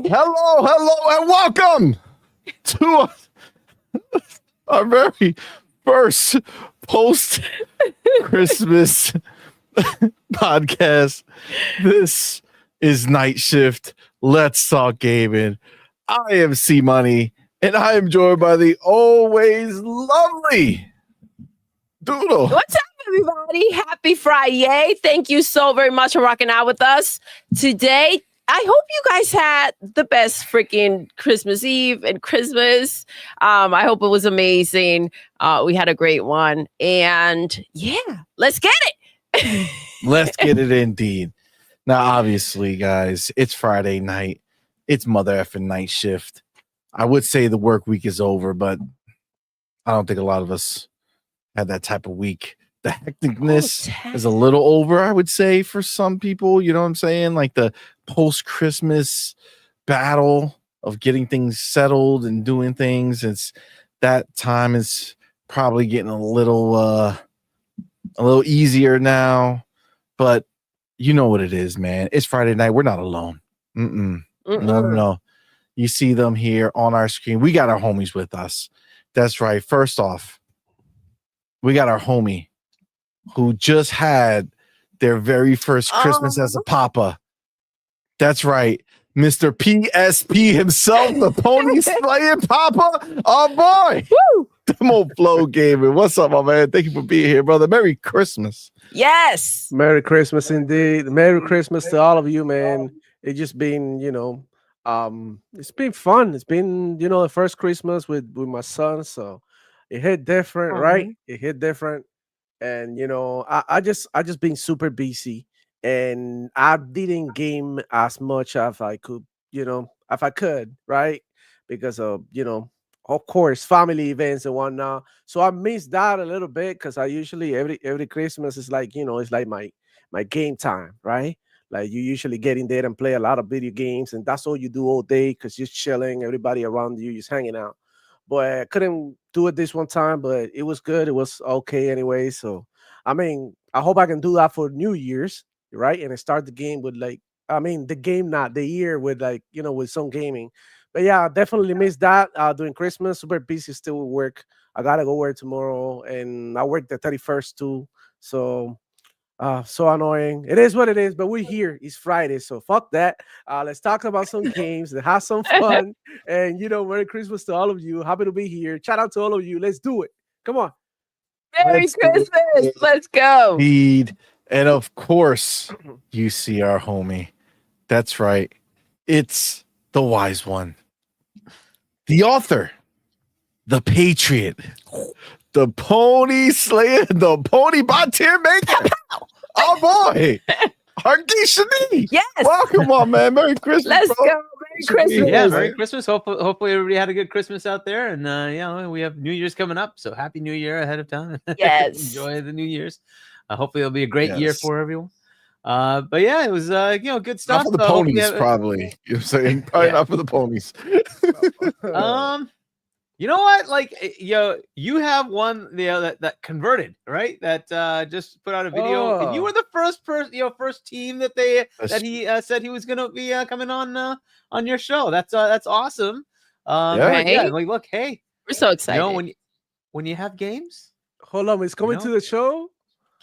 Hello, and welcome to our very first post-Christmas podcast. This is Night Shift. Let's talk gaming. I am CMoney, and I am joined by the always lovely Doodle. What's up, everybody? Happy Friday. Thank you so very much for rocking out with us today. I hope you guys had the best freaking Christmas Eve and Christmas. I hope it was amazing. We had a great one. And yeah, let's get it. Let's get it indeed. Now, obviously, guys, it's Friday night. It's mother effing night shift. I would say the work week is over, but I don't think a lot of us had that type of week. The hecticness is a little over, I would say, for some people. You know what I'm saying? Like the post-Christmas battle of getting things settled and doing things. It's that time is probably getting a little easier now. But you know what it is, man. It's Friday night. We're not alone. No. You see them here on our screen. We got our homies with us. That's right. First off, we got our homie who just had their very first Christmas as a papa. That's right. Mr. PSP himself, the pony slaying papa. Oh, boy. Woo! Demo Flow Gaming. What's up, my man? Thank you for being here, brother. Merry Christmas. Yes. Merry Christmas indeed. Merry Christmas to all of you, man. It's just been, it's been fun. It's been, the first Christmas with my son. So it hit different, right? It hit different. And I just been super busy, and I didn't game as much as I could, if I could, right? Because of of course, family events and whatnot. So I missed that a little bit because I usually every Christmas is like, it's like my game time, right? Like you usually get in there and play a lot of video games, and that's all you do all day because you're chilling, everybody around you, just hanging out. But I couldn't do it this one time, but it was good. It was okay anyway. So, I mean, I hope I can do that for New Year's, right? And I start the game with the game, not the year with with some gaming. But yeah, I definitely missed that during Christmas. Super busy still with work. I got to go work tomorrow, and I work the 31st too. So, so annoying. It is what it is, but we're here. It's Friday, so fuck that. Let's talk about some games and have some fun. And Merry Christmas to all of you. Happy to be here. Shout out to all of you. Let's do it. Come on. Merry Christmas. Let's go. Indeed. And of course, you see our homie. That's right. It's the wise one. The author. The patriot. The pony slayer, the pony batier maker. Oh boy, Harky Shani. Yes. Welcome on, man. Merry Christmas. Let's bro. go. Merry Christmas. Yeah, Merry Christmas. Hopefully everybody had a good Christmas out there. And we have New Year's coming up. So happy New Year ahead of time. Yes. Enjoy the New Year's. Hopefully it'll be a great year for everyone. But yeah, it was good stuff. Not for the ponies, probably. You know what I'm saying? Probably not for the ponies. You know what? Like, you have one, that converted, right? That just put out a video, and you were the first person, first team that he said he was gonna be coming on your show. That's awesome. Right? Yeah, like, look, hey, We're so excited. When you have games, Hold on, it's coming to the show.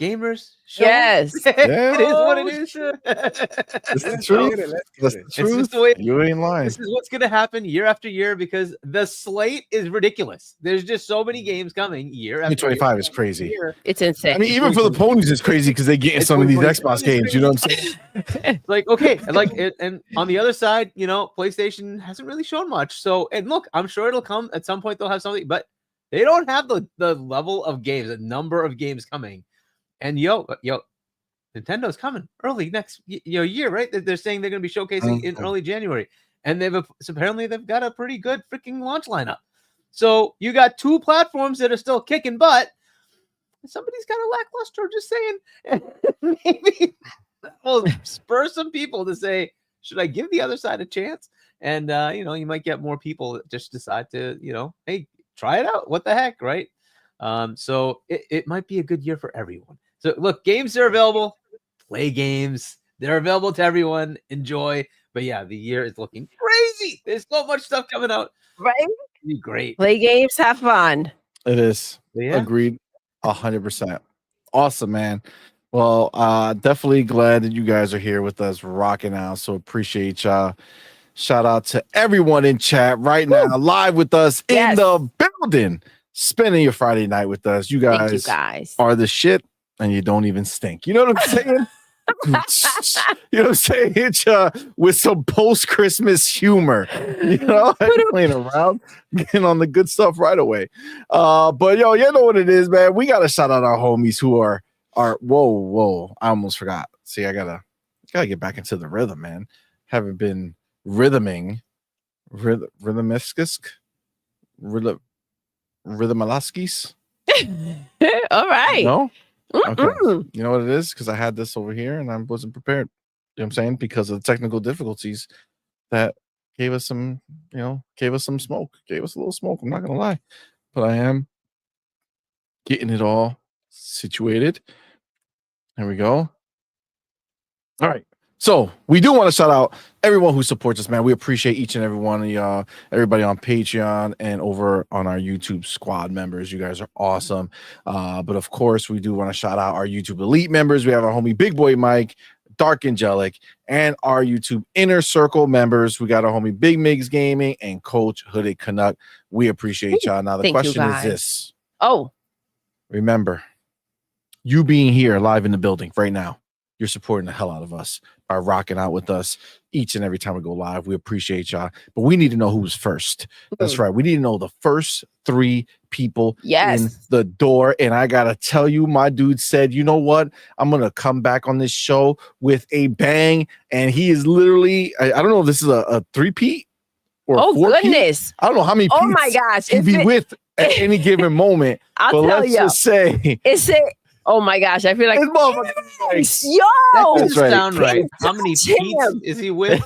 Gamers show. Yes. It is what it is. It's the truth. That's the truth. Just the way you ain't lying. This is what's going to happen year after year because the slate is ridiculous. There's just so many games coming year after 2025 year. is crazy. It's insane. I mean, even for the ponies, it's crazy because they get in some of these Xbox games. You know what I'm saying? Like, okay, and on the other side, PlayStation hasn't really shown much. So, and look, I'm sure it'll come at some point. They'll have something, but they don't have the level of games, the number of games coming. And Nintendo's coming early next year, right? They're saying they're going to be showcasing in early January, and apparently they've got a pretty good freaking launch lineup. So you got two platforms that are still kicking butt. Somebody's got a lackluster. Just saying, maybe that will spur some people to say, should I give the other side a chance? And you might get more people that just decide to, hey, try it out. What the heck, right? So it might be a good year for everyone. So look, games are available. Play games. They're available to everyone. Enjoy. But yeah, the year is looking crazy. There's so much stuff coming out. Right? It'll be great. Play games, have fun. It is. But yeah. Agreed. 100%. Awesome, man. Well, definitely glad that you guys are here with us rocking out. So appreciate y'all. Shout out to everyone in chat right now, live with us in the building, spending your Friday night with us. You guys, are the shit, and you don't even stink. You know what I'm saying? You know what I'm saying? Hit you with some post-Christmas humor. You know, playing around, getting on the good stuff right away. But yo, you know what it is, man. We gotta shout out our homies who are whoa. I almost forgot. See, I gotta get back into the rhythm, man. Haven't been rhythming rhythmalaskis. All right. No? Okay. You know what it is? Because I had this over here and I wasn't prepared. You know what I'm saying? Because of the technical difficulties that gave us some smoke. Gave us a little smoke. I'm not gonna lie. But I am getting it all situated. There we go. All right. So we do want to shout out everyone who supports us, man. We appreciate each and every one of y'all, everybody on Patreon and over on our YouTube squad members. You guys are awesome. But of course, we do want to shout out our YouTube Elite members. We have our homie Big Boy Mike, Dark Angelic, and our YouTube Inner Circle members. We got our homie Big Migs Gaming and Coach Hooded Canuck. We appreciate y'all. Now the question is this. Remember, you being here live in the building right now, you're supporting the hell out of us by rocking out with us each and every time we go live. We appreciate y'all, but we need to know who was first. That's right. We need to know the first 3 people in the door. And I gotta tell you, my dude said, you know what? I'm gonna come back on this show with a bang. And he is literally, I don't know if this is a 3-peat or 4-peat. Goodness. I don't know how many Oh my gosh. he be with at any given moment. I'll tell you. Just say oh my gosh, I feel like yo, that doesn't sound right. How many Pete's is he with?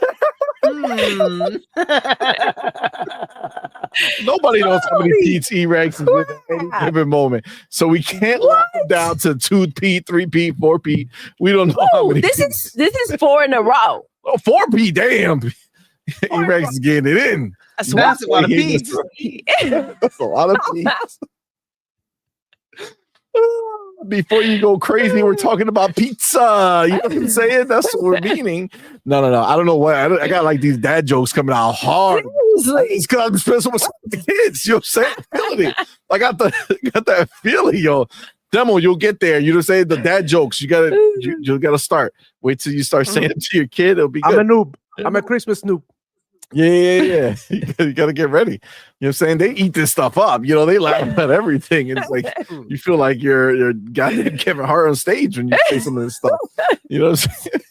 Nobody knows how many Pete's E-Rex is with at any given moment. So we can't lock them down to 2-Pete, 3-Pete, 4-Pete. We don't know how many. This is 4 in a row. Oh, 4-Pete, damn. E-Rex is getting it in. That's a lot of Pete's. That's a lot of Pete's. Before you go crazy, we're talking about pizza. You know what I'm saying? That's what we're meaning. No. I don't know why. I got like these dad jokes coming out hard. It's because I'm spending so much time with the kids. You know what I'm saying? Feeling it. I got that feeling, yo. Demo, you'll get there. You know what I'm saying? The dad jokes. You gotta start. Wait till you start saying it to your kid. It'll be good. I'm a noob. I'm a Christmas noob. Yeah. You gotta get ready. You know what I'm saying? They eat this stuff up. You know, they laugh at everything. And it's like you feel like you're goddamn Kevin Hart on stage when you say some of this stuff. You know what I'm saying?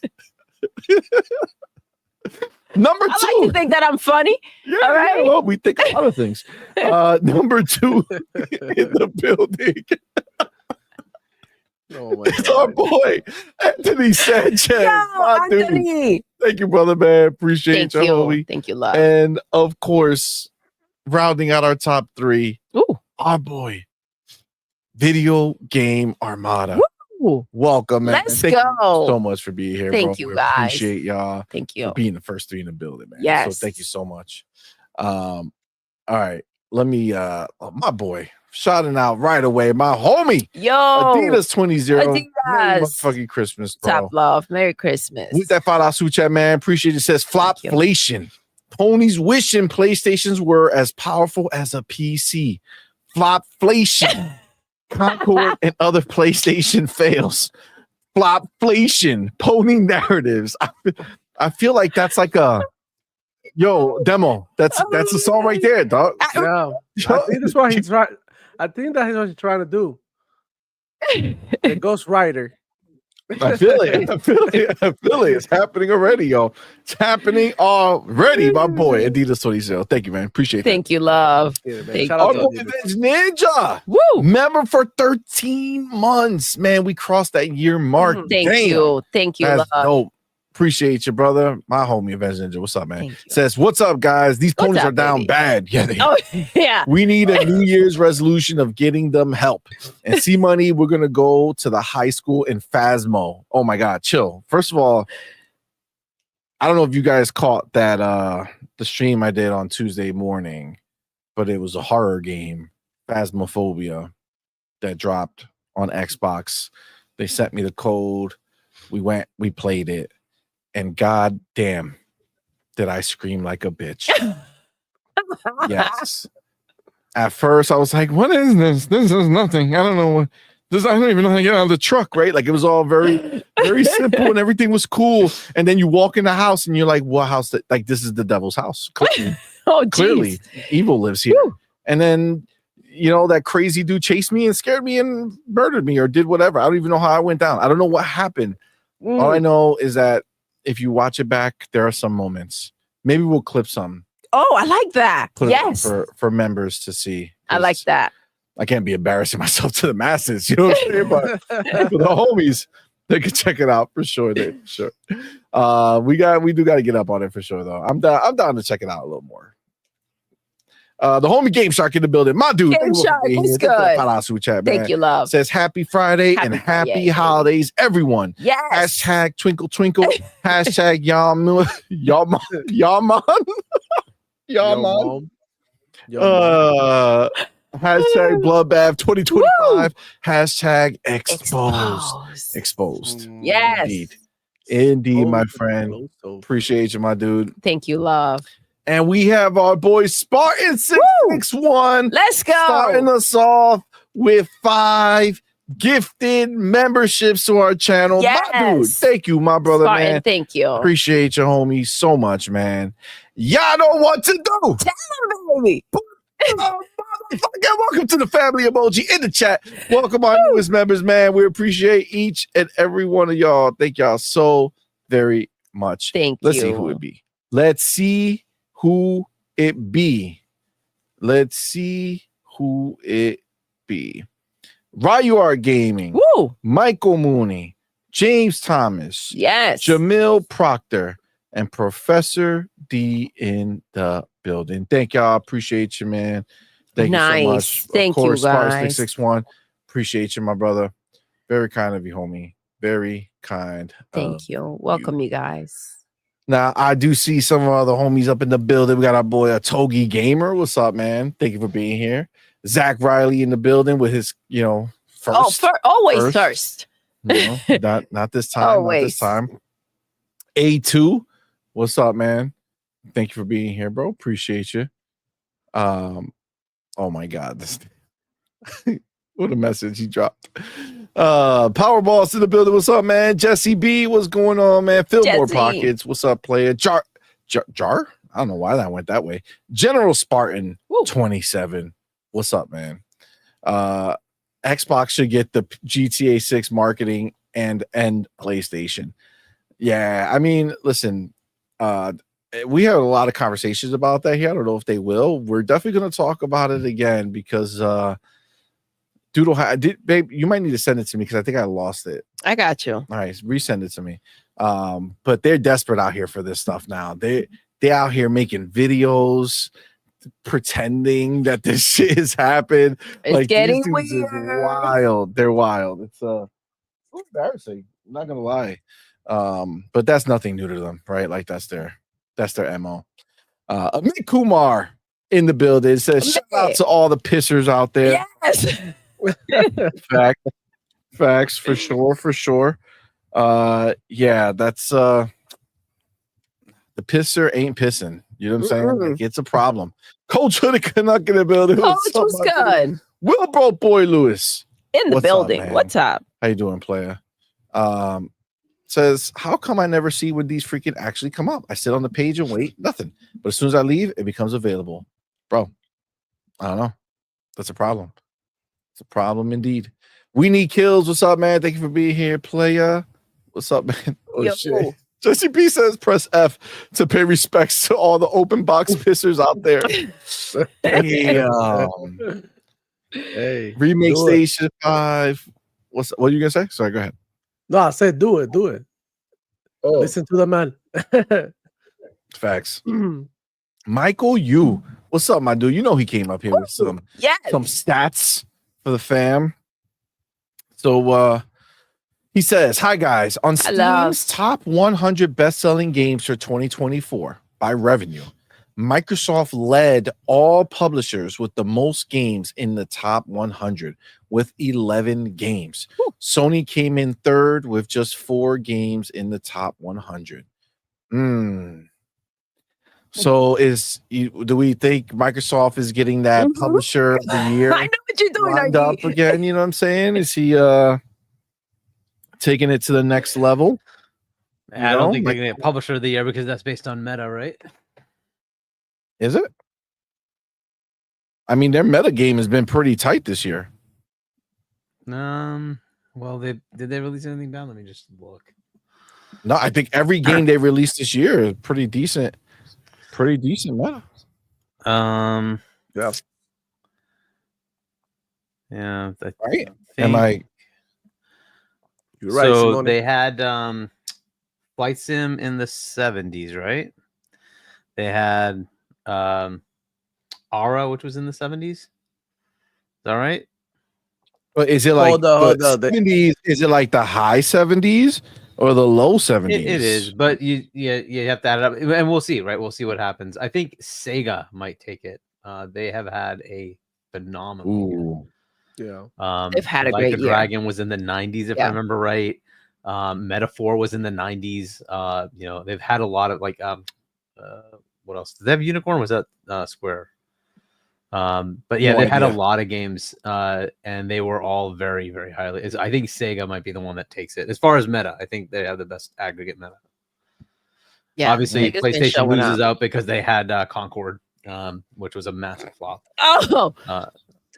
Number 2. I like to think that I'm funny. Yeah, all right. Yeah, well, we think a lot of things. Number 2 in the building. Oh my it's our boy Anthony Sanchez. Anthony. Dude. Thank you, brother, man. Appreciate you, homie. Thank you, love. And of course, rounding out our top 3, our boy, Video Game Armada. Woo. Welcome, man. Let's Thank go. you so much for being here. Thank you, guys. Appreciate y'all. Thank you for being the first 3 in the building, man. Yes. So thank you so much. All right. Let me my boy. Shouting out right away, my homie. Yo, Adidas 20. Adidas. Motherfucking Christmas, bro. Top love. Merry Christmas. With that $5 super chat, man. Appreciate it. It says Flopflation. Ponies wishing PlayStations were as powerful as a PC. Flopflation. Concord and other PlayStation fails. Flopflation. Pony narratives. I feel like that's like a demo. That's a song right there, dog. Yeah. I think that's what he's right. I think that is what he's trying to do. The Ghost Rider. I feel it. It's happening already, yo. It's happening already, my boy. Adidas 20. Thank you, man. Appreciate it. Thank you, love. Yeah, Thank Our boy Ninja. Woo! Member for 13 months. Man, we crossed that year mark. Thank you. Thank you, That's love. dope. Appreciate you, brother. My homie Avenged Ninja. What's up, man? Thank you. Says, what's up, guys? These ponies are down baby? bad. Yeah, they yeah. We need a New Year's resolution of getting them help. And CMoney, we're going to go to the high school in Phasmo. Oh, my God. Chill. First of all, I don't know if you guys caught that the stream I did on Tuesday morning, but it was a horror game, Phasmophobia, that dropped on Xbox. They sent me the code. We played it, and god damn, did I scream like a bitch. Yes. At first, I was like, what is this? This is nothing. I don't know what this. I don't even know how to get out of the truck, right? Like it was all very, very simple and everything was cool. And then you walk in the house and you're like, what house? Like, this is the devil's house. Clearly, clearly evil lives here. Whew. And then, that crazy dude chased me and scared me and murdered me or did whatever. I don't even know how I went down. I don't know what happened. All I know is that if you watch it back, there are some moments. Maybe we'll clip some. Oh, I like that. Yes. For members to see. I like that. I can't be embarrassing myself to the masses, you know what I'm saying? But for the homies, they can check it out for sure. We do got to get up on it for sure, though. I'm down to check it out a little more. The homie Game Shark in the building. My dude. Game Shark, what's good? Chat, Thank you, love. Says happy Friday and happy holidays, everyone. Yes. Hashtag twinkle twinkle. Hashtag Yaman. Hashtag Bloodbath 2025. Hashtag exposed. Yes. Indeed, my friend. Appreciate you, my dude. Thank you, love. And we have our boy Spartan 661. Let's go. Starting us off with 5 gifted memberships to our channel. Yes. My dude, thank you, my brother, Spartan, man. thank you. Appreciate you, homie, so much, man. Y'all know what to do. Tell them, baby. Welcome to the family emoji in the chat. Welcome our newest members, man. We appreciate each and every one of y'all. Thank y'all so very much. Let's see who it be. Let's see who it be. Ryuar Gaming. Woo. Michael Mooney. James Thomas. Yes. Jamil Proctor. And Professor D in the building. Thank y'all. Appreciate you, man. Thank you so much. Thank you, guys. 661. Appreciate you, my brother. Very kind of you, homie. Very kind. Thank you. Welcome, you guys. Now, I do see some of our other homies up in the building. We got our boy Togi Gamer. What's up, man? Thank you for being here. Zach Riley in the building with his, first. Always first. No, not this time. Always. Not this time. A2. What's up, man? Thank you for being here, bro. Appreciate you. Oh my God. What a message he dropped. Powerball's in the building. What's up, man? Jesse B, what's going on, man? Fillmore Pockets. What's up, player? Jar? I don't know why that went that way. General Spartan 27. What's up, man? Xbox should get the GTA 6 marketing and PlayStation. Yeah, I mean, listen, we had a lot of conversations about that here. I don't know if they will. We're definitely going to talk about it again because Doodle, babe, you might need to send it to me because I think I lost it. I got you. All right, resend it to me. But they're desperate out here for this stuff now. They out here making videos, pretending that this shit has happened. It's getting weird. Wild. They're wild. It's embarrassing. I'm not gonna lie. But that's nothing new to them, right? Like that's their MO. Amit Kumar in the building. It says shout out to all the pissers out there. Yes. Facts for sure. Yeah, that's the pisser ain't pissing. You know what I'm saying? Like, it's a problem. Coach Hood Canuck in the building. Coach was good. Wilbro Boy Lewis in the building. What's up? How you doing, player? Says, how come I never see when these freaking actually come up? I sit on the page and wait, nothing. But as soon as I leave, it becomes available. Bro, I don't know. That's a problem. It's a problem indeed. We need kills. What's up, man? Thank you for being here, player. What's up, man? Oh, shit. Jesse B says press F to pay respects to all the open box pissers out there. Hey, Remake Station 5. What are you gonna say? Sorry, go ahead. No, I said do it. Oh. Listen to the man. Facts. Michael Yu. What's up, my dude? You know he came up here with some stats for the fam. So He says, "Hi guys, on Hello. Steam's top 100 best-selling games for 2024 by revenue, Microsoft led all publishers with the most games in the top 100 with 11 games. Sony came in third with just 4 games in the top 100." So do we think Microsoft is getting that publisher of the year I know what you're doing. lined up again? You know what I'm saying? Is he taking it to the next level? I don't think they're going to get publisher of the year because that's based on meta, right? Is it? I mean, their meta game has been pretty tight this year. Well, did they release anything down? Let me just look. No, I think every game they released this year is pretty decent. Pretty decent meta. Yeah. Yeah. Right? Think... Am I? You're right. So CMoney. they had Flight Sim in the 70s, right? They had Aura, which was in the 70s. Is that right? But is it like the 70s? Is it like the high 70s or the low 70s? It is, but you have to add it up, and we'll see, right? We'll see what happens. I think Sega might take it. They have had a phenomenal year. Yeah. They've had a Like great a year. Dragon was in the 90s, if I remember right. Metaphor was in the 90s. They've had a lot of like what else? Did they have Unicorn? Was that Square? But yeah, they've had a lot of games, and they were all very, very highly. I think Sega might be the one that takes it as far as meta. I think they have the best aggregate meta. Yeah, obviously Sega's been PlayStation showing loses up. out because they had Concord, which was a massive flop. Oh,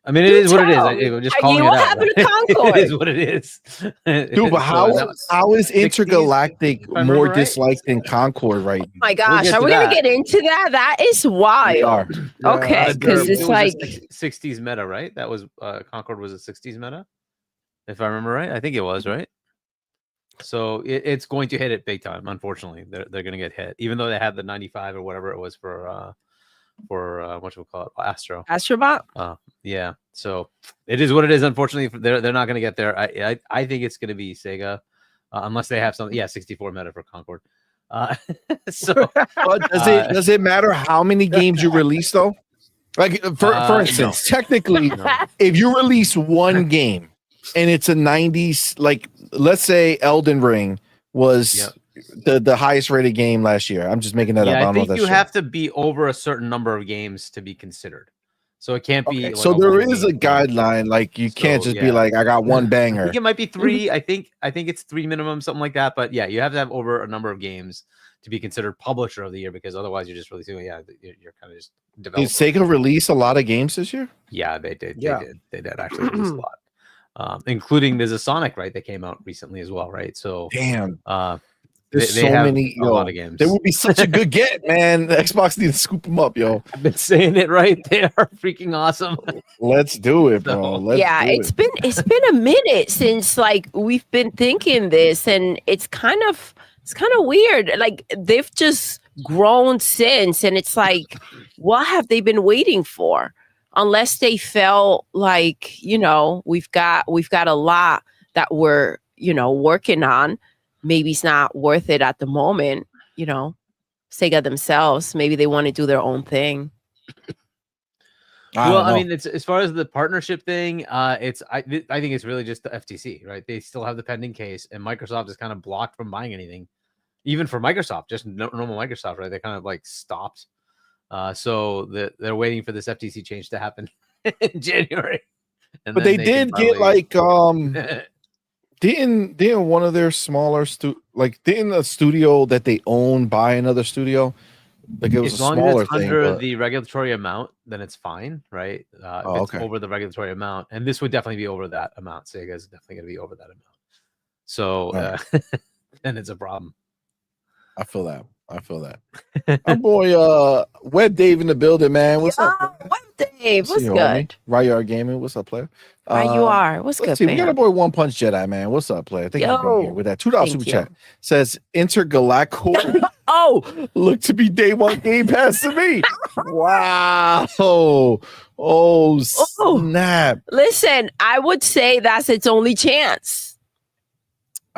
I mean, it is what it is. I'm just calling it what out. happened Right? to Concord? It is what it is. Dude, but how is Intergalactic 60s, more right? disliked than Concord right now? Oh my gosh, get are to we gonna that. get into that? That is wild. We are. Okay, that's because terrible. it's It was like a 60s meta, right? That was Concord was a 60s meta, if I remember right. I think it was, right? So it's going to hit it big time. Unfortunately, they're going to get hit, even though they had the 95 or whatever it was for what should we call it, Astrobot. Yeah. So it is what it is. Unfortunately, they're not going to get there. I think it's going to be Sega, unless they have something. Yeah, 64 meta for Concord. So But does it matter how many games you release though? Like for instance, technically, if you release one game and it's a 90s, like let's say Elden Ring was the highest rated game last year. I'm just making that up. I don't know think that you shit. have to be over a certain number of games to be considered. So it can't be. Okay, Like so there is a game. guideline. Like you can't just be like, I got one I banger. think it might be 3. I think it's 3 minimum, something like that. But yeah, you have to have over a number of games to be considered publisher of the year, because otherwise you're just really doing. Yeah, you're kind of just developing. Did Sega release a lot of games this year? Yeah, they did. Yeah. They did actually release a lot, including there's a Sonic, right, that came out recently as well, right? So Damn. There's so many, a lot of games. There would be such a good get, man. The Xbox needs to scoop them up, yo. I've been saying it, right? They are freaking awesome. Let's do it, bro. It's been a minute since like we've been thinking this, and it's kind of weird. Like they've just grown since, and it's like, what have they been waiting for? Unless they felt like, we've got a lot that we're working on. Maybe it's not worth it at the moment. Sega themselves, maybe they want to do their own thing. I mean, it's as far as the partnership thing, I think it's really just the FTC, right? They still have the pending case, and Microsoft is kind of blocked from buying anything, even for Microsoft, just normal Microsoft, right? They kind of like stopped. So they're waiting for this FTC change to happen in January. But they did get like didn't one of their smaller didn't a studio that they own buy another studio? Like it was as a long smaller as it's thing. under the regulatory amount, then it's fine, right? If it's okay. over the regulatory amount, and this would definitely be over that amount. Sega is definitely going to be over that amount. So then it's a problem. I feel that. My boy, Web Dave in the building, man. What's up? Web Dave, what's good? Ryar Gaming, what's up, player? You are. What's good, see, we fam? got a boy One Punch Jedi, man. What's up, player? Thank you for being here with that $2 super chat. Says Intergalactic. Look to be day one Game Pass to me. Wow. Oh, snap. Listen, I would say that's its only chance.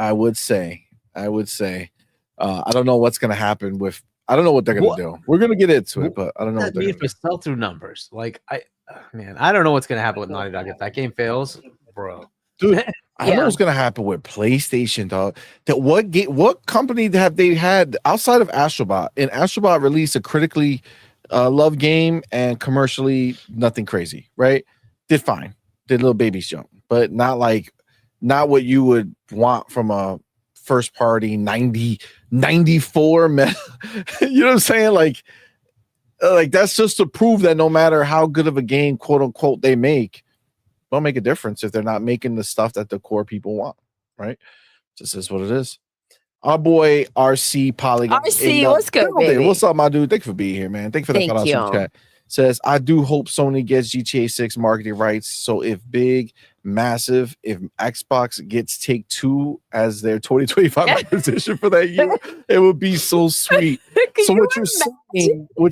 I would say. I don't know what's gonna happen with. I don't know what they're gonna do. We're gonna get into it, but I don't know what That they're mean gonna for do. sell-through numbers. Like I don't know what's gonna happen with Naughty Dog if that game fails, bro. Dude, I don't know Yeah. what's gonna happen with PlayStation, dog. That what company have they had outside of Astrobot? And Astrobot released a critically loved game and commercially nothing crazy, right? Did fine, did little babies jump, but not what you would want from a first party 94 you know what I'm saying? Like that's just to prove that no matter how good of a game, quote unquote, they make, don't make a difference if they're not making the stuff that the core people want, right? Just is what it is. Our boy RC Polygon. RC, what's good, baby? What's up, my dude? Thank you for being here, man. Thank you for the Thank shout out you. chat. Says, I do hope Sony gets GTA 6 marketing rights. So if big, massive, if Xbox gets Take Two as their 2025 acquisition for that year, it would be so sweet. So what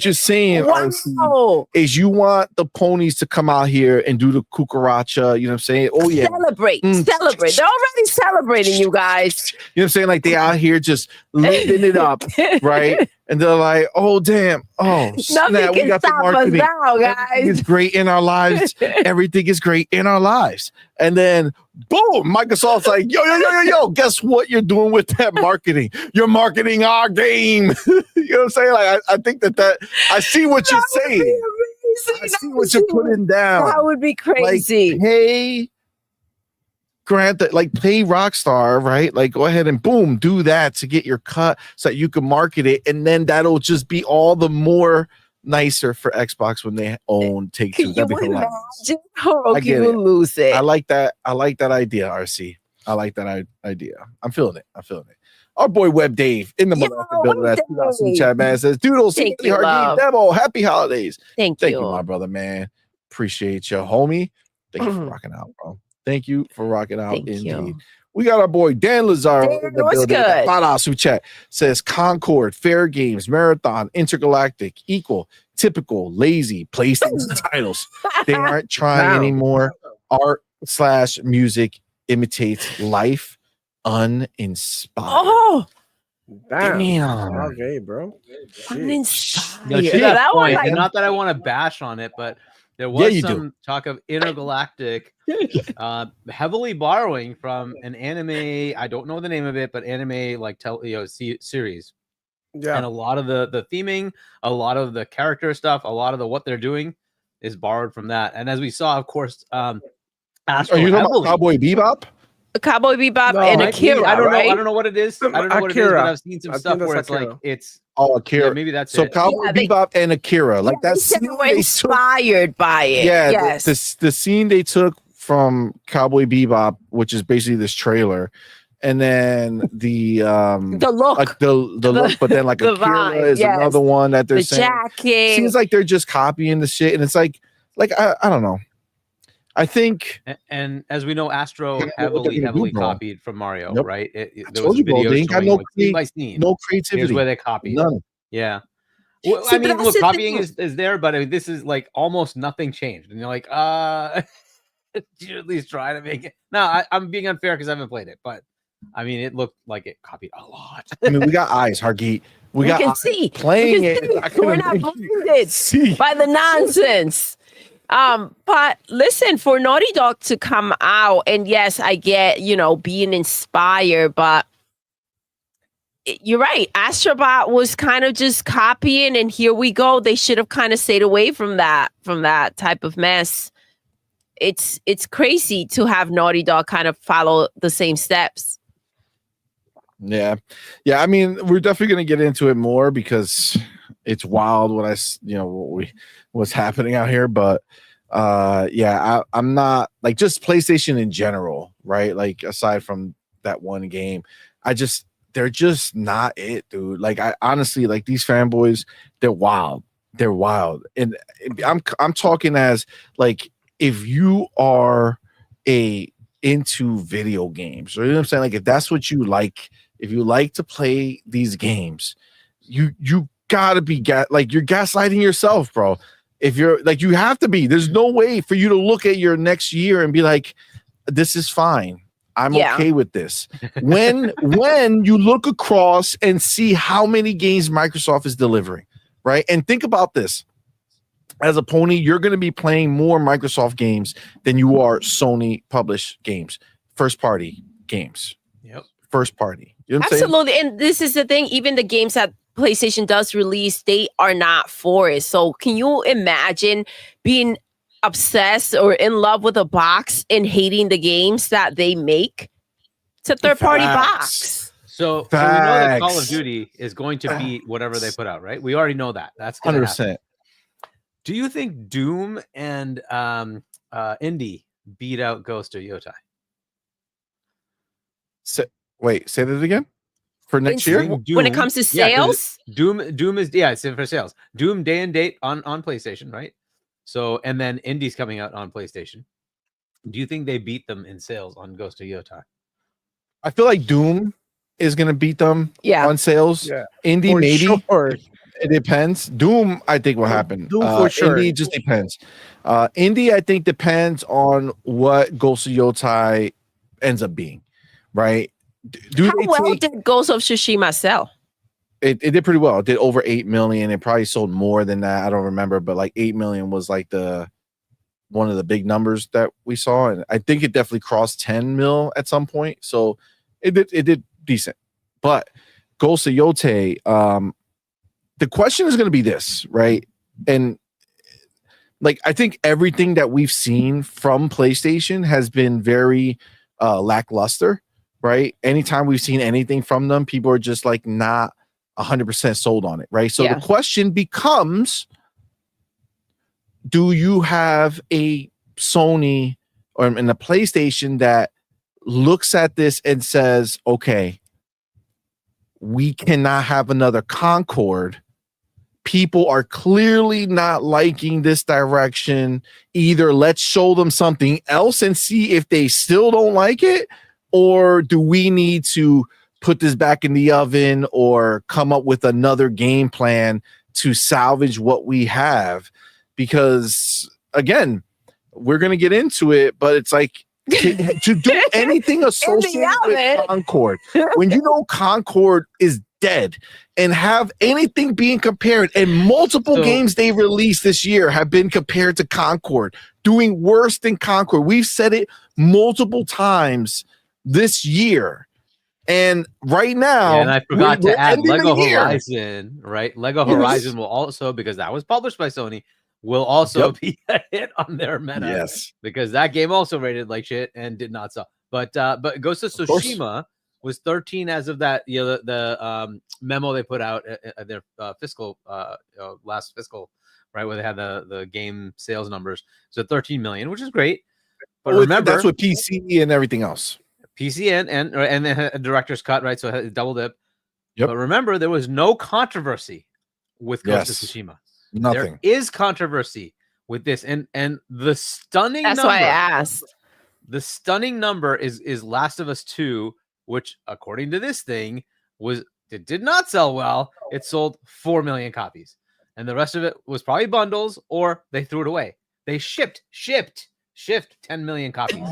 you're saying, RC, Wow. is you want the ponies to come out here and do the cucaracha, you know what I'm saying? Oh yeah. Celebrate. They're already celebrating, you guys. You know what I'm saying? Like they out here just living it up, right? And they're like, oh damn, oh snap, Nothing we can got the stop us marketing. now, Everything guys. is great in our lives. Everything is great in our lives. And then boom, Microsoft's like, yo, guess what you're doing with that marketing? You're marketing our game. You know what I'm saying? Like I think that I see what you're saying. I see what you're putting down. That would be crazy. Like, hey, grant that, like, pay Rockstar, right? Like, go ahead and boom, do that to get your cut so that you can market it, and then that'll just be all the more nicer for Xbox when they own Take Two. Can That'd you be hilarious. imagine? Hiroki I get will it. lose it. I like that idea, RC. I like that idea. I'm feeling it. Our boy Web Dave in the Yo, motherfucking building. Web That's Dave. chat, man. Says Doodle, Thank CMoney, you, Hard love. Game Demo. Happy holidays. Thank Thank you. you, my brother, man. Appreciate you, homie. Thank you for rocking out, bro. Thank you for rocking out. Thank you. Indeed. We got our boy Dan Lazaro Dan, in the what's building. good? Badass chat says Concord, Fair Games, Marathon, Intergalactic, Equal, Typical, Lazy, PlayStation titles. They aren't trying Wow. anymore. Art/music imitates life, uninspired. Oh, Damn. Okay, bro. Shit. uninspired. No, to That that was point, like- and not that I want to bash on it, but there Yeah, was you some talk of Intergalactic heavily borrowing from an anime. I don't know the name of it, but anime like series. Yeah. And a lot of the theming, a lot of the character stuff, a lot of the what they're doing is borrowed from that. And as we saw, of course, Are Astro you talking about heavily. Cowboy Bebop? Cowboy Bebop No, and might Might be. Akira, I don't right? know. I don't know what it is. I don't know what it is, Akira. but I've seen some I think stuff that's where it's Akira. like it's Oh, Akira. yeah, maybe that's So it. Cowboy Yeah, they- Bebop and Akira, like They that said scene they were they took. inspired by it. Yeah, Yes. the scene they took from Cowboy Bebop, which is basically this trailer, and then the The look, like the look, but then like the Akira vibe, is yes. another one that they're the saying. jacket. Seems like they're just copying the shit, and it's like I don't know. I think And as we know, Astro Yeah, what they're heavily gonna do, bro. copied from Mario, Yep. right? There told was a you, bro, video they ain't got showing no like scene crea- by scene. no Here's creativity. where they copied. None. Yeah. Well, See, I but mean, that's look, the copying thing. is there, but I mean, this is like almost nothing changed, and you're like, you at least try to make it. No, I'm being unfair because I haven't played it, but I mean, it looked like it copied a lot. I mean, we got eyes, Hargeet. We got can eyes. see. Playing We it. can see. I couldn't We're not make you blinded see. by the nonsense. But listen, for Naughty Dog to come out, and yes, I get, being inspired, but you're right. Astrobot was kind of just copying, and here we go. They should have kind of stayed away from that type of mess. It's crazy to have Naughty Dog kind of follow the same steps. Yeah. I mean, we're definitely going to get into it more because it's wild what's happening out here. But I'm not like just PlayStation in general, right? Like aside from that one game, they're just not it, dude. Like I honestly, like these fanboys, they're wild. And I'm talking as like if you are into video games, or you know what I'm saying? Like if that's what you like. If you like to play these games, you gotta be like you're gaslighting yourself, bro. If you're like, you have to be. There's no way for you to look at your next year and be like, "This is fine. I'm Yeah. okay with this. When you look across and see how many games Microsoft is delivering, right? And think about this. As a pony, you're going to be playing more Microsoft games than you are Sony published games, first party games. Yep. First party. You know what I'm saying? Absolutely. And this is the thing, even the games that PlayStation does release, they are not for it. So can you imagine being obsessed or in love with a box and hating the games that they make? It's a third-party box. So we know that Call of Facts. Duty is going to beat whatever they put out, right? We already know that. That's going to happen. 100%. Do you think Doom and Indie beat out Ghost of Yotai? Wait, say that again? For next year? When it comes to sales? Doom is it's for sales. Doom day and date on PlayStation, right? So and then Indie's coming out on PlayStation. Do you think they beat them in sales on Ghost of Yotai? I feel like Doom is going to beat them on sales. Yeah. Indie, For maybe. sure. It depends. Doom, I think will happen. Doom for sure. Indie just depends. Indie, I think, depends on what Ghost of Yotai ends up being, right? How well did Ghost of Tsushima sell? It did pretty well. It did over 8 million. It probably sold more than that. I don't remember, but like 8 million was like one of the big numbers that we saw, and I think it definitely crossed 10 mil at some point. So it did decent. But Ghost of Yotai, the question is going to be this, right? And like I think everything that we've seen from PlayStation has been very lackluster, right? Anytime we've seen anything from them, people are just like not 100% sold on it, right? So the question becomes, do you have a Sony or in a PlayStation that looks at this and says, okay, we cannot have another Concord. People are clearly not liking this direction. Either let's show them something else and see if they still don't like it, or do we need to put this back in the oven or come up with another game plan to salvage what we have? Because again, we're going to get into it, but it's like to do anything associated with Concord, when you know Concord is dead and have anything being compared, and multiple games they released this year have been compared to Concord, doing worse than Concord. We've said it multiple times this year. And right now, and I forgot to add Lego Horizon, right? Lego Horizon will also, because that was published by Sony, will also be a hit on their meta. Yes, because that game also rated like shit and did not sell. But Ghost of Tsushima was 13 as of that. You know, the memo they put out at their fiscal last fiscal, right, where they had the game sales numbers. So 13 million, which is great. But remember, that's with PC and everything else. PC and then a director's cut, right? So it double dip. But remember, there was no controversy with Ghost of Tsushima. Nothing. There is controversy with this, and the stunning That's number, why I asked. The stunning number is Last of Us 2, which according to this thing it did not sell well. It sold 4 million copies, and the rest of it was probably bundles or they threw it away. They shipped 10 million copies.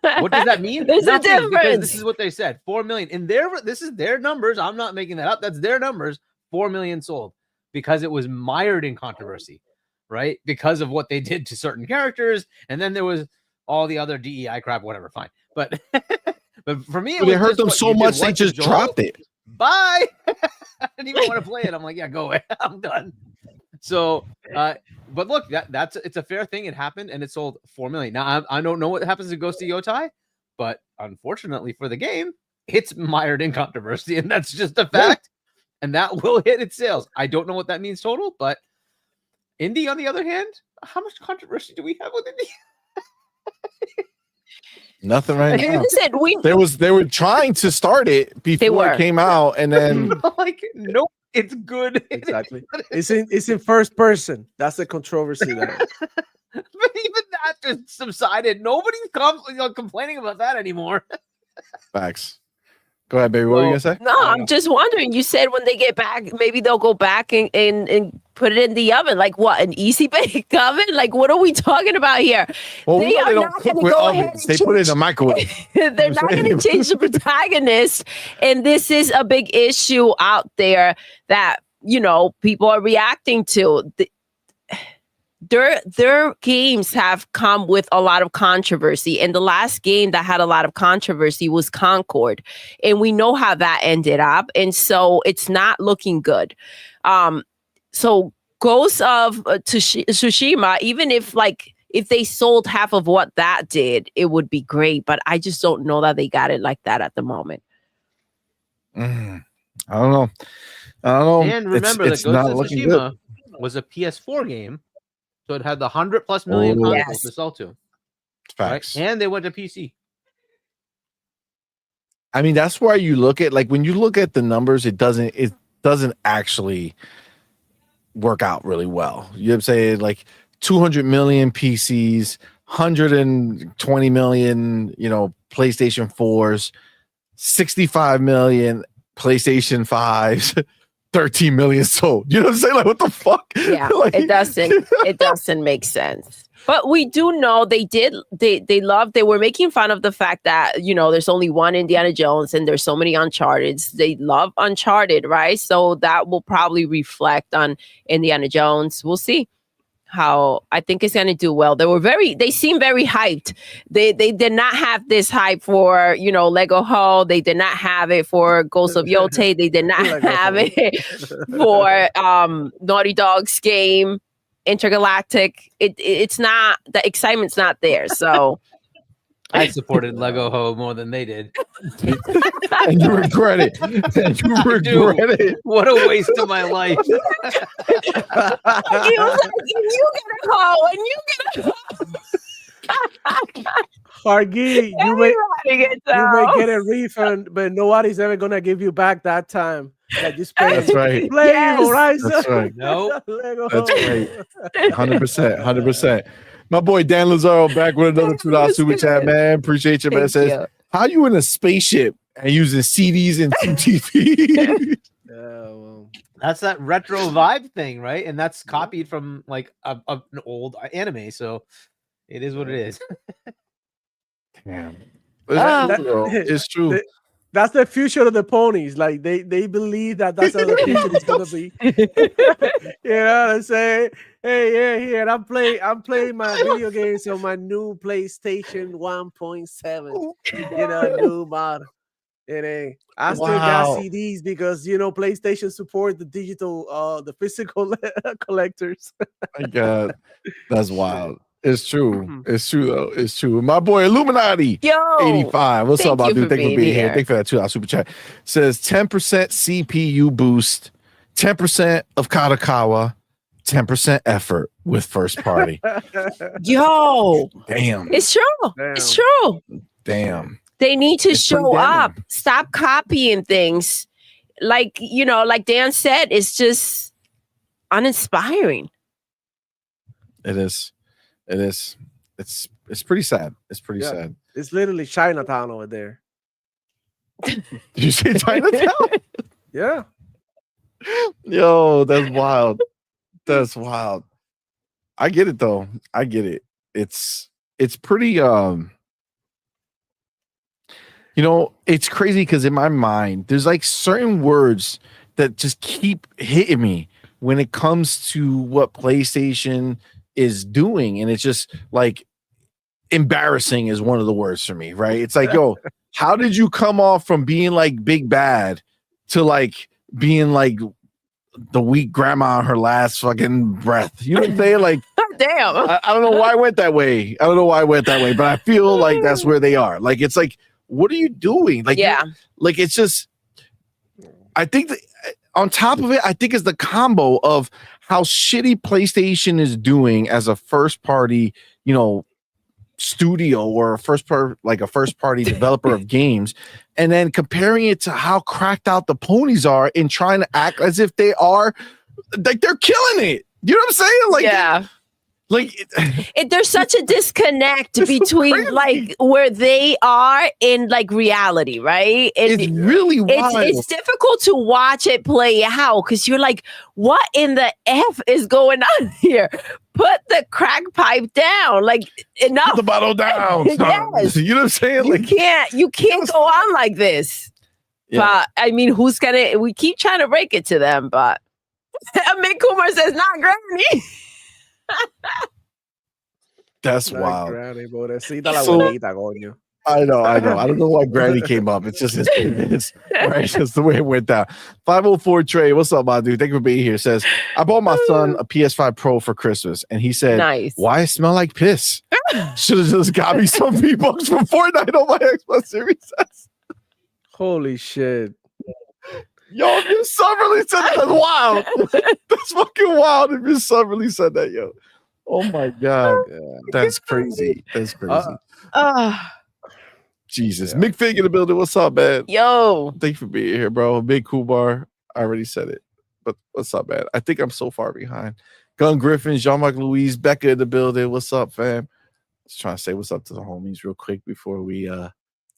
What does that mean? There's a difference. Because this is what they said. 4 million. This is their numbers. I'm not making that up. That's their numbers. 4 million sold because it was mired in controversy, right? Because of what they did to certain characters. And then there was all the other DEI crap, whatever. Fine. But for me, it hurt them so much they just dropped it. Bye. I didn't even want to play it. I'm like, yeah, go away. I'm done. So, but look, it's a fair thing. It happened, and it sold 4 million. Now, I don't know what happens to Ghost of Yotai, but unfortunately for the game, it's mired in controversy, and that's just a fact. And that will hit its sales. I don't know what that means total, but Indie, on the other hand, how much controversy do we have with Indie? Nothing right now. Listen, they were trying to start it before it came out, and then like, nope. It's good. Exactly. It's in first person. That's the controversy there. But even that just subsided. Nobody's complaining about that anymore. Facts. Go ahead, baby. What were you gonna say? No, I'm just wondering. You said when they get back, maybe they'll go back and put it in the oven. Like what? An easy bake oven? Like what are we talking about here? Well, They we know are they don't not cook gonna with go ahead ovens. and They put it in change- a microwave. They're not going to change the protagonist. And this is a big issue out there that, people are reacting to. Their games have come with a lot of controversy. And the last game that had a lot of controversy was Concord. And we know how that ended up. And so it's not looking good. So Ghost of Tsushima, even if they sold half of what that did, it would be great. But I just don't know that they got it like that at the moment. I don't know. And remember that it's Ghost not of looking good. Tsushima was a PS4 game, so it had the 100+ million consoles Yes. to sell to. Facts. Right? And they went to PC. I mean, that's why you look at when you look at the numbers, it doesn't actually work out really well. You know what I'm saying? Like 200 million PCs, 120 million, PlayStation 4s, 65 million PlayStation 5s, 13 million sold. You know what I'm saying? Like, what the fuck? Yeah, Like- it doesn't make sense. But we do know they were making fun of the fact that, there's only one Indiana Jones and there's so many Uncharteds. They love Uncharted, right? So that will probably reflect on Indiana Jones. We'll see how. I think it's going to do well. They seem very hyped. They did not have this hype for, Lego Ho. They did not have it for Ghost of Yote. They did not have it for Naughty Dog's game. Intergalactic, it's not, the excitement's not there. So I supported Lego Ho more than they did. and you regret it. And you regret it. What a waste of my life. he was like, you get a call and you get a Hargi, you may get get a refund, but nobody's ever gonna give you back that time that you spent That's right. playing Yes. Horizon. That's right. No. Lego. That's right. 100%. My boy Dan Lazaro back with another $2 super chat, man. Appreciate you, man. Thank Says, you. how you in a spaceship and using CDs and TV? Yeah, well, That's that retro vibe thing, right? And that's copied from like an old anime. So it is what it is. Damn. that- It's true. that's the future of the ponies. Like they believe that's how the future is gonna be. You know what I'm saying? Hey, yeah, here I'm playing my video games on my new PlayStation 1.7. New mod. And I still got CDs because PlayStation support the digital, the physical collectors. My God, that's wild. It's true. It's true though. It's true. My boy Illuminati. Yo, 85. What's thank up, my you dude? for Thank you for being being here. here. Thank you for that $2 super chat. Says 10% CPU boost, 10% of Katakawa, 10% effort with first party. yo, Damn. it's true. Damn. It's true. Damn. They need to It's pretty show damning. up. Stop copying things. Like Dan said, it's just uninspiring. It is. It is. It's pretty sad. It's pretty Yeah. sad. It's literally Chinatown over there. Did you say Chinatown? Yeah. Yo, that's wild. That's wild. I get it though. I get it. It's pretty it's crazy because in my mind, there's like certain words that just keep hitting me when it comes to what PlayStation is doing. And it's just like embarrassing is one of the words for me, right? It's like, yo, how did you come off from being like big bad to like being like the weak grandma on her last fucking breath? You know what I'm saying? Like, Damn. I don't know why I went that way. But I feel like that's where they are. Like, it's like, what are you doing? Like, Yeah. like it's just, I think that on top of it, I think is the combo of how shitty PlayStation is doing as a first party, studio or a first party developer of games, and then comparing it to how cracked out the ponies are in trying to act as if they are like they're killing it. You know what I'm saying? Like, Yeah. Like, There's such a disconnect between crazy. like where they are in like reality, right? it's really wild. It's difficult to watch it play out because you're like, what in the F is going on here? Put the crack pipe down. Like, enough. Put the bottle down. Yes. You know what I'm saying? You Like, can't go on like this. Yeah. But I mean, we keep trying to break it to them, but Mick Coomer says not Granny. that's Like wild. Granny, pobrecita la So- abuelita, coño. I know. I don't know why Granny came up. It's just it's right. It's just the way it went down. 504 Trey, what's up, my dude? Thank you for being here. Says, I bought my son a PS5 Pro for Christmas, and he said, Nice. "Why it smell like piss? Should have just got me some V-Bucks from Fortnite on my Xbox Series S." Holy shit. Yo, if your son really said that, that's wild. That's fucking wild. If your son really said that, yo. Oh my god, that's crazy. That's crazy. Jesus, Yeah. Mick Fig in the building. What's up, man? Yo. Thank you for being here, bro. Big cool bar. I already said it, but what's up, man? I think I'm so far behind. Gun Griffin, Jean-Marc Louise, Becca in the building. What's up, fam? Just trying to say what's up to the homies real quick before we Get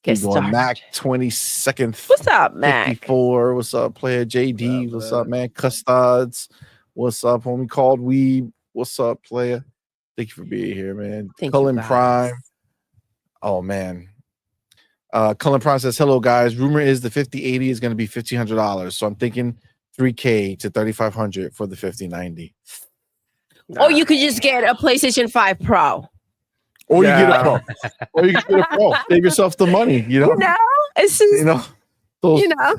keep going. started. Mac 22nd. What's up, Mac? 54. What's up, player? JD. What up, What's up, man? Custods. What's up, homie? Called Weeb. What's up, player? Thank you for being here, man. Thank you, Cullen guys. Prime. Oh man. Cullen Prime says, hello guys. Rumor is the 5080 is going to be $1,500. So I'm thinking $3K to $3,500 for the 5090. Or you could just get a PlayStation 5 Pro. Or you get Yeah. a pro. Or you get a pro. Save yourself the money, you know? You know? It's just, You know? Those, you know.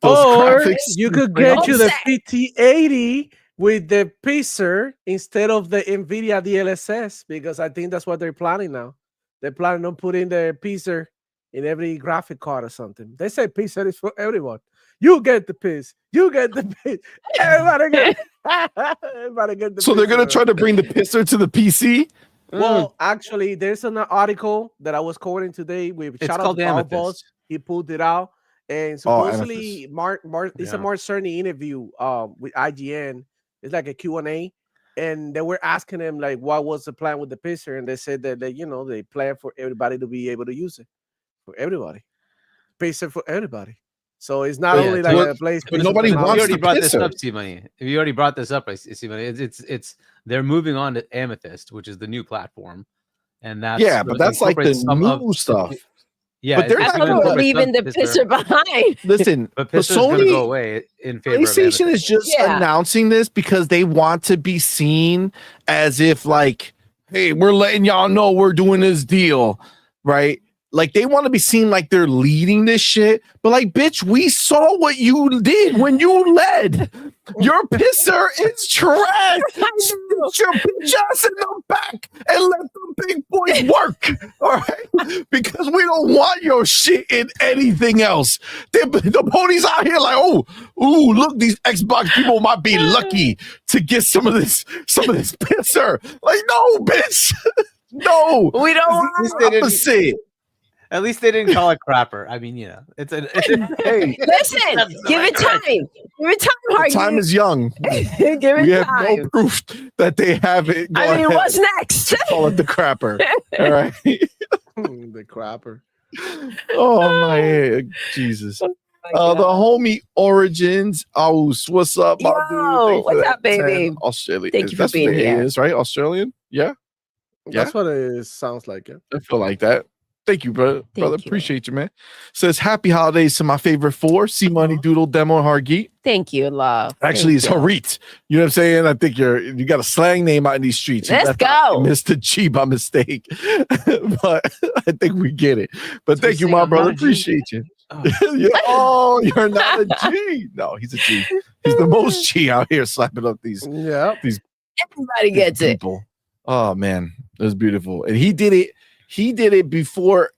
those Or graphics. you could get you the Offset. 5080 with the Pacer instead of the NVIDIA DLSS, because I think that's what they're planning now. They're planning on putting the Pacer in every graphic card or something. They say Pacer is for everyone. You get the piece. You get the piece. Everybody get, everybody get the So they're gonna Pacer. try to bring the pisser to the PC. Well, actually, there's an article that I was quoting today with It's shout out called to Amethyst. Boss. He pulled it out, and Oh, supposedly Mark it's a Yeah. Mark Cerny interview with IGN. It's like a Q&A, and they were asking him like what was the plan with the Pacer, and they said that they plan for everybody to be able to use it, for everybody, Pacer for everybody. So it's not Yeah, only so like what- a place. but nobody If you wants already the brought this pisser. up, CMoney. If you already brought this up, CMoney, it's they're moving on to Amethyst, which is the new platform, and that's Yeah, but that's like the incorporates some of- new stuff. Yeah, But they're it's not I gonna don't know, gonna- incorporate leaving some the Pisser, pisser behind. Listen, but but Pisser's gonna Sony go away in favor of PlayStation is Amethyst. just Yeah. announcing this because they want to be seen as if like, hey, we're letting y'all know we're doing this deal, right? Like they want to be seen like they're leading this shit, but like, bitch, we saw what you did when you led. Your pisser is trash. Sit your bitch ass in the back and let the big boys work, all right? Because we don't want your shit in anything else. The ponies out here like, oh, ooh, look, these Xbox people might be lucky to get some of this pisser. Like, no, bitch, no. We don't want At least they didn't- Opposite. At least they didn't call it crapper. I mean, it's a Hey, Listen, give it time. Give it time, the Hargy. time is young. Give it We have time. no proof that they have it. Go I mean, ahead, what's next? call it the crapper. All right. the crapper. Oh my head. Jesus. The homie Origins. Oh, what's up, my dude? Yo, Thanks for what's that up, baby? 10. Australian. Thank you for That's what being it here. is, right? Australian? Yeah, That's what it sounds like. Yeah. I feel like that. Thank you, brother. Thank you. Appreciate you, man. Says happy holidays to my favorite four: CMoney, Doodle, Demo, and Hargeet. Thank you, love. Actually, it's Thank you. Harit. You know what I'm saying? I think you got a slang name out in these streets. You Let's left out go. Mr. G by mistake. But I think we get it. But So thank you, you're my saying I'm brother. not a G? Appreciate you. Oh. You're not a G. No, he's a G. He's the most G out here slapping up these Yeah. Everybody gets it. people. Oh man, it was beautiful. And he did it before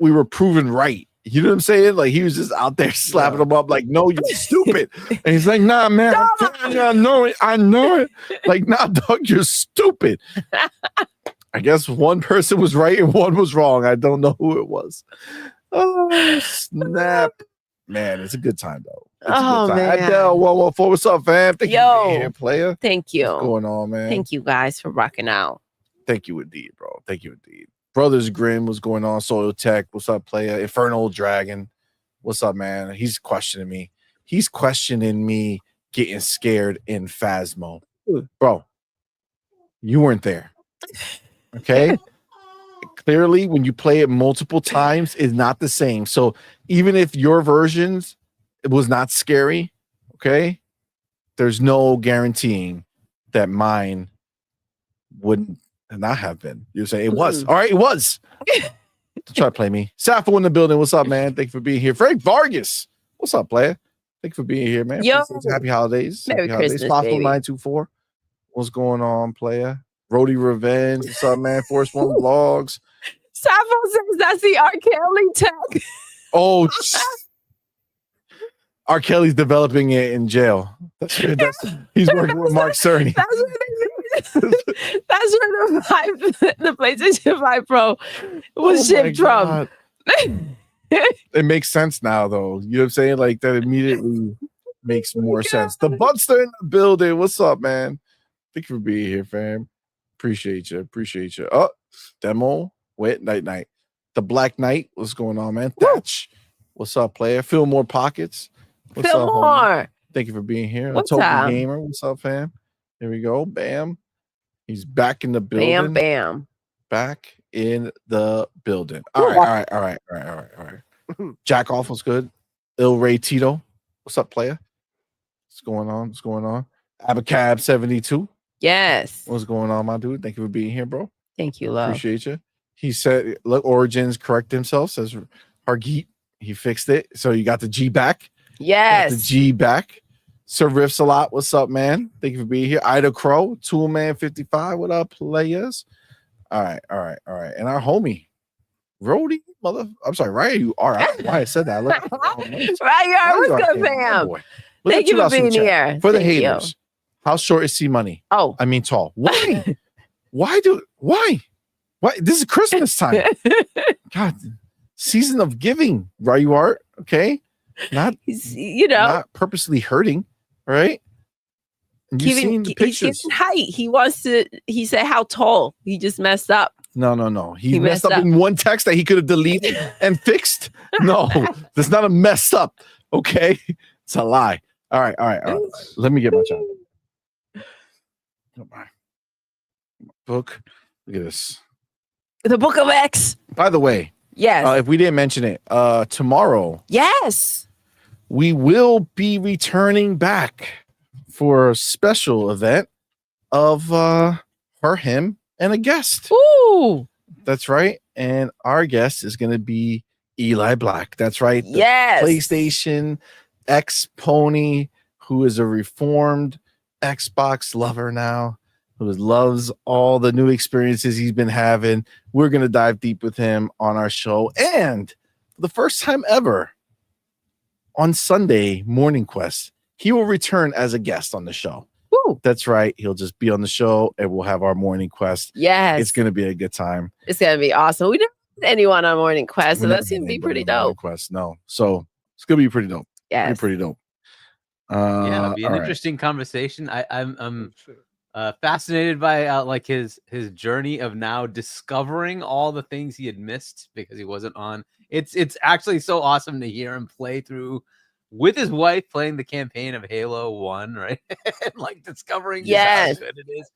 we were proven right. You know what I'm saying? Like he was just out there slapping them up like, no, you're stupid. And he's like, nah, man, I'm telling you, I know it. Like, nah, dog, you're stupid. I guess one person was right and one was wrong. I don't know who it was. Oh, snap. Man, it's a good time though. It's Oh, a good time. man. Adele 114, what's up, fam? Thank you for being Yo. here, player. Thank you. What's going on, man? Thank you guys for rocking out. Thank you indeed, bro. Thank you indeed. Brothers Grim, what's going on? Soil Tech, what's up, player? Infernal Dragon, what's up, man? He's questioning me. He's questioning me getting scared in Phasmo. Bro, you weren't there. Okay? Clearly, when you play it multiple times, it's not the same. So even if your versions it was not scary, okay, there's no guaranteeing that mine wouldn't not have been. You say it was. All right, it was. Try to play me. Sappho in the building. What's up, man? Thank you for being here. Frank Vargas. What's up, player? Thank you for being here, man. Yo. Happy holidays. Merry Happy holidays. Christmas, baby. 924. What's going on, player? Rody Revenge. What's up, man? Force One Vlogs. Sappho says that's the R. Kelly tech. Oh, R. Kelly's developing it in jail. He's working with Mark Cerny. That's where the PlayStation 5 Pro was shipped from. It makes sense now, though. You know what I'm saying? Like that immediately makes more sense. The Butster in the building. What's up, man? Thank you for being here, fam. Appreciate you. Appreciate you. Oh, demo. Wait, night. The Black Knight. What's going on, man? Thatch. What's up, player? Fill more pockets. What's Fill up, more. homie? Thank you for being here. What's Token up? Gamer. What's up, fam? Here we go. Bam. He's back in the building. Bam. Back in the building. All right. Jack off was good. Il Ray Tito. What's up, player? What's going on? Abacab 72. Yes. What's going on, my dude? Thank you for being here, bro. Thank you, love. Appreciate you. He said, look, Origins correct himself, says Hargeet. He fixed it. So you got the G back. Yes. Got the G back. Sir Riffs a lot. What's up, man? Thank you for being here. Ida Crow, Toolman 55. What up, players? All right. And our homie, Rody, I'm sorry, Ryan, you are. I don't know why I said that. Look, Right, what's good, fam? Thank you for being here. For the Thank you. haters, how short is CMoney? Oh, I mean, tall. Why? Why? This is Christmas time. God, season of giving, right? You are okay. Not not purposely hurting, right? And you've seen the pictures. He's height. He wants to. He said how tall. He just messed up. No. He messed up in one text that he could have deleted and fixed. No, that's not a mess up. Okay, it's a lie. All right. Let me get my chat. Book. Look at this. The Book of X. By the way, yes. If we didn't mention it, tomorrow, yes, we will be returning back for a special event of her, him, and a guest. Ooh, that's right. And our guest is going to be Eli Black. That's right. The yes. PlayStation X pony, who is a reformed Xbox lover now, who loves all the new experiences he's been having. We're going to dive deep with him on our show. And for the first time ever, on Sunday Morning Quest, he will return as a guest on the show. Woo. That's right. He'll just be on the show and we'll have our Morning Quest. Yes. It's going to be a good time. It's going to be awesome. We don't have anyone on Morning Quest, so that's going to be pretty dope. Quest, no. So it's going to be pretty dope. Yeah. Pretty dope. It'll be an interesting conversation. I'm fascinated by like his journey of now discovering all the things he had missed because he wasn't on. It's actually so awesome to hear him play through with his wife playing the campaign of Halo 1, right? And like discovering how good it is.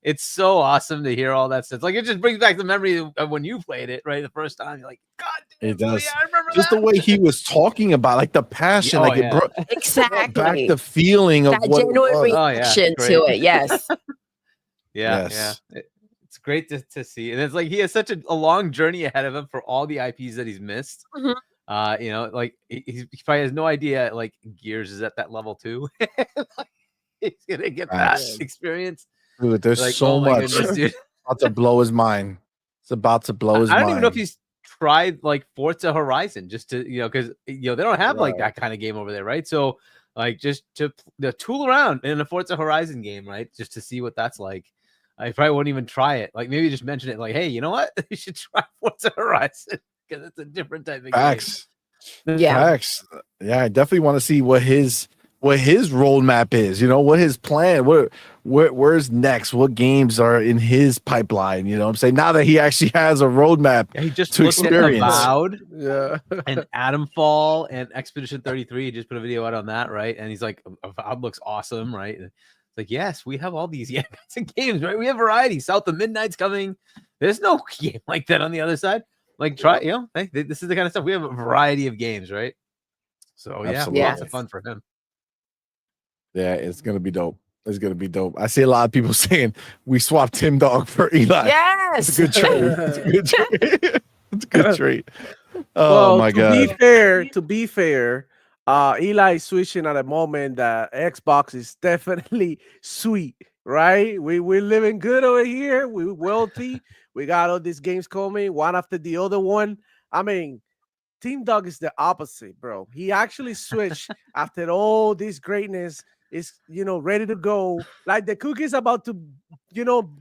It's so awesome to hear all that stuff. Like it just brings back the memory of when you played it, right? The first time, you're like, God damn, it does. Yeah, I remember just that. the way he was talking about, like the passion, it brought exactly back the feeling of that what genuine reaction to it. Yes. It's great to see, and it's like he has such a long journey ahead of him for all the IPs that he's missed. Mm-hmm. Like he probably has no idea. Like Gears is at that level too. He's gonna get that experience. Dude, there's like, so much about to blow his mind. It's about to blow his mind. I don't even know if he's tried like Forza Horizon just to because they don't have like that kind of game over there, right? So like just to tool around in a Forza Horizon game, right? Just to see what that's like. I probably wouldn't even try it. Like maybe just mention it like, hey, you know what? You should try Forza Horizon because it's a different type of game. Yeah, I definitely want to see what his what his roadmap is, what his plan, where's next, what games are in his pipeline, what I'm saying? Now that he actually has a roadmap Yeah, he just to looked at experience. Avowed Yeah. and Atomfall and Expedition 33. He just put a video out on that, right? And he's like, Avowed looks awesome, right? And it's like, yes, we have all these games, right? We have variety. South of Midnight's coming. There's no game like that on the other side. Like, try, hey, this is the kind of stuff. We have a variety of games, right? So yeah, Absolutely. lots of fun for him. Yeah, it's gonna be dope. It's gonna be dope. I see a lot of people saying we swapped Tim Dog for Eli. Yes. It's a good trade. It's a good trade. It's a good trade. Oh Well, my god. To be fair, Eli is switching at a moment that Xbox is definitely sweet, right? We're living good over here. We're wealthy. We got all these games coming, one after the other one. I mean, Team Dog is the opposite, bro. He actually switched after all this greatness is, ready to go. Like the cookie's about to,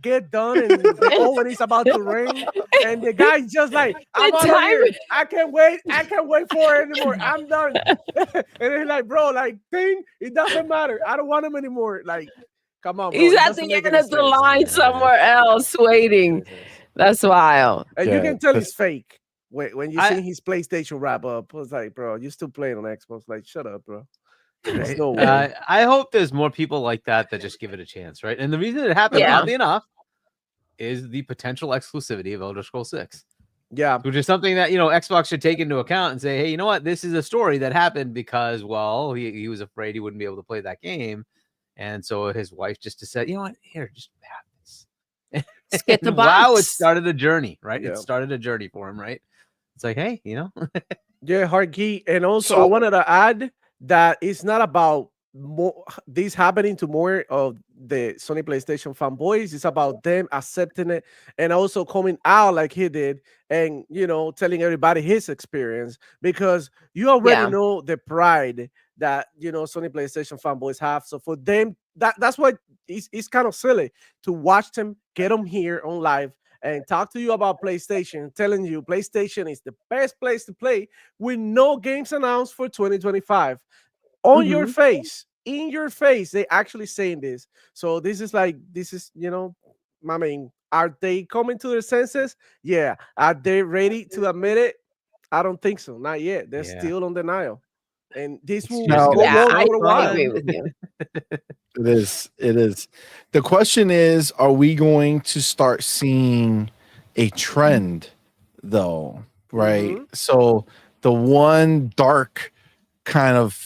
get done and the oven is about to ring. And the guy's just like, I'm out of here. I can't wait. I can't wait for it anymore. I'm done. And he's like, bro, it doesn't matter. I don't want him anymore. Like, come on, bro. He's at the end of the line somewhere else waiting. That's wild. And you can tell it's fake. When you see his PlayStation wrap up, I was like, bro, you still playing on Xbox? Like, shut up, bro. There's no way. I hope there's more people like that just give it a chance, right? And the reason it happened, oddly enough, is the potential exclusivity of Elder Scrolls 6. Yeah. Which is something that, Xbox should take into account and say, hey, you know what? This is a story that happened because, well, he was afraid he wouldn't be able to play that game. And so his wife just said, you know what? Here, just have this. Let's get the box. Wow, it started a journey, right? Yeah. It started a journey for him, right? It's like, hey, Yeah, hard key. And also, I wanted to add that it's not about this happening to more of the Sony PlayStation fanboys. It's about them accepting it and also coming out like he did and, telling everybody his experience, because you already know the pride that, Sony PlayStation fanboys have. So for them, that's why it's kind of silly to watch them, get them here on live and talk to you about PlayStation, telling you PlayStation is the best place to play with no games announced for 2025. On your face, in your face, they actually saying this. So this is, I mean, are they coming to their senses? Yeah. Are they ready to admit it? I don't think so. Not yet. They're still on denial. And this will go on for a while. I agree with you. It is. The question is, are we going to start seeing a trend though? Right. So the one dark kind of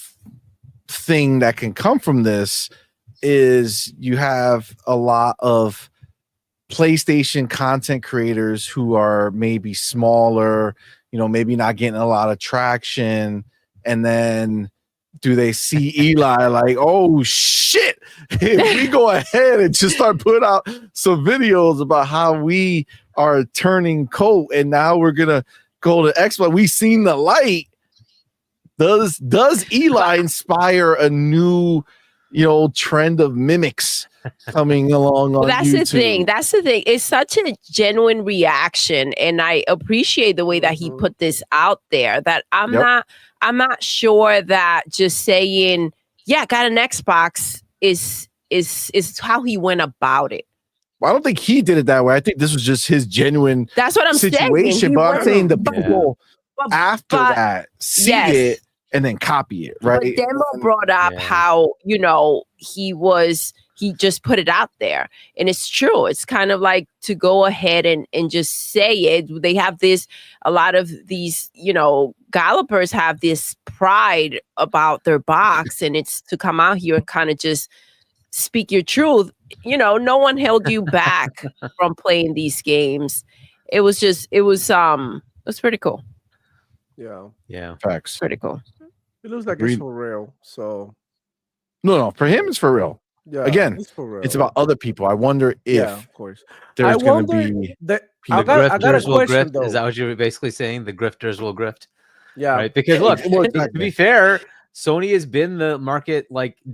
thing that can come from this is you have a lot of PlayStation content creators who are maybe smaller, maybe not getting a lot of traction. And then do they see Eli like, oh shit, if we go ahead and just start putting out some videos about how we are turning coat and now we're gonna go to Xbox, we seen the light. Does Eli inspire a new, trend of mimics coming along on That's YouTube? That's the thing. It's such a genuine reaction, and I appreciate the way that he put this out there. That I'm not sure that just saying, "Yeah, got an Xbox" is how he went about it. Well, I don't think he did it that way. I think this was just his genuine. That's what I'm situation. saying. But I'm saying the people after that see it and then copy it, right? But Demo brought up how, he just put it out there. And it's true. It's kind of like to go ahead and just say it. They have a lot of these, gallopers have this pride about their box, and it's to come out here and kind of just speak your truth. No one held you back from playing these games. It was pretty cool. Yeah. Facts. Pretty cool. It looks like it's for real. So no, for him it's for real. Yeah, again, it's for real. It's about other people. I wonder if of course there's going to be I got a question, though. Is that what you're basically saying? The grifters will grift. Yeah, right. Because look, to be fair, Sony has been the market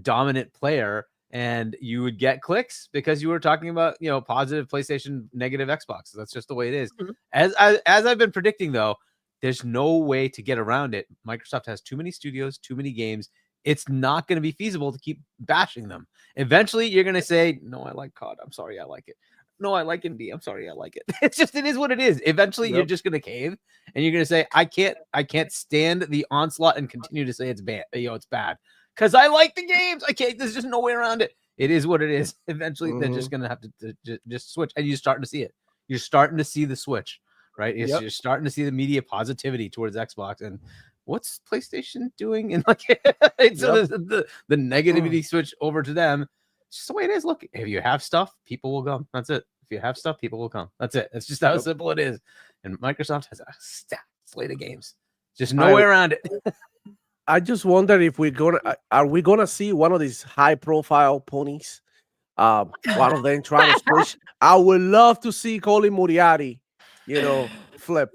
dominant player, and you would get clicks because you were talking about positive PlayStation, negative Xbox. That's just the way it is. As I've been predicting, though, there's no way to get around it. Microsoft has too many studios, too many games. it's not going to be feasible to keep bashing them. Eventually, you're going to say, no, I like COD. I'm sorry, I like it. No, I like Indie. I'm sorry, I like it. It is what it is. Eventually, you're just going to cave and you're going to say, I can't stand the onslaught and continue to say it's bad. It's bad because I like the games. I can't. There's just no way around it. It is what it is. Eventually, they're just going to have to just switch, and you're starting to see it. You're starting to see the switch, right? You're starting to see the media positivity towards Xbox and. What's PlayStation doing? And like, so the negativity switch over to them. It's just the way it is. Look, if you have stuff, people will come. That's it. If you have stuff, people will come. That's it. It's just how simple it is. And Microsoft has a stacked slate of games. Just no way around it. I just wonder if are we gonna see one of these high profile ponies? One of them trying to switch. I would love to see Colin Moriarty, flip.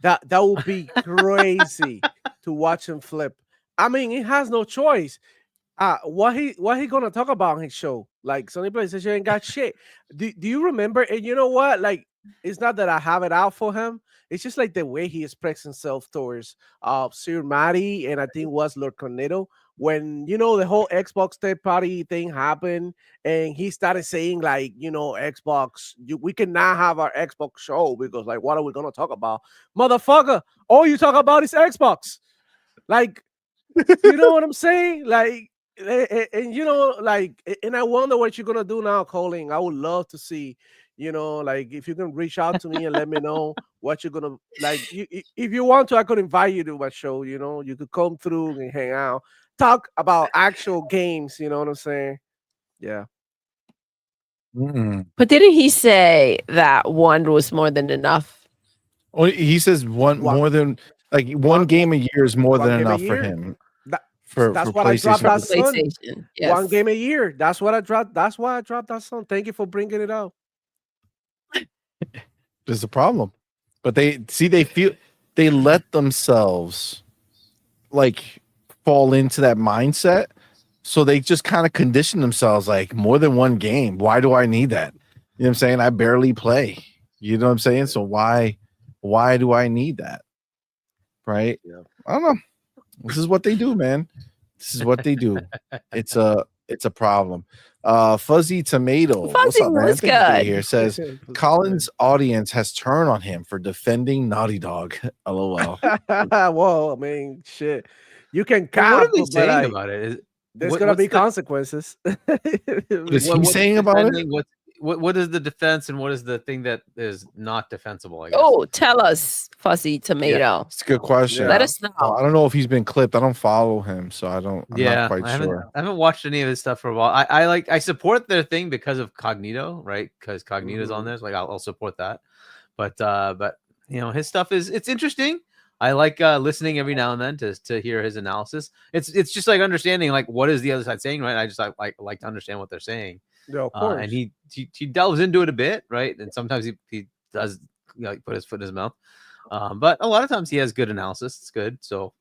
That would be crazy to watch him flip. I mean, he has no choice. What he gonna talk about on his show? Like Sony PlayStation ain't got shit. Do you remember? And you know what? Like, it's not that I have it out for him. It's just like the way he expressed himself towards Sir Matty and I think was Lord Cornetto when the whole Xbox third party thing happened and he started saying like Xbox we cannot have our Xbox show because like what are we gonna talk about, motherfucker? All you talk about is Xbox, like you know what I'm saying, like and and I wonder what you're gonna do now, Colin. I would love to see. Like if you can reach out to me and let me know what you're gonna like. If you want to, I could invite you to my show. You could come through and hang out, talk about actual games. You know what I'm saying? Yeah. But didn't he say that one was more than enough? Oh, he says one more than like one game a year is more than enough for him. That's what I dropped that song. Yes. One game a year. That's what I dropped. That's why I dropped that song. Thank you for bringing it out. There's a problem, but they let themselves like fall into that mindset, so they just kind of condition themselves like more than one game. Why do I need that? You know what I'm saying? I barely play. You know what I'm saying? So why do I need that? Right? Yeah. I don't know. This is what they do, man. This is what they do. It's a problem. Fuzzy Tomato. What's up, man? Good. Here says Colin's audience has turned on him for defending Naughty Dog. LOL. Well, I mean, shit. You can count. What are they saying about it? There's gonna be consequences. What is he saying about it? What is the defense and what is the thing that is not defensible? I guess. Oh, tell us, Fuzzy Tomato. Yeah, it's a good question. Let us know. I don't know if he's been clipped. I don't follow him, so I'm not quite sure. I haven't watched any of his stuff for a while. I support their thing because of Cognito, right? Because Cognito's on this. Like I'll support that. But his stuff it's interesting. I like listening every now and then to hear his analysis. It's just like understanding like what is the other side saying, right? I just like to understand what they're saying. Yeah, of course. And he delves into it a bit, right? And sometimes he does put his foot in his mouth. But a lot of times he has good analysis. It's good. So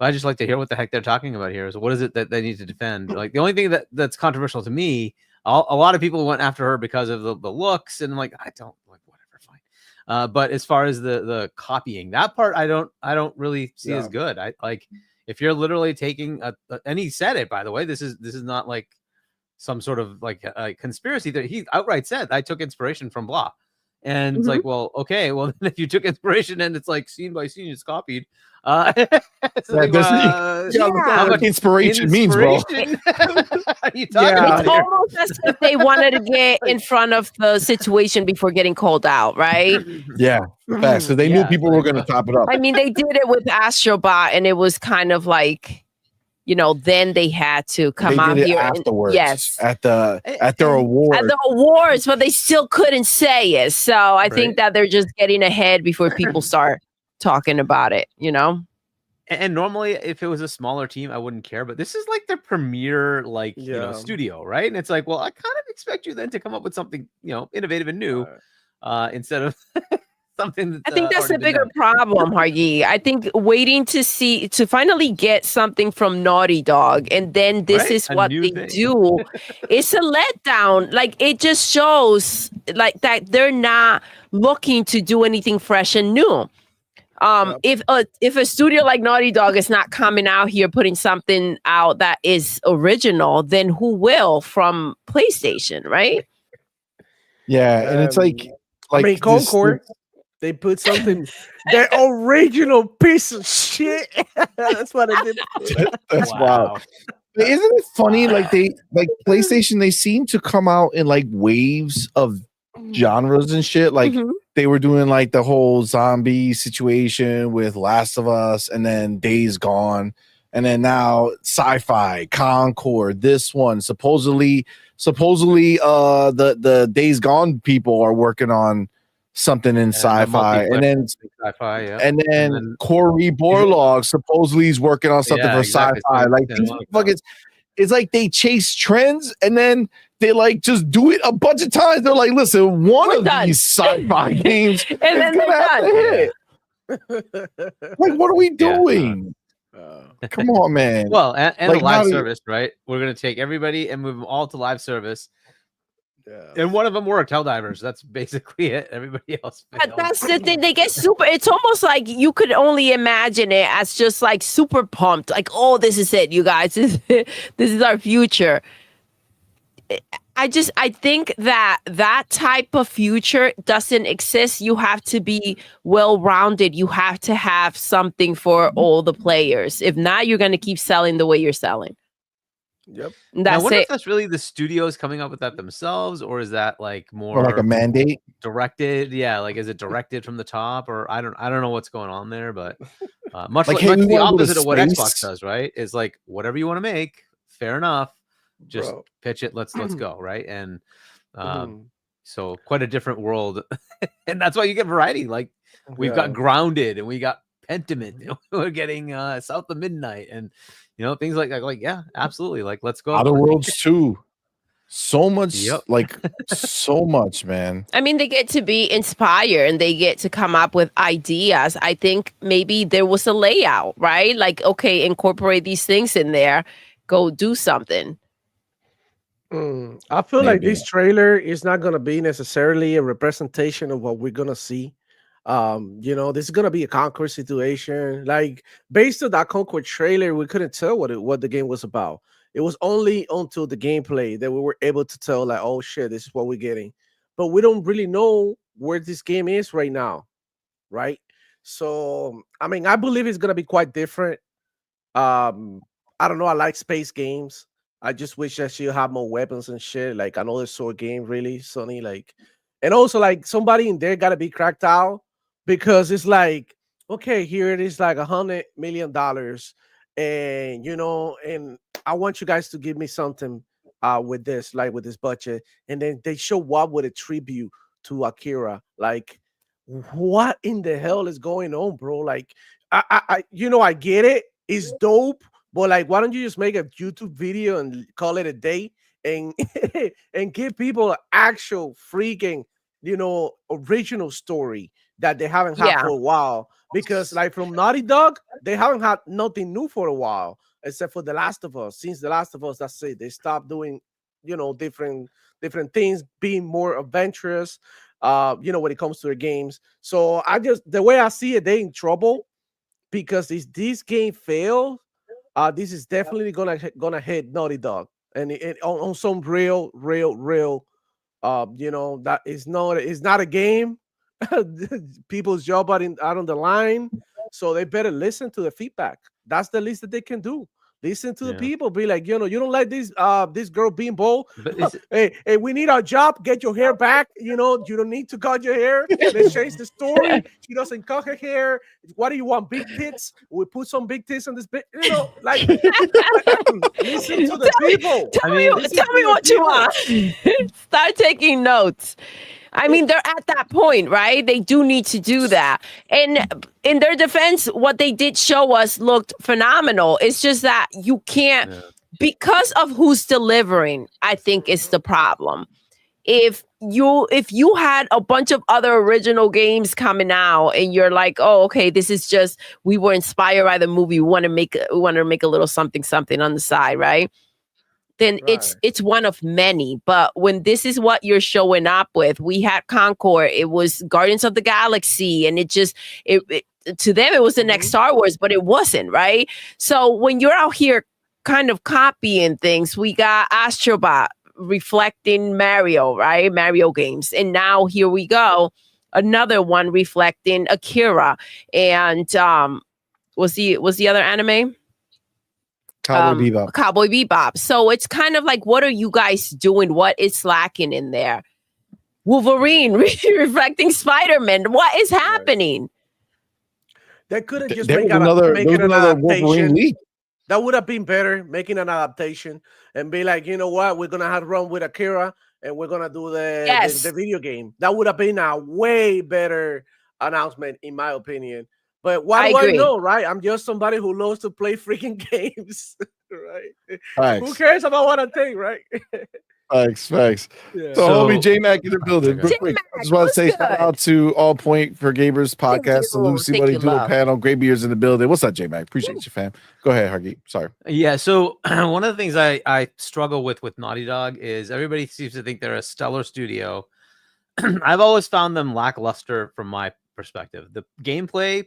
I just like to hear what the heck they're talking about here. So what is it that they need to defend? Like the only thing that's controversial to me, a lot of people went after her because of the looks, and like I don't like whatever, fine. But as far as the copying, that part I don't really see as good. I like if you're literally taking and he said it, by the way, this is not like some sort of like a conspiracy that he outright said I took inspiration from blah, and it's like, well, okay, well then if you took inspiration and it's like scene by scene it's copied, it's like, how much inspiration means, bro. It's almost as if they wanted to get in front of the situation before getting called out, right? Yeah, facts. So they knew people were going to top it up. I mean, they did it with Astrobot, and it was kind of like, then they had to come out here afterwards. Yes, at their awards. At the awards, but they still couldn't say it. So I think that they're just getting ahead before people start talking about it. And normally, if it was a smaller team, I wouldn't care. But this is like their premier, studio, right? And it's like, well, I kind of expect you then to come up with something, innovative and new, instead of something. That's, I think that's the bigger problem, Hargy. I think waiting to finally get something from Naughty Dog, and then this is what they do. It's a letdown. Like it just shows like that they're not looking to do anything fresh and new. If a studio like Naughty Dog is not coming out here putting something out that is original, then who will from PlayStation, right? Yeah, and it's like I mean, this- Concord, they put something, their original piece of shit. That's what it did. That's wild. But isn't it funny? Like PlayStation, they seem to come out in like waves of genres and shit. Like they were doing like the whole zombie situation with Last of Us, and then Days Gone, and then now sci-fi, Concord. This one supposedly, the Days Gone people are working on something in sci-fi, and then sci-fi, yeah. and then Corey Borlaug supposedly is working on something for exactly. sci-fi. Like these motherfuckers, it's like they chase trends and then they like just do it a bunch of times. They're like, listen, one of these sci-fi games and then is gonna have to hit. Like, what are we doing? Come on, man. Well, and Like, the live how do you- service, right? We're gonna take everybody and move them all to live service. Yeah. And one of them worked, Helldivers. That's basically it. Everybody else But failed. that's the thing. They get super. It's almost like you could only imagine it as just like super pumped. Like, oh, this is it, you guys. This is our future. I think that type of future doesn't exist. You have to be well-rounded. You have to have something for all the players. If not, you're going to keep selling the way you're selling. Yep. And I That's wonder it. if that's really the studios coming up with that themselves, or is that like more Or like a mandate. directed? Yeah, like is it directed from the top, or I don't know what's going on there, but much Like, like, hey, much we the wanna go to opposite of what space. Xbox does, right? Is like whatever you want to make, fair enough. Just Bro. pitch it. Let's go, right? And Mhm. so quite a different world, and that's why you get variety. Like we've Yeah. got Grounded, and we got Pentiment. We're getting South of Midnight, and things like that. Like yeah, absolutely. Like let's go. Outer Worlds 2. So much, Yep. like so much, man. I mean, they get to be inspired and they get to come up with ideas. I think maybe there was a layout, right? Like, okay, incorporate these things in there. Go do something. I feel like Maybe. this trailer is not gonna be necessarily a representation of what we're gonna see. This is gonna be a Concord situation. Like based on that Concord trailer, we couldn't tell what the game was about. It was only until the gameplay that we were able to tell, like, oh shit, this is what we're getting. But we don't really know where this game is right now, right? So I mean, I believe it's gonna be quite different. I don't know. I like space games. I just wish that she'll have more weapons and shit, like another sword game, really, Sony. Like, and also like somebody in there gotta be cracked out because it's like, okay, here it is, like $100 million, and and I want you guys to give me something with this, like with this budget, and then they show up with a tribute to Akira. Like, what in the hell is going on, bro? Like, I get it, it's dope. But like, why don't you just make a YouTube video and call it a day and and give people an actual freaking, original story that they haven't had for a while? Because like from Naughty Dog, they haven't had nothing new for a while, except for The Last of Us. Since The Last of Us, that's it. They stopped doing, different things, being more adventurous, when it comes to their games. So the way I see it, they in trouble because if this game fails, this is definitely gonna hit Naughty Dog, and on some real, that is not a game. People's job out on the line, so they better listen to the feedback. That's the least that they can do. Listen to the people. Be like, you don't like this girl being bold. Hey, we need our job. Get your hair back. You don't need to cut your hair. Let's change the story. She doesn't cut her hair. What do you want? Big tits? We put some big tits on this bit. Like listen to the people. Tell me what you want. Start taking notes. I mean, they're at that point, right? They do need to do that. And in their defense, what they did show us looked phenomenal. It's just that you can't, because of who's delivering, I think is the problem. If you had a bunch of other original games coming out and you're like, oh, okay, this is just, we were inspired by the movie. We want to make a little something on the side, right? Then it's one of many. But when this is what you're showing up with, we had Concord, it was Guardians of the Galaxy, and to them it was the next Star Wars, but it wasn't, right? So when you're out here kind of copying things, we got Astrobot reflecting Mario, right? Mario games. And now here we go, another one reflecting Akira. And was the other anime? Cowboy Bebop. Cowboy Bebop. So it's kind of like, what are you guys doing? What is lacking in there? Wolverine reflecting Spider-Man. What is happening? They could have just There make was another Wolverine adaptation. leak. That would have been better, making an adaptation and be like, you know what, we're gonna have to run with Akira and we're gonna do the video game. That would have been a way better announcement, in my opinion. But what do I know, right? I'm just somebody who loves to play freaking games, right? Thanks. Who cares about what I think, right? Thanks. Yeah. So, homie J-Mac in the building. Real quick, I just want to say shout out to All Point for Gamers podcast. Salute, see buddy, Doodle panel. Great beers in the building. What's up, J-Mac? Appreciate you, fam. Go ahead, Hargeet. Sorry. Yeah, so one of the things I struggle with Naughty Dog is everybody seems to think they're a stellar studio. I've always found them lackluster from my perspective. The gameplay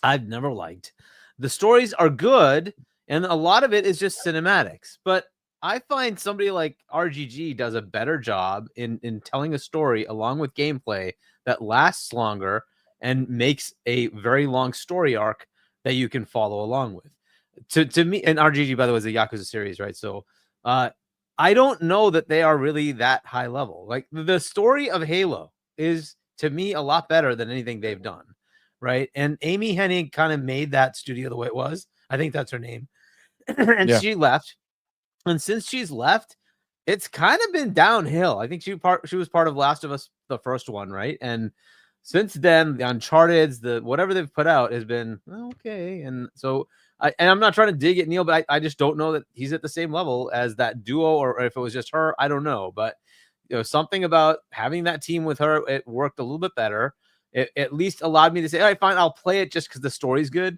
I've never liked. The stories are good, and a lot of it is just cinematics. But I find somebody like RGG does a better job in telling a story along with gameplay that lasts longer and makes a very long story arc that you can follow along with. To me, and RGG, by the way, is a Yakuza series, right? So I don't know that they are really that high level. Like the story of Halo is, to me, a lot better than anything they've done, right? And Amy Hennig kind of made that studio the way it was. I think that's her name. And she left. And since she's left, it's kind of been downhill. I think she was part of Last of Us, the first one, right? And since then, the Uncharted, the whatever they've put out has been okay. And so, I'm not trying to dig at Neil, but I just don't know that he's at the same level as that duo, or if it was just her, I don't know. But something about having that team with her, it worked a little bit better. It at least allowed me to say, all right, fine, I'll play it just because the story's good.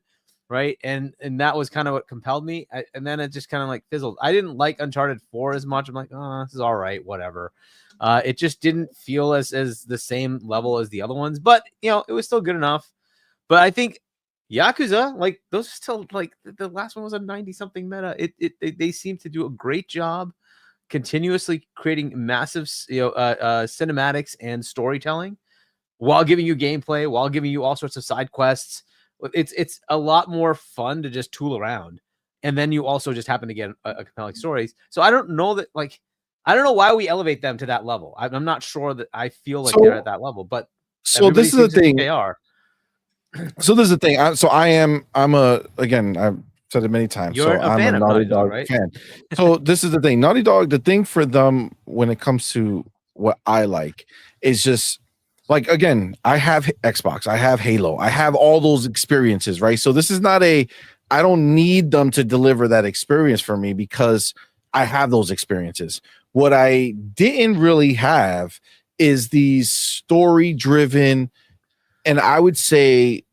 Right. And that was kind of what compelled me. And then it just kind of like fizzled. I didn't like Uncharted 4 as much. I'm like, oh, this is all right. Whatever. It just didn't feel as the same level as the other ones. But, it was still good enough. But I think Yakuza, like those are still like the last one was a 90-something meta. They seem to do a great job continuously creating massive, cinematics and storytelling while giving you gameplay, while giving you all sorts of side quests. It's a lot more fun to just tool around, and then you also just happen to get a compelling stories. So I don't know why we elevate them to that level. I'm not sure that I feel like they're at that level. But so this is the thing. They are. So this is the thing. Again, I've said it many times. I'm a Naughty Dog fan. So this is the thing. Naughty Dog. The thing for them when it comes to what I like is just. Like, again, I have Xbox, I have Halo, I have all those experiences, right? So this is not I don't need them to deliver that experience for me because I have those experiences. What I didn't really have is these story-driven, and I would say,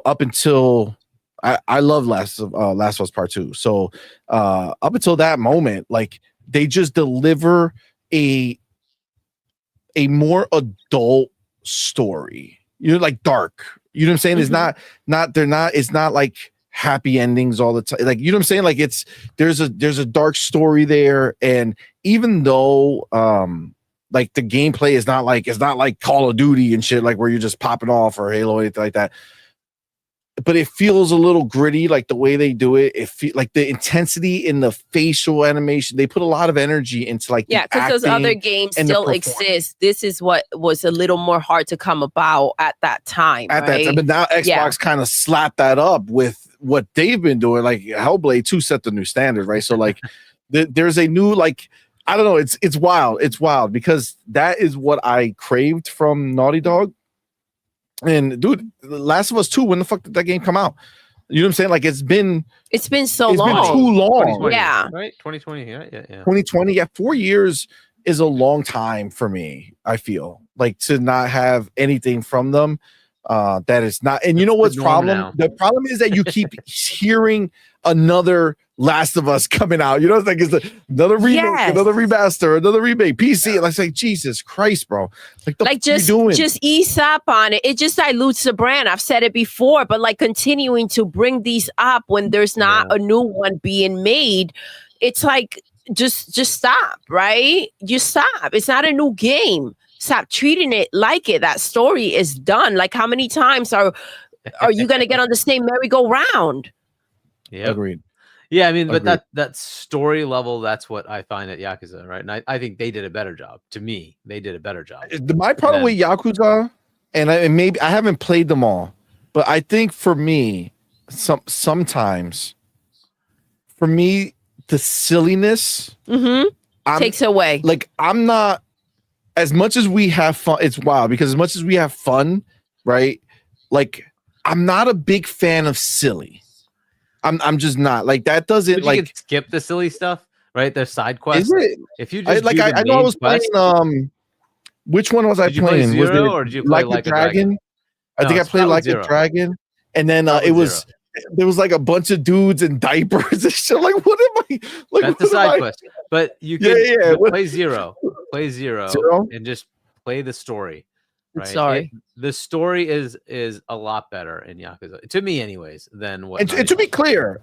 up until I love Last of Us Part 2. So up until that moment, like they just deliver a more adult story, like dark, you know what I'm saying? Mm-hmm. It's not like happy endings all the time, like, you know what I'm saying? Like there's a dark story there. And even though like the gameplay is not like Call of Duty and shit, like where you're just popping off, or Halo, anything like that, but it feels a little gritty, like the way they do it. It feels like the intensity in the facial animation. They put a lot of energy into because those other games still exist. This is what was a little more hard to come about at that time. That time, but now Xbox kind of slapped that up with what they've been doing. Like Hellblade 2 set the new standard, right? So like there's a new, like, I don't know. It's wild. It's wild because that is what I craved from Naughty Dog. And dude, Last of Us 2, when the fuck did that game come out? You know what I'm saying? Like it's been so long. It's been too long. Yeah. Right? 2020. Yeah. 2020. Yeah. 4 years is a long time for me. I feel like to not have anything from them. That is not. And you know what's problem? Now. The problem is that you keep hearing another Last of Us coming out. You know, it's like another remake, another remaster, another remake, PC. And I say, Jesus Christ, bro. Like, the fuck just you doing? Just ease up on it. It just dilutes the brand. I've said it before, but like continuing to bring these up when there's not a new one being made, it's like just stop, right? Just stop. It's not a new game. Stop treating it like it. That story is done. Like, how many times are you gonna get on the same merry-go-round? Yeah, agreed. Yeah, I mean, but that story level, that's what I find at Yakuza, right? And I think they did a better job. To me, they did a better job. My problem with Yakuza, and maybe I haven't played them all, but I think for me, sometimes, for me, the silliness takes away. Like, I'm not, as much as we have fun, it's wild because as much as we have fun, right? Like, I'm not a big fan of silly. I'm just not like that. Doesn't but like you can skip the silly stuff, right? There's side quests. Is it? If you just I know I was playing. Which one was I playing? Play Zero, was it or did you play like a Dragon? I think I played like a Dragon, and then it was there was like a bunch of dudes in diapers and shit. Like, what am I? Like, that's the side quest. But you can play Zero, and just play the story. Right? Sorry, the story is a lot better in Yakuza, to me, anyways, than what. And to be clear,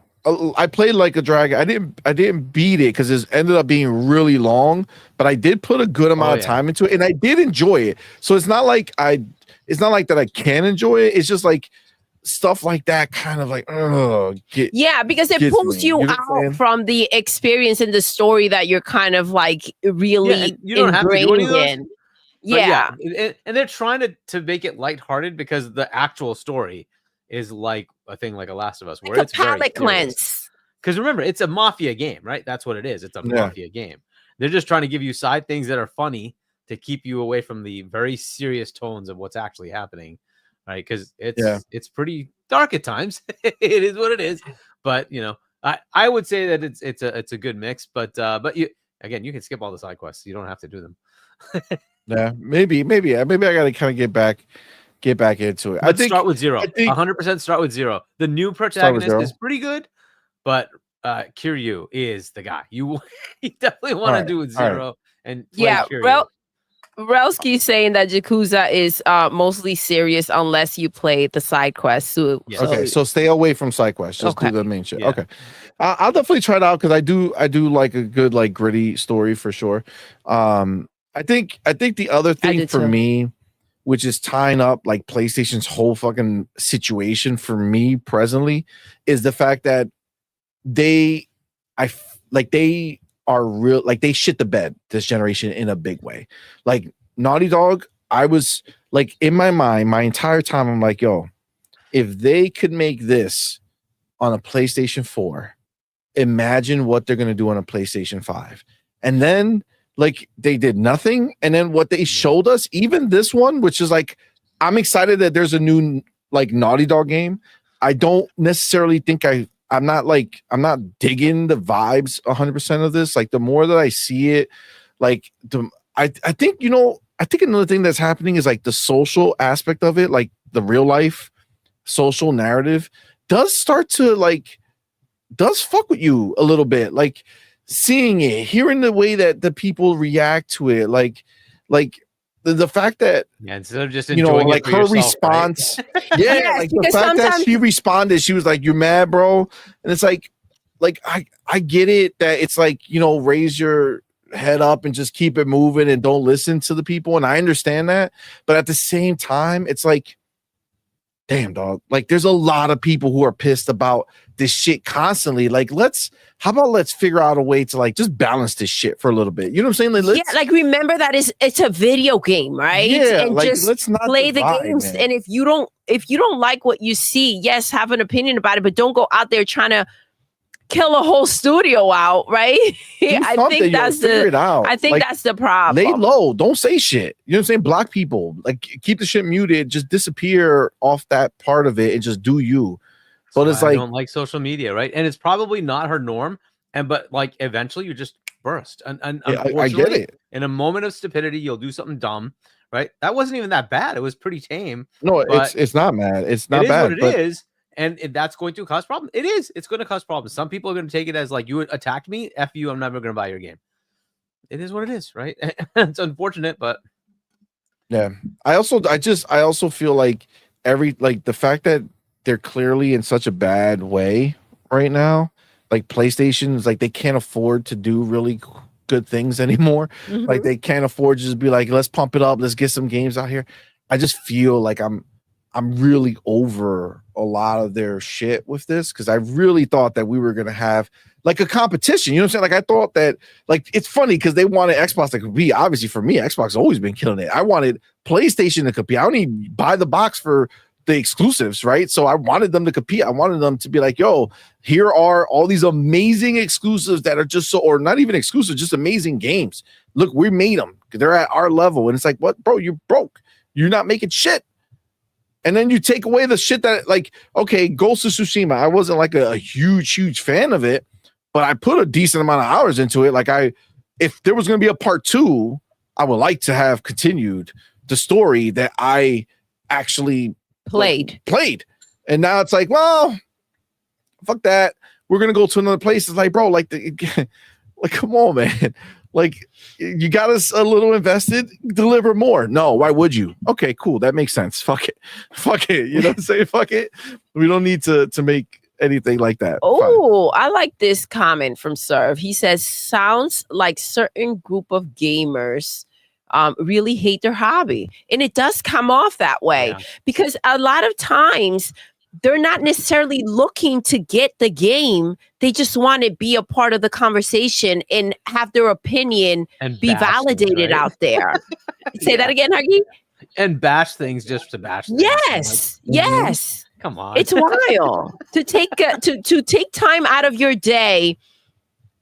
I played like a Dragon. I didn't beat it because it ended up being really long, but I did put a good amount of time into it, and I did enjoy it. So it's not like that I can enjoy it. It's just like stuff like that, kind of like because it pulls you out from the experience and the story that you're kind of like really you don't have to do any of those. In. Yeah. And they're trying to make it lighthearted because the actual story is like a thing like a Last of Us, where it's palate cleanse. Because remember, it's a mafia game, right? That's what it is. It's a mafia game. They're just trying to give you side things that are funny to keep you away from the very serious tones of what's actually happening, right? Because it's pretty dark at times. It is what it is. But you know, I would say that it's a good mix. But you can skip all the side quests. You don't have to do them. Yeah, maybe I got to kind of get back into it. I think start with Zero. 100% start with Zero. The new protagonist is pretty good, but Kiryu is the guy. You definitely want to do with Zero and play Kiryu. Relski's saying that Yakuza is mostly serious unless you play the side quests. So stay away from side quests. Just do the main shit. Okay, I'll definitely try it out because I do like a good like gritty story for sure. I think the other thing for me, which is tying up like PlayStation's whole fucking situation for me presently, is the fact that they are real, like they shit the bed this generation in a big way. Like Naughty Dog, I was like in my mind my entire time, I'm like, yo, if they could make this on a PlayStation 4, imagine what they're gonna do on a PlayStation 5. And then like they did nothing, and then what they showed us, even this one, which is like, I'm excited that there's a new like Naughty Dog game. I don't necessarily think I'm not digging the vibes 100% of this. Like the more that I see it, like I think another thing that's happening is like the social aspect of it, like the real life social narrative does start to does fuck with you a little bit. Like seeing it, hearing the way that the people react to it, like the fact that instead of just enjoying like her yourself, response, right? Like the fact that she responded, she was like, "You mad, bro?" And it's like I get it that it's like, raise your head up and just keep it moving and don't listen to the people, and I understand that, but at the same time, it's like, damn, dog, like there's a lot of people who are pissed about this shit constantly. Like how about let's figure out a way to like just balance this shit for a little bit. You know what I'm saying? Like remember that it's a video game, right? Yeah, and like just let's not play the games. Man. And if you don't like what you see, yes, have an opinion about it, but don't go out there trying to kill a whole studio out, right? I think that's that's the problem. Lay low, don't say shit. You know what I'm saying? Block people, like keep the shit muted, just disappear off that part of it and just do you. But it's like, I don't like social media, right? And it's probably not her norm. But like eventually you just burst. And I get it. In a moment of stupidity, you'll do something dumb, right? That wasn't even that bad. It was pretty tame. No, it's not, man. It's not bad. What it is. And if that's going to cause problems, it is. It's going to cause problems. Some people are going to take it as like, you attacked me, F you, I'm never going to buy your game. It is what it is, right? It's unfortunate, but yeah. I also feel like the fact that they're clearly in such a bad way right now, like PlayStation's like they can't afford to do really good things anymore. Mhm. Like they can't afford to just be like, let's pump it up, let's get some games out here. I just feel like I'm really over a lot of their shit with this, because I really thought that we were gonna have like a competition. You know what I'm saying? Like I thought that, like, it's funny because they wanted Xbox to compete. Obviously, for me, Xbox has always been killing it. I wanted PlayStation to compete. I don't even buy the box for the exclusives, right? So I wanted them to compete. I wanted them to be like, yo, here are all these amazing exclusives that are just so, or not even exclusive, just amazing games. Look, we made them. They're at our level. And it's like, what, bro? You broke. You're not making shit. And then you take away the shit that, like, okay, Ghost of Tsushima, I wasn't like a huge fan of it, but I put a decent amount of hours into it. Like if there was going to be a part 2, I would like to have continued the story that I actually played. And now it's like, well, fuck that. We're going to go to another place. It's like, bro, like, like, come on, man. Like, you got us a little invested, deliver more. No, why would you? Okay, cool. That makes sense. Fuck it. You know what I'm saying? Fuck it. We don't need to make anything like that. Oh, I like this comment from Serve. He says, sounds like certain group of gamers really hate their hobby. And it does come off that way because a lot of times they're not necessarily looking to get the game. They just want to be a part of the conversation and have their opinion and be validated things, right? Out there. Say that again, Huggy? And bash things just to bash things. Yes. Like, yes. Come on. It's wild to take to take time out of your day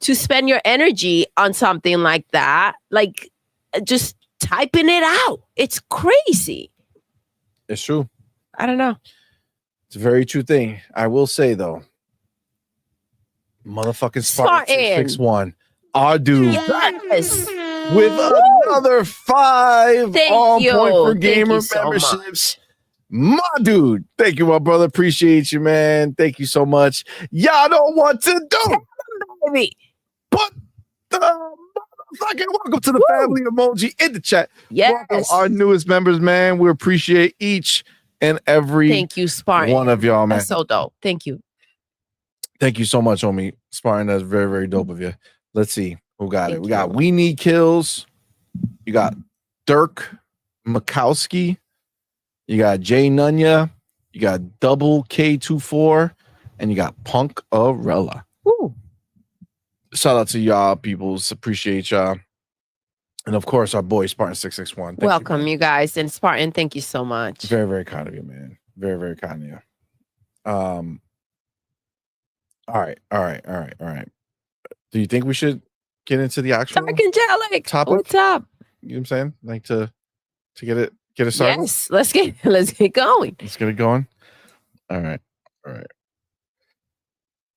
to spend your energy on something like that. Like just typing it out. It's crazy. It's true. I don't know. It's a very true thing. I will say though, motherfucking Spartan 661, our dude, yes, with another 5 on point for gamer memberships. My dude, thank you, my brother. Appreciate you, man. Thank you so much. Y'all know what to do, baby. Put the motherfucking welcome to the family emoji in the chat. Yes, welcome our newest members, man. We appreciate each and every thank you, Spartan. One of y'all, man. That's so dope. Thank you. Thank you so much, homie. Spartan, that's very, very dope of you. Let's see who got it. We got We Need Kills. You got Dirk Mikowski. You got Jay Nunya. You got Double K24. And you got Punk Arella. Ooh. Shout out to y'all, peoples. Appreciate y'all. And of course, our boy Spartan 661. Welcome, you guys. And Spartan, thank you so much. Very, very kind of you, man. Very, very kind of you. All right. Do you think we should get into the actual Dark topic? What's up? You know what I'm saying? Like to get it started? Yes, let's get going. Let's get it going. All right.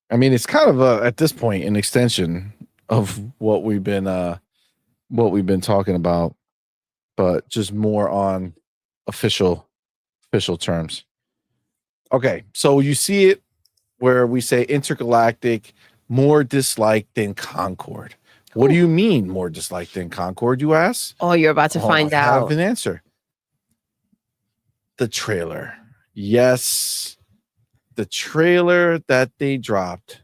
I mean, it's kind of at this point an extension of what we've been talking about, but just more on official terms. Okay, so you see it where we say Intergalactic more disliked than Concord. What do you mean more disliked than Concord, you ask? Oh, you're about to find out. I have an answer. The trailer. Yes, the trailer that they dropped,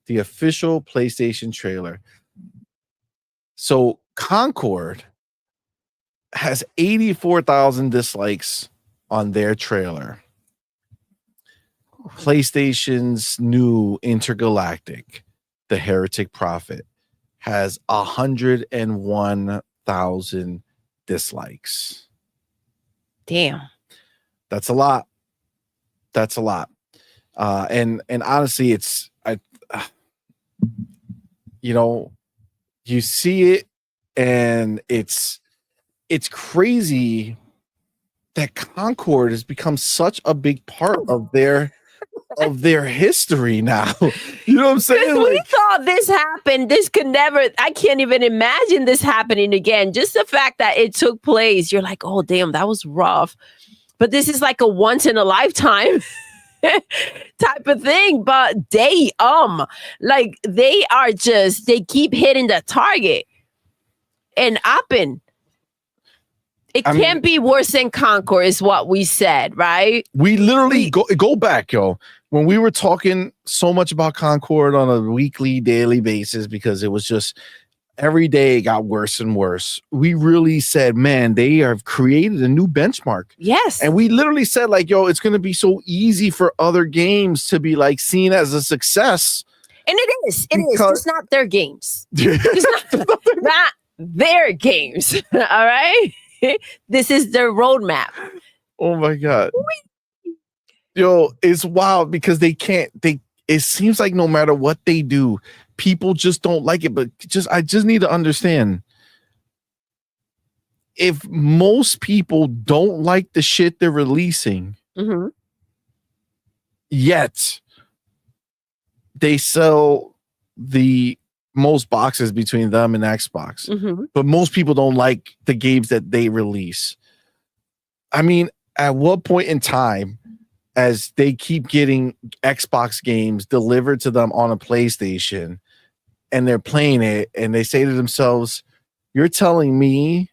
the official PlayStation trailer. So Concord has 84,000 dislikes on their trailer. PlayStation's new Intergalactic, the Heretic Prophet, has 101,000 dislikes. Damn. That's a lot. And honestly, it's you see it and it's crazy that Concord has become such a big part of their history now. You know what I'm saying? We thought this happened. This could never, I can't even imagine this happening again. Just the fact that it took place, you're like, oh damn, that was rough. But this is like a once in a lifetime type of thing. But they keep hitting the target and upping. It can't be worse than Concord, is what we said, right? We literally go back, yo. When we were talking so much about Concord on a weekly, daily basis, because it was just every day it got worse and worse. We really said, man, they have created a new benchmark. Yes. And we literally said, like, yo, it's going to be so easy for other games to be like seen as a success. And it is. It is. It's not their games. It's not their games. All right. This is their roadmap. Oh my God. Yo, it's wild because it seems like no matter what they do, people just don't like it. But I just need to understand, if most people don't like the shit they're releasing, yet they sell the most boxes between them and Xbox, but most people don't like the games that they release. I mean, at what point in time, as they keep getting Xbox games delivered to them on a PlayStation and they're playing it and they say to themselves, you're telling me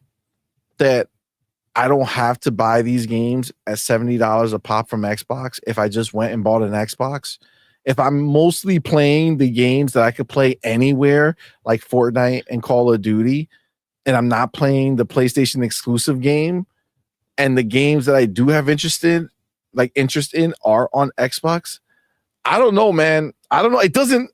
that I don't have to buy these games at $70 a pop from Xbox if I just went and bought an Xbox? If I'm mostly playing the games that I could play anywhere, like Fortnite and Call of Duty, and I'm not playing the PlayStation exclusive game, and the games that I do have interest in are on Xbox, I don't know, man. I don't know. It doesn't.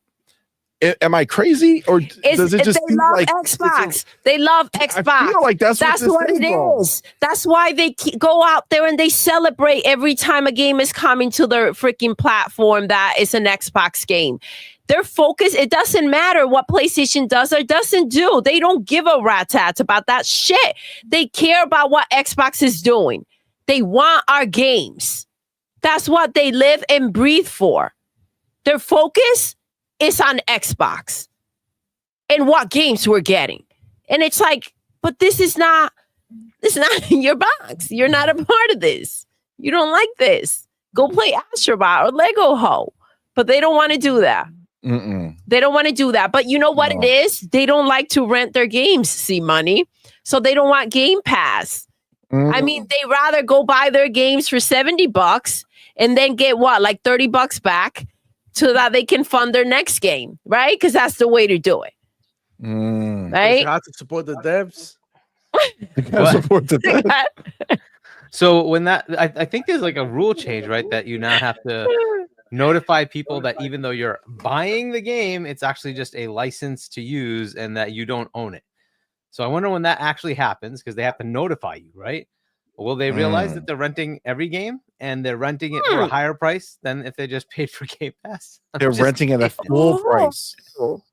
Am I crazy, or does it just they love like Xbox? They love Xbox. I feel like that's what it is. That's why they go out there and they celebrate every time a game is coming to their freaking platform that is an Xbox game. Their focus, it doesn't matter what PlayStation does or doesn't do. They don't give a rat-tat about that shit. They care about what Xbox is doing. They want our games. That's what they live and breathe for. Their focus is on Xbox and what games we're getting. And it's like, but this is not your box. You're not a part of this. You don't like this. Go play Astrobot or Lego Ho. But they don't want to do that. They don't want to do that. But you know what it is? They don't like to rent their games, CMoney. So they don't want Game Pass. I mean, they rather go buy their games for $70 and then get like $30 back so that they can fund their next game, right? Because that's the way to do it. Right? You have to support the devs. Support the devs. So when I think there's like a rule change, right? That you now have to notify people that even though you're buying the game, it's actually just a license to use and that you don't own it. So I wonder when that actually happens, because they have to notify you, right? Will they realize that they're renting every game and they're renting it for a higher price than if they just paid for Game Pass? They're renting at a full price.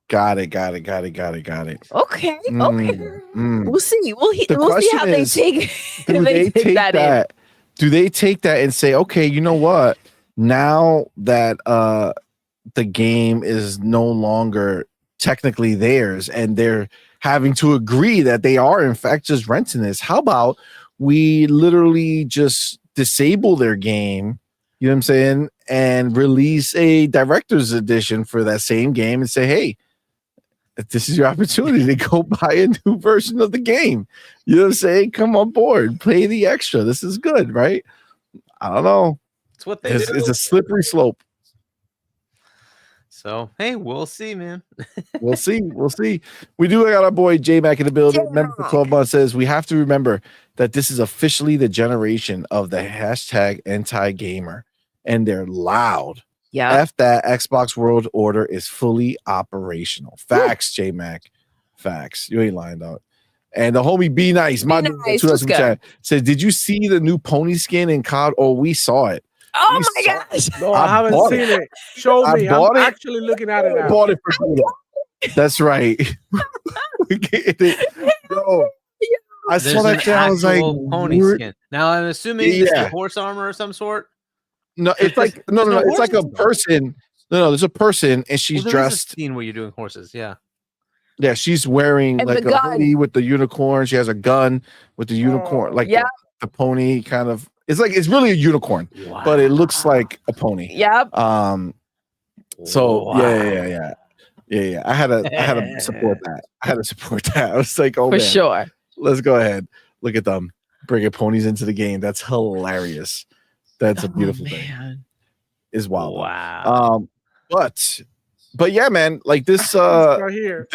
Got it. Okay. We'll see. We'll see how they take. Do they take that? Do they take that and say, okay, you know what? Now that the game is no longer technically theirs, and they're having to agree that they are in fact just renting this, how about we literally just disable their game, you know what I'm saying, and release a director's edition for that same game and say, hey, this is your opportunity to go buy a new version of the game. You know what I'm saying? Come on board, play the extra. This is good, right? I don't know. It's what they do. It's a slippery slope. So, hey, we'll see, man. We'll see. We do got our boy J-Mac in the building. Member for 12 months says, we have to remember that this is officially the generation of the hashtag anti-gamer. And they're loud. Yeah. F that Xbox World Order is fully operational. Facts, J-Mac. Facts. You ain't lying, dog. And the homie Be Nice, said, did you see the new pony skin in COD? Oh, we saw it. Oh my gosh. No, I haven't seen it. Show me. I'm actually looking at it now. I bought it for Doodle. That's right. Yo, I saw that thing. I was like, pony skin. Now I'm assuming it's the horse armor of some sort. No, it's like no. It's like a person. No, there's a person, and she's dressed. Scene where you're doing horses, yeah. Yeah, she's wearing and like a hoodie with the unicorn. She has a gun with the unicorn, like the pony kind of It's really a unicorn, but it looks like a pony. Yep. So yeah. I had to support that. I was like, oh For man, sure. let's go ahead. Look at them bringing ponies into the game. That's hilarious. That's a beautiful thing. Is wild. Wow. But yeah, man, like this right here.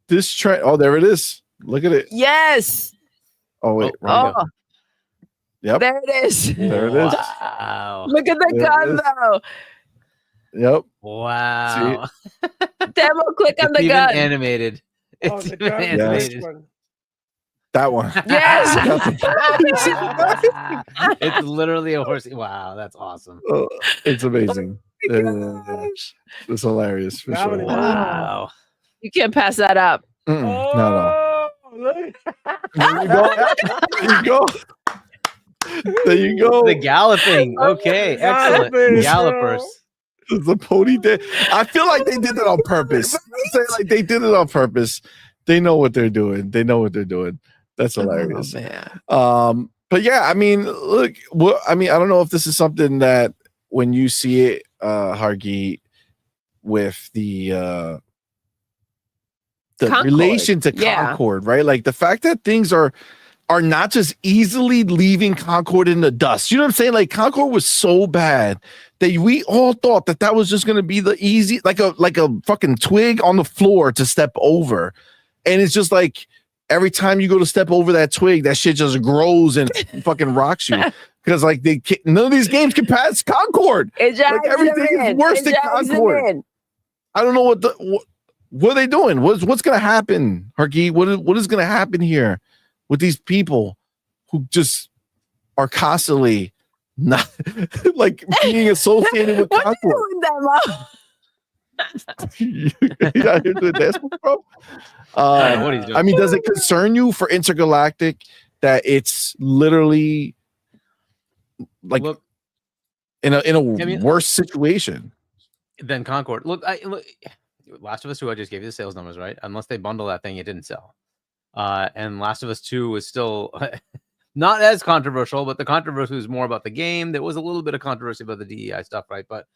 this trend. Oh, there it is. Look at it. Yes. Oh wait. Oh, Yep. there it is. There it is. Wow. Look at the There it gun, is. though. Yep. Wow. Demo, click on It's the even gun. animated. Oh, It's the even gun. animated. This one. That one. Yes. It's literally a horse. Wow, that's awesome. Oh, it's amazing. Oh It's hilarious for That sure. one is- Wow. You can't pass that up. Mm-mm. No. Look. There you go. There you go. There you go. The galloping. Okay, excellent. Galloping, Gallopers. It's a pony day. I feel like they did it on purpose. I'm saying, like they did it on purpose. They know what they're doing. That's hilarious. Oh, man. But yeah, I mean, look, I don't know if this is something that when you see it, Hargi, with the Concord. relation to Yeah. Concord, right? Like the fact that things are not just easily leaving Concord in the dust. You know what I'm saying? Like Concord was so bad that we all thought that was just going to be the easy, like a fucking twig on the floor to step over. And it's just like every time you go to step over that twig, that shit just grows and fucking rocks you. Because like none of these games can pass Concord. It Like everything is worse than Concord. I don't know what are they doing? What's gonna happen, Hargi? What is gonna happen here with these people who just are constantly not like being associated with What Concord? you doing, Demo? You out here doing this, bro? What he's doing. I mean, does it concern you for Intergalactic that it's literally like Look, in a I mean- worse situation? then Concord. Look, Last of Us 2, I just gave you the sales numbers, right? Unless they bundle that thing, it didn't sell. And Last of Us 2 was still not as controversial, but the controversy was more about the game. There was a little bit of controversy about the DEI stuff, right? But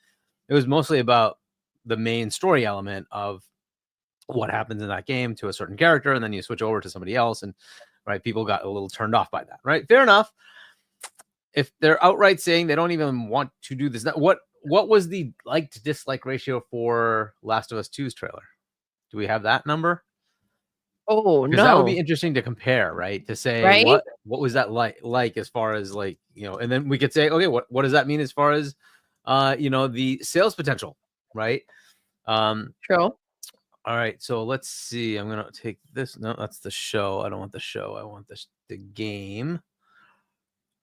it was mostly about the main story element of what happens in that game to a certain character, and then you switch over to somebody else, and right, people got a little turned off by that, right? Fair enough. If they're outright saying they don't even want to do this, what was the like to dislike ratio for Last of Us 2's trailer? Do we have that number? Oh, Because that would be no. interesting to compare, right? To say Right? what was that like as far as like, and then we could say, okay, what does that mean as far as the sales potential, right? True. All right, so let's see. I'm gonna take this. No, that's the show. I don't want the show. I want the game.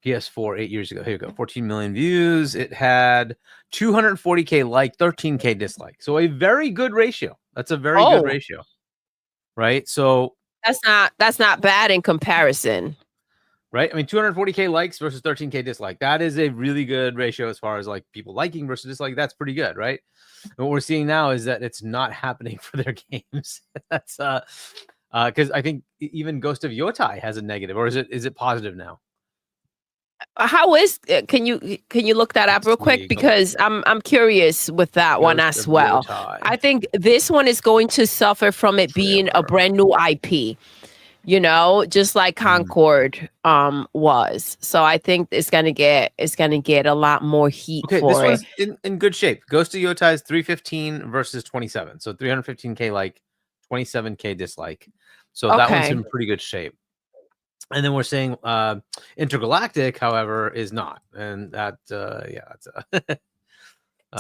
PS4 8 years ago. Here you go. 14 million views. It had 240K like, 13K dislike. So a very good ratio. That's a very good ratio. Right? So That's not bad in comparison. right? I mean, 240K likes versus 13K dislike. That is a really good ratio as far as like people liking versus dislike. That's pretty good, right? And what we're seeing now is that it's not happening for their games. That's because I think even Ghost of Yotai has a negative, or is it positive now? How is can you look that up real quick, because I'm curious with that one Ghost as of well. Yotai. I think this one is going to suffer from it being a brand new IP, just like Concord was. So I think it's gonna get a lot more heat Okay, for this it. one's in good shape. Ghost of Yotai is 315 versus 27. So 315K like, 27K dislike. So that one's Okay. in pretty good shape. And then we're saying Intergalactic, however, is not. And that, that's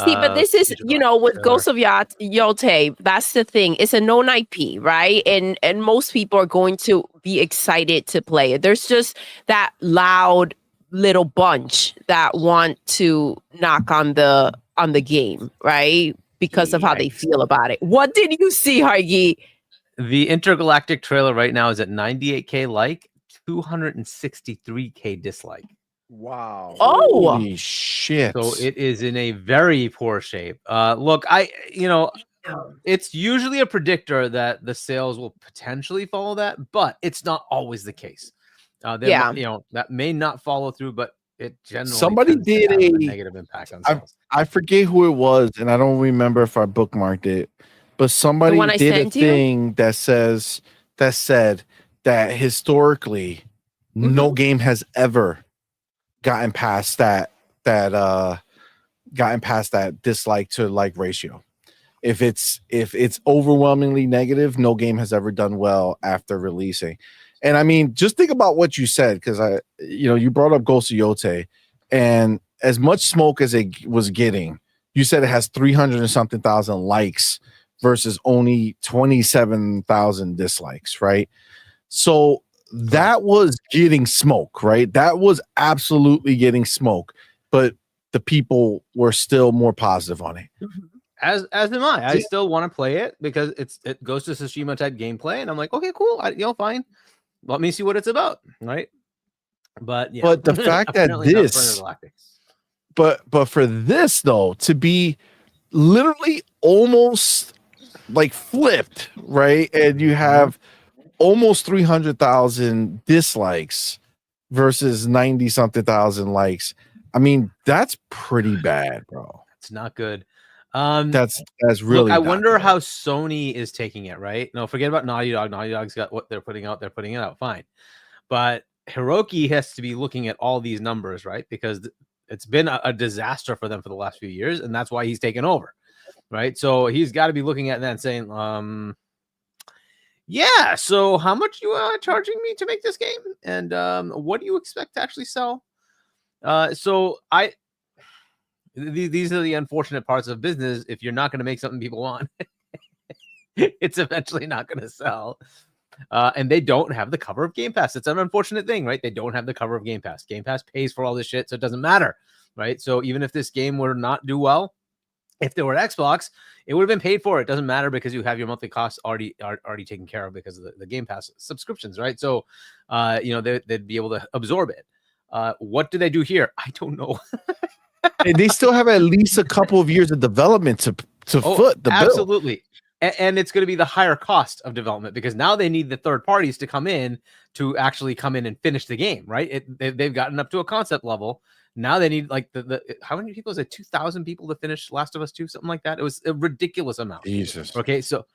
See, but this is, with Ghost of Yote, that's the thing. It's a known IP, right? And most people are going to be excited to play it. There's just that loud little bunch that want to knock on the game, right? Because of how they feel about it. What did you see, Hargi? The Intergalactic trailer right now is at 98K like, 263K dislike. Wow. Oh, Holy shit. So it is in a very poor shape. Look, it's usually a predictor that the sales will potentially follow that, but it's not always the case. That may not follow through, but it generally Somebody tends to did have a a- negative impact on sales. I forget who it was, and I don't remember if I bookmarked it, but somebody one I did a sent you? thing that said that historically no game has ever gotten past that dislike to like ratio. If it's overwhelmingly negative, no game has ever done well after releasing. And I mean, just think about what you said, because you brought up Ghost of Yote, and as much smoke as it was getting, you said it has 300 and something thousand likes versus only 27,000 dislikes, right? So that was getting smoke, right? That was absolutely getting smoke, but the people were still more positive on it. As am I. I still want to play it because it goes to Tsushima type gameplay, and I'm like, okay, cool. Fine. Let me see what it's about, right? But yeah, But the fact that apparently not for this, Intergalactic. but for this though to be literally almost like flipped, right? And you have almost 300,000 dislikes versus 90 something thousand likes. I mean, that's pretty bad, bro. It's not good. That's really. Look, I not wonder good. how Sony is taking it, right? No, forget about Naughty Dog. Naughty Dog's got what they're putting out. They're putting it out fine. But Hiroki has to be looking at all these numbers, right? Because it's been a disaster for them for the last few years, and that's why he's taken over, right? So he's got to be looking at that and saying, yeah, so how much you charging me to make this game? And what do you expect to actually sell? These are the unfortunate parts of business. If you're not going to make something people want, it's eventually not going to sell. And they don't have the cover of Game Pass. It's an unfortunate thing, right? They don't have the cover of Game Pass. Game Pass pays for all this shit, so it doesn't matter, right? So even if this game were not do well, if there were Xbox, it would have been paid for. It doesn't matter because you have your monthly costs already taken care of because of the Game Pass subscriptions, right? So, they'd be able to absorb it. What do they do here? I don't know. And they still have at least a couple of years of development to foot the bill. Absolutely. And it's going to be the higher cost of development because now they need the third parties to come in and finish the game, right? They've gotten up to a concept level. Now they need like the how many people is it? 2,000 people to finish Last of Us 2, something like that. It was a ridiculous amount. Jesus. Okay, so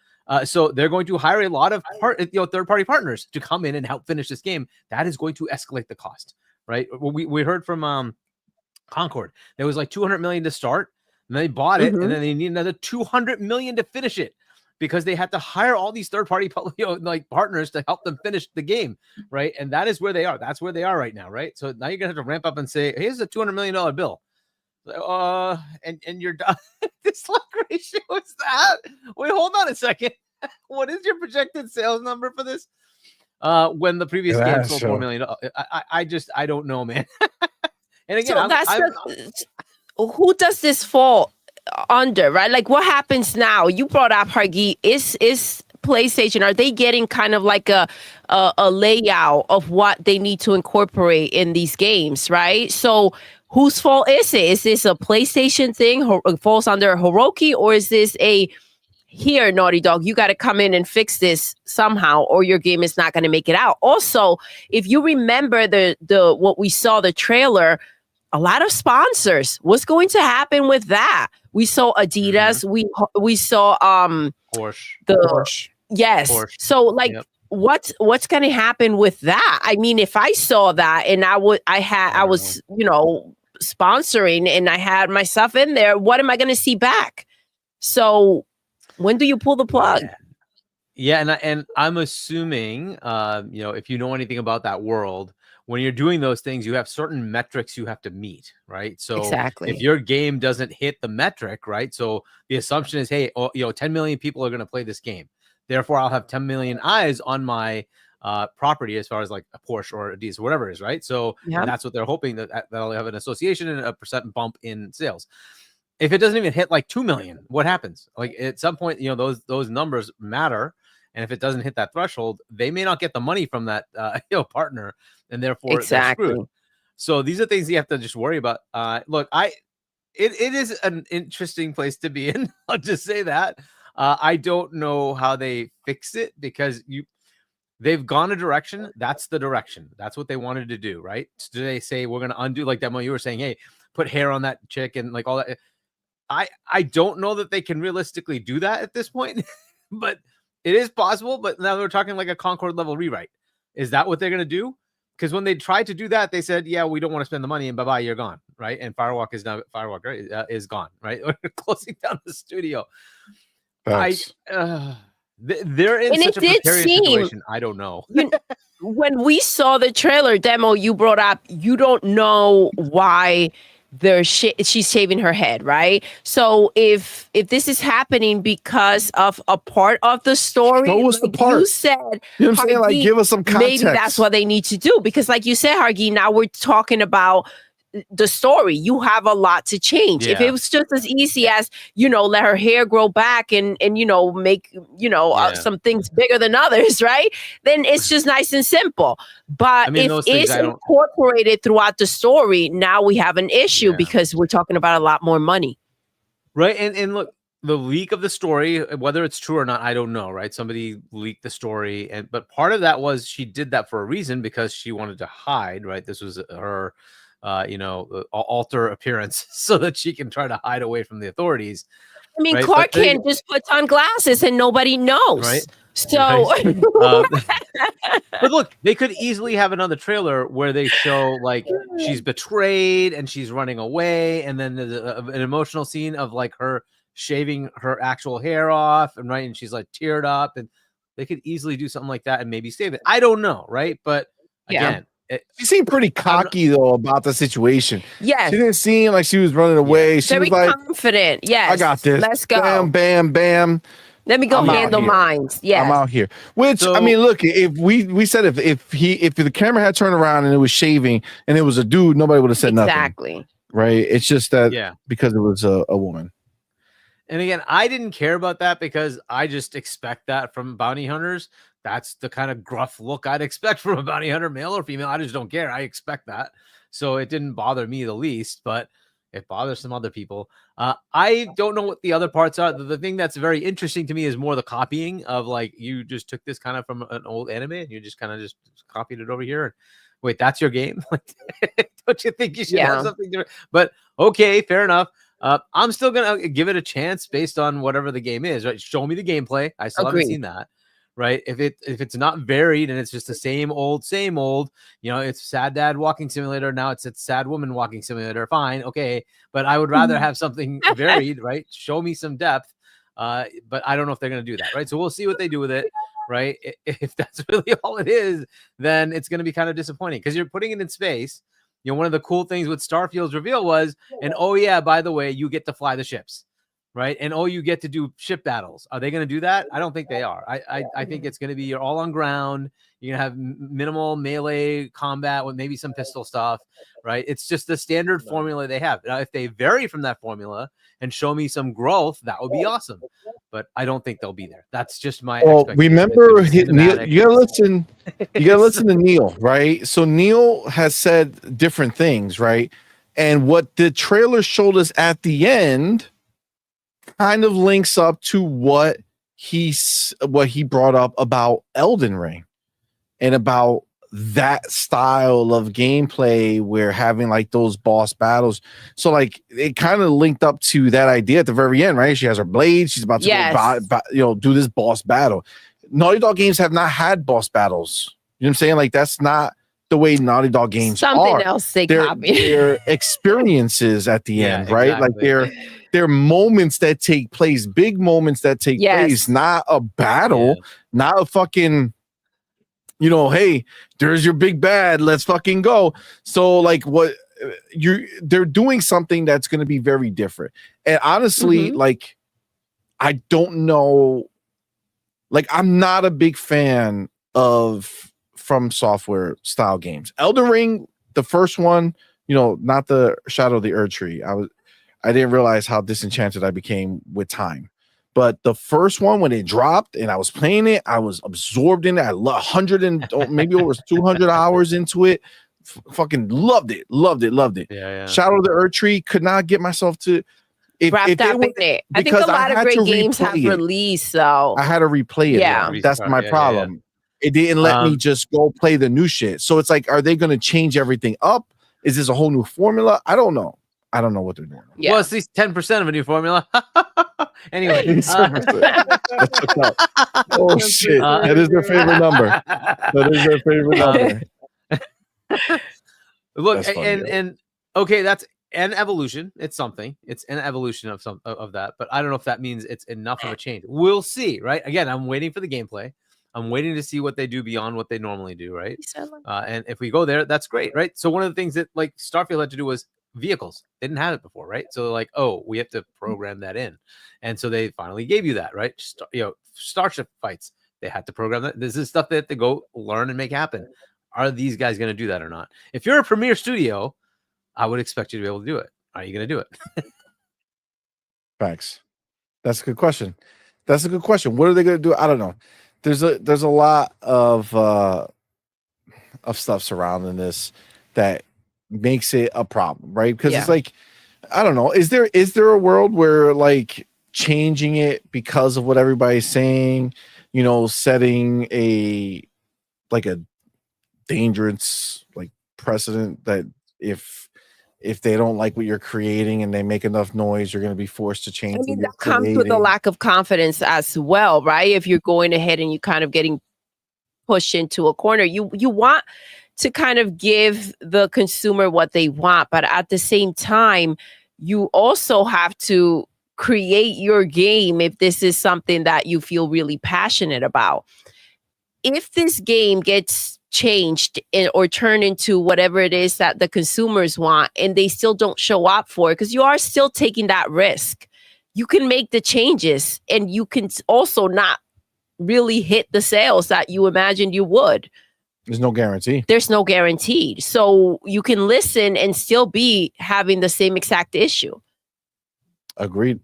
they're going to hire a lot of third party partners to come in and help finish this game. That is going to escalate the cost, right? We heard from Concord. There was like 200 million to start, and they bought it, and then they need another 200 million to finish it because they had to hire all these third-party partners to help them finish the game, right? And that is where they are. That's where they are right now, right? So now you're gonna have to ramp up and say, "Here's a $200 million bill." And you're done. This like ratio is that? Wait, hold on a second. What is your projected sales number for this? When the previous game sold $4 million, I don't know, man. And again, who does this fall under, right? Like what happens now? You brought up Hargi. Is PlayStation, are they getting kind of like a layout of what they need to incorporate in these games, right? So whose fault is it? Is this a PlayStation thing? Falls under Hiroki, or is this here, Naughty Dog, you got to come in and fix this somehow, or your game is not going to make it out. Also, if you remember the what we saw, the trailer, a lot of sponsors. What's going to happen with that? We saw Adidas. We saw Porsche. Yes. Porsche. So like, what's going to happen with that? I mean, if I saw that and I was sponsoring and I had my stuff in there, what am I going to see back? So when do you pull the plug? Yeah, and I'm assuming, if you know anything about that world, when you're doing those things, you have certain metrics you have to meet, right? So exactly. If your game doesn't hit the metric, right? So the assumption is, hey, 10 million people are going to play this game. Therefore, I'll have 10 million eyes on my property as far as like a Porsche or a Adidas, whatever it is, right? So that's what they're hoping that'll have an association and a percent bump in sales. If it doesn't even hit like 2 million, what happens? Like at some point, those numbers matter. And if it doesn't hit that threshold, they may not get the money from that partner, and therefore they're screwed. So these are things you have to just worry about. Look, it is an interesting place to be in. I'll just say that. I don't know how they fix it because they've gone a direction. That's the direction. That's what they wanted to do, right? So do they say we're going to undo, like Demo, you were saying, hey, put hair on that chick and like all that? I don't know that they can realistically do that at this point, but it is possible. But now we're talking like a Concord level rewrite. Is that what they're going to do? Because when they tried to do that, they said, yeah, we don't want to spend the money and bye-bye, you're gone, right? And Firewalk is now, right, is gone, right? We're closing down the studio. Thanks. They're in such a precarious situation. I don't know. When we saw the trailer Demo, you brought up, you don't know why she's shaving her head, right? So if this is happening because of a part of the story, Show us the part. You said, you know what I'm saying? Like, give us some context. Maybe that's what they need to do, because like you said, Hargi, now we're talking about the story. You have a lot to change. If it was just as easy as, let her hair grow back and make, some things bigger than others, right? Then it's just nice and simple. But if it's incorporated throughout the story, now we have an issue because we're talking about a lot more money. Right. And look, the leak of the story, whether it's true or not, I don't know, right? Somebody leaked the story, but part of that was she did that for a reason, because she wanted to hide, right? This was her alter appearance so that she can try to hide away from the authorities. I mean, right? Clark Kent just puts on glasses and nobody knows. Right. So, but look, they could easily have another trailer where they show like she's betrayed and she's running away, and then there's an emotional scene of like her shaving her actual hair off, and she's like teared up, and they could easily do something like that and maybe save it. I don't know, right? But again. She seemed pretty cocky though about the situation. Yes, she didn't seem like she was running away. Yeah. She Very was like, confident. Yes, I got this. Let's go. Bam, bam, bam. Let me go handle mine. Yeah, I'm out here. Which I mean, look, if we said if the camera had turned around and it was shaving and it was a dude, nobody would have said nothing. Exactly. Right. It's just that because it was a woman. And again, I didn't care about that because I just expect that from bounty hunters. That's the kind of gruff look I'd expect from a bounty hunter, male or female. I just don't care. I expect that. So it didn't bother me the least, but it bothers some other people. I don't know what the other parts are. The thing that's very interesting to me is more the copying of like, you just took this kind of from an old anime and you just kind of just copied it over here. And wait, that's your game? Don't you think you should have something different? But okay, fair enough. I'm still going to give it a chance based on whatever the game is, right? Show me the gameplay. I still haven't seen that. Right. If it's not varied and it's just the same old, it's sad dad walking simulator. Now it's a sad woman walking simulator. Fine. Okay. But I would rather have something varied, right? Show me some depth. But I don't know if they're going to do that. Right. So we'll see what they do with it. Right. If that's really all it is, then it's going to be kind of disappointing because you're putting it in space. One of the cool things with Starfield's reveal was, and oh yeah, by the way, you get to fly the ships. Right. And you get to do ship battles. Are they going to do that? I don't think they are. I think it's going to be you're all on ground. You're going to have minimal melee combat with maybe some pistol stuff. Right. It's just the standard formula they have. Now, if they vary from that formula and show me some growth, that would be awesome. But I don't think they'll be there. That's just my remember, Neil, you gotta listen. You gotta listen to Neil, right? So Neil has said different things, right? And what the trailer showed us at the end kind of links up to what he brought up about Elden Ring and about that style of gameplay where having like those boss battles. So like it kind of linked up to that idea at the very end, right? She has her blade. She's about to do this boss battle. Naughty Dog games have not had boss battles. You know what I'm saying? Like that's not the way Naughty Dog games Something else they copied. Their experiences at the end, right? Exactly. Like they're moments that take place, big moments that take place, not a battle, not a fucking, hey, there's your big bad, let's fucking go. So like they're doing something that's going to be very different. And honestly, like, I don't know, like, I'm not a big fan of From Software style games. Elden Ring, the first one, not the Shadow of the Erd Tree. I didn't realize how disenchanted I became with time. But the first one, when it dropped and I was playing it, I was absorbed in it. I 100 and maybe over 200 hours into it. Fucking loved it. Yeah. Shadow of the Erd Tree, could not get myself to wrapped up in it. I think a lot of great games have released, so I had to replay it. Yeah, that's my problem. It didn't let me just go play the new shit. So it's like, are they going to change everything up? Is this a whole new formula? I don't know. I don't know what they're doing. Yeah. Well, it's at least 10% of a new formula. Anyway. Oh, shit. That is their favorite number. That is their favorite number. Look, That's funny, and okay, that's an evolution. It's something. It's an evolution of some of that, but I don't know if that means it's enough of a change. We'll see, right? Again, I'm waiting for the gameplay. I'm waiting to see what they do beyond what they normally do, right? And if we go there, that's great, right? So one of the things that like Starfield had to do was vehicles. They didn't have it before, right? So like, oh, we have to program that in, and so they finally gave you that, right? Starship fights. They had to program that. This is stuff they have to go learn and make happen. Are these guys going to do that or not? If you're a premier studio, I would expect you to be able to do it. Are you going to do it? Facts. That's a good question. That's a good question. What are they going to do? I don't know. There's a lot of stuff surrounding this that makes it a problem, right? Because it's like, I don't know. Is there a world where like changing it because of what everybody's saying, you know, setting a dangerous like precedent that if they don't like what you're creating and they make enough noise, you're going to be forced to change. I mean, that comes with a lack of confidence as well, right? If you're going ahead and you kind of getting pushed into a corner, you want to kind of give the consumer what they want, but at the same time, you also have to create your game if this is something that you feel really passionate about. If this game gets changed or turned into whatever it is that the consumers want and they still don't show up for it, because you are still taking that risk. You can make the changes and you can also not really hit the sales that you imagined you would. There's no guarantee. There's no guarantee. So you can listen and still be having the same exact issue. Agreed.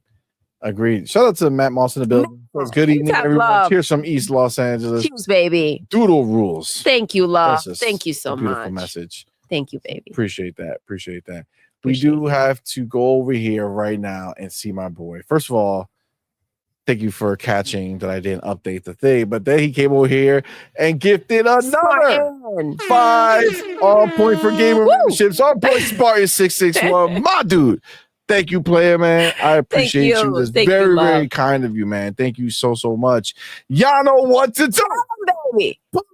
Shout out to Matt Moss in the building. Good evening, everyone. Love. Cheers from East Los Angeles. Cheers, baby. Doodle rules. Thank you, love. Thank you so beautiful much. Message. Thank you, baby. Appreciate that. We do have to go over here right now and see my boy. First of all, thank you for catching that I didn't update the thing, but then he came over here and gifted another 5 on point for gamer memberships. Our boy Spartan 661, my dude. Thank you, player, man. I appreciate you. It's very, very kind of you, man. Thank you so much. Y'all know what to do, baby. Welcome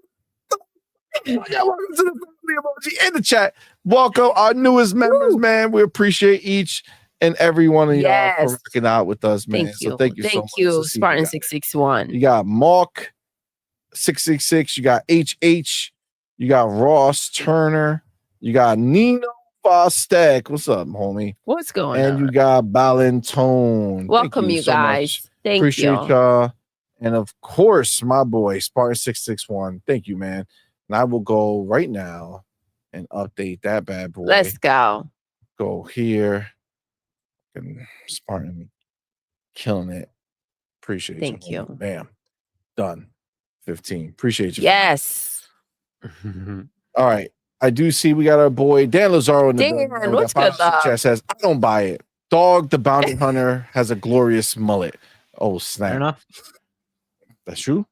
to the family emoji in the chat. Welcome our newest members, man. We appreciate each and every one of y'all for rocking out with us, man. Thank you. So thank you so much. Thank you, Spartan 661. You got Mark 666. You got HH. You got Ross Turner. You got Nino Fostek. What's up, homie? What's going on? And you got Balintone. Welcome, you guys. Much. Thank Appreciate you. Y'all. And of course, my boy, Spartan 661. Thank you, man. And I will go right now and update that bad boy. Let's go. Go here. And Spartan killing it. Appreciate Thank you. Bam. Done. 15. Appreciate you. Yes. All right. I do see we got our boy Dan Lazaro in the building. What's good, chat says, I don't buy it. Dog the bounty hunter has a glorious mullet. Oh, snap. Fair enough. That's true.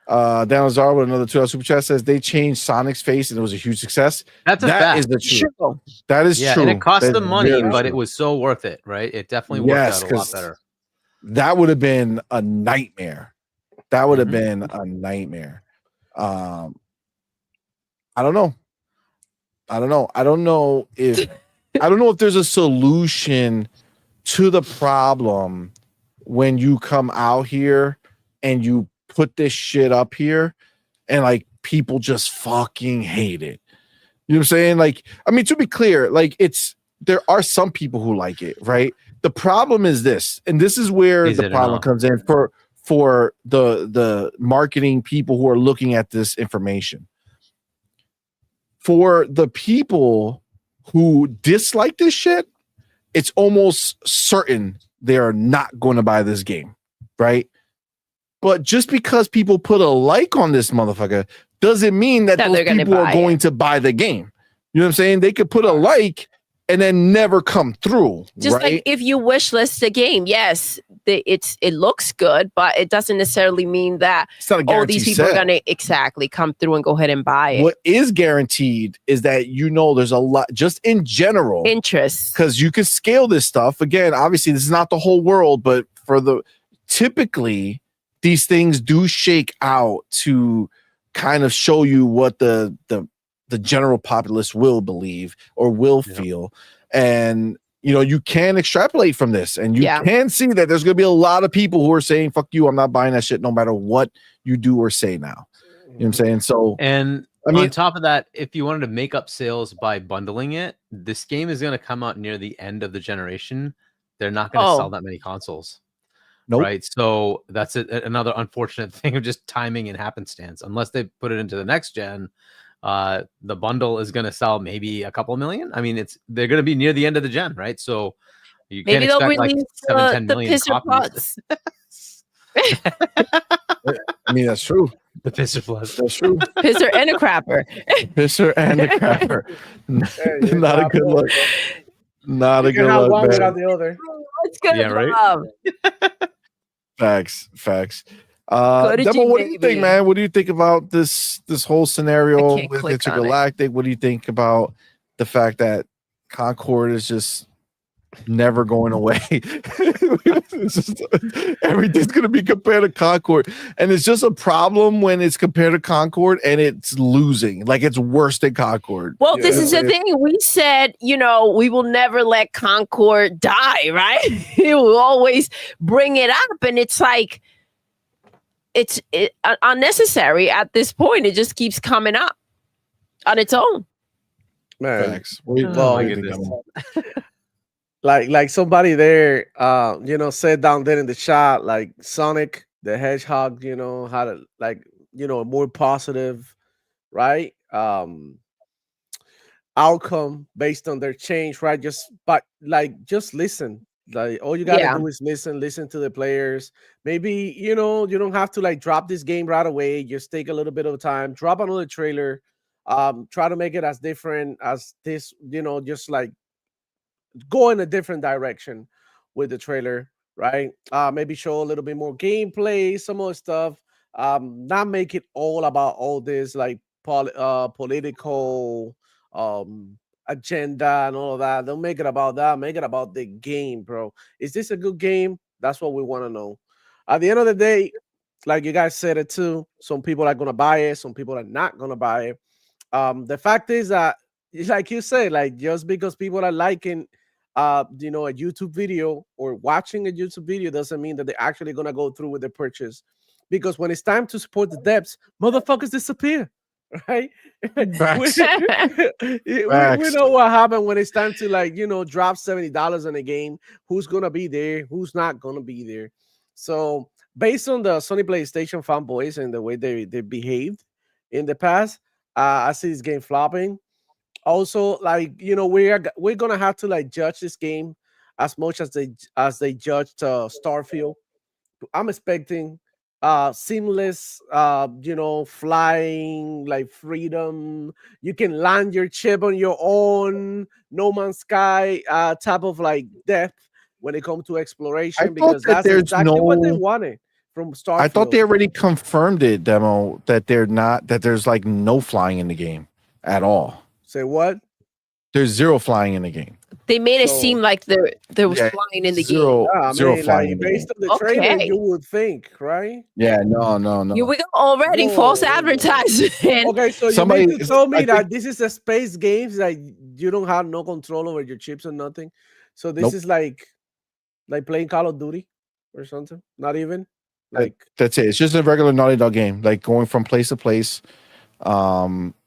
Dan Lazaro with another $2 super chat says they changed Sonic's face and it was a huge success. That is the truth. That is true. And it cost them money, but true. It was so worth it, right? It definitely worked out a lot better. That would have been a nightmare. I don't know. I don't know if there's a solution to the problem when you come out here and you put this shit up here and like people just fucking hate it. You know what I'm saying? Like, I mean, to be clear, like there are some people who like it, right? The problem is this, and this is where the problem comes in for the marketing people who are looking at this information. For the people who dislike this shit, it's almost certain they are not going to buy this game, right? But just because people put a like on this motherfucker doesn't mean that those people are going to buy the game. You know what I'm saying? They could put a like and then never come through. Just right? like if you wish list a game, yes, it looks good, but it doesn't necessarily mean that It's not a all these guaranteed people are sale. gonna exactly come through and go ahead and buy it. What is guaranteed is that there's a lot just in general Interest. because you can scale this stuff. Again, obviously, this is not the whole world, but typically these things do shake out to kind of show you what the general populace will believe or will feel. And you can extrapolate from this, and you can see that there's going to be a lot of people who are saying, fuck you, I'm not buying that shit no matter what you do or say now. You know what I'm saying? So, and I mean, on top of that, if you wanted to make up sales by bundling it, this game is going to come out near the end of the generation. They're not going to sell that many consoles. Nope. Right. So that's another unfortunate thing of just timing and happenstance. Unless they put it into the next gen, the bundle is going to sell maybe a couple million. I mean, they're going to be near the end of the gen, right? So you maybe can't they'll expect like release 7-10 the million Pisser copies. I mean, that's true. The Pisser Plus. That's true. Pisser and a crapper. Pisser and a crapper. Not a good look. Not a good look. One Man. without the other. It's good. Yeah, right? Facts. Go to Demo, what do you G, think, baby. man? What do you think about this whole scenario can't with click on it. Intergalactic? What do you think about the fact that Concord is just never going away? It's just, everything's going to be compared to Concord, and it's just a problem when it's compared to Concord and it's losing, like it's worse than Concord. Well, this is the thing. We said, we will never let Concord die, right? We will always bring it up, and it's like it's unnecessary at this point. It just keeps coming up on its own. Man, Facts. like somebody there, said down there in the chat, like Sonic the Hedgehog, how to more positive, right? Outcome based on their change, right? Just listen. Like all you gotta do is listen to the players. Maybe you don't have to drop this game right away. Just take a little bit of time, drop another trailer, try to make it as different as this, just go in a different direction with the trailer, right? Maybe show a little bit more gameplay, some more stuff. Not make it all about all this political agenda and all of that. Don't make it about that. Make it about the game, bro. Is this a good game? That's what we want to know. At the end of the day, like you guys said it too, some people are gonna buy it, some people are not gonna buy it. The fact is that, like you say, just because people are liking a YouTube video or watching a YouTube video doesn't mean that they're actually gonna go through with the purchase. Because when it's time to support the depths, motherfuckers disappear, right? we know what happened when it's time to drop $70 on a game. Who's gonna be there? Who's not gonna be there? So based on the Sony PlayStation fanboys and the way they behaved in the past, I see this game flopping. Also, we're gonna have to judge this game as much as they judged Starfield. I'm expecting seamless, flying, freedom. You can land your chip on your own, No Man's Sky type of depth when it comes to exploration, because that's exactly what they wanted from Starfield. I thought they already confirmed it, Demo, that there's no flying in the game at all. Say what? There's zero flying in the game. They made it seem like there was flying in the game. Zero flying in the based game. on the trailer, you would think, right? Yeah, no. Here we go already. False advertisement. Okay, so Somebody you told me that this is a space game, that you don't have no control over your chips or nothing. So this is like playing Call of Duty or something. Not even that's it. It's just a regular Naughty Dog game, going from place to place.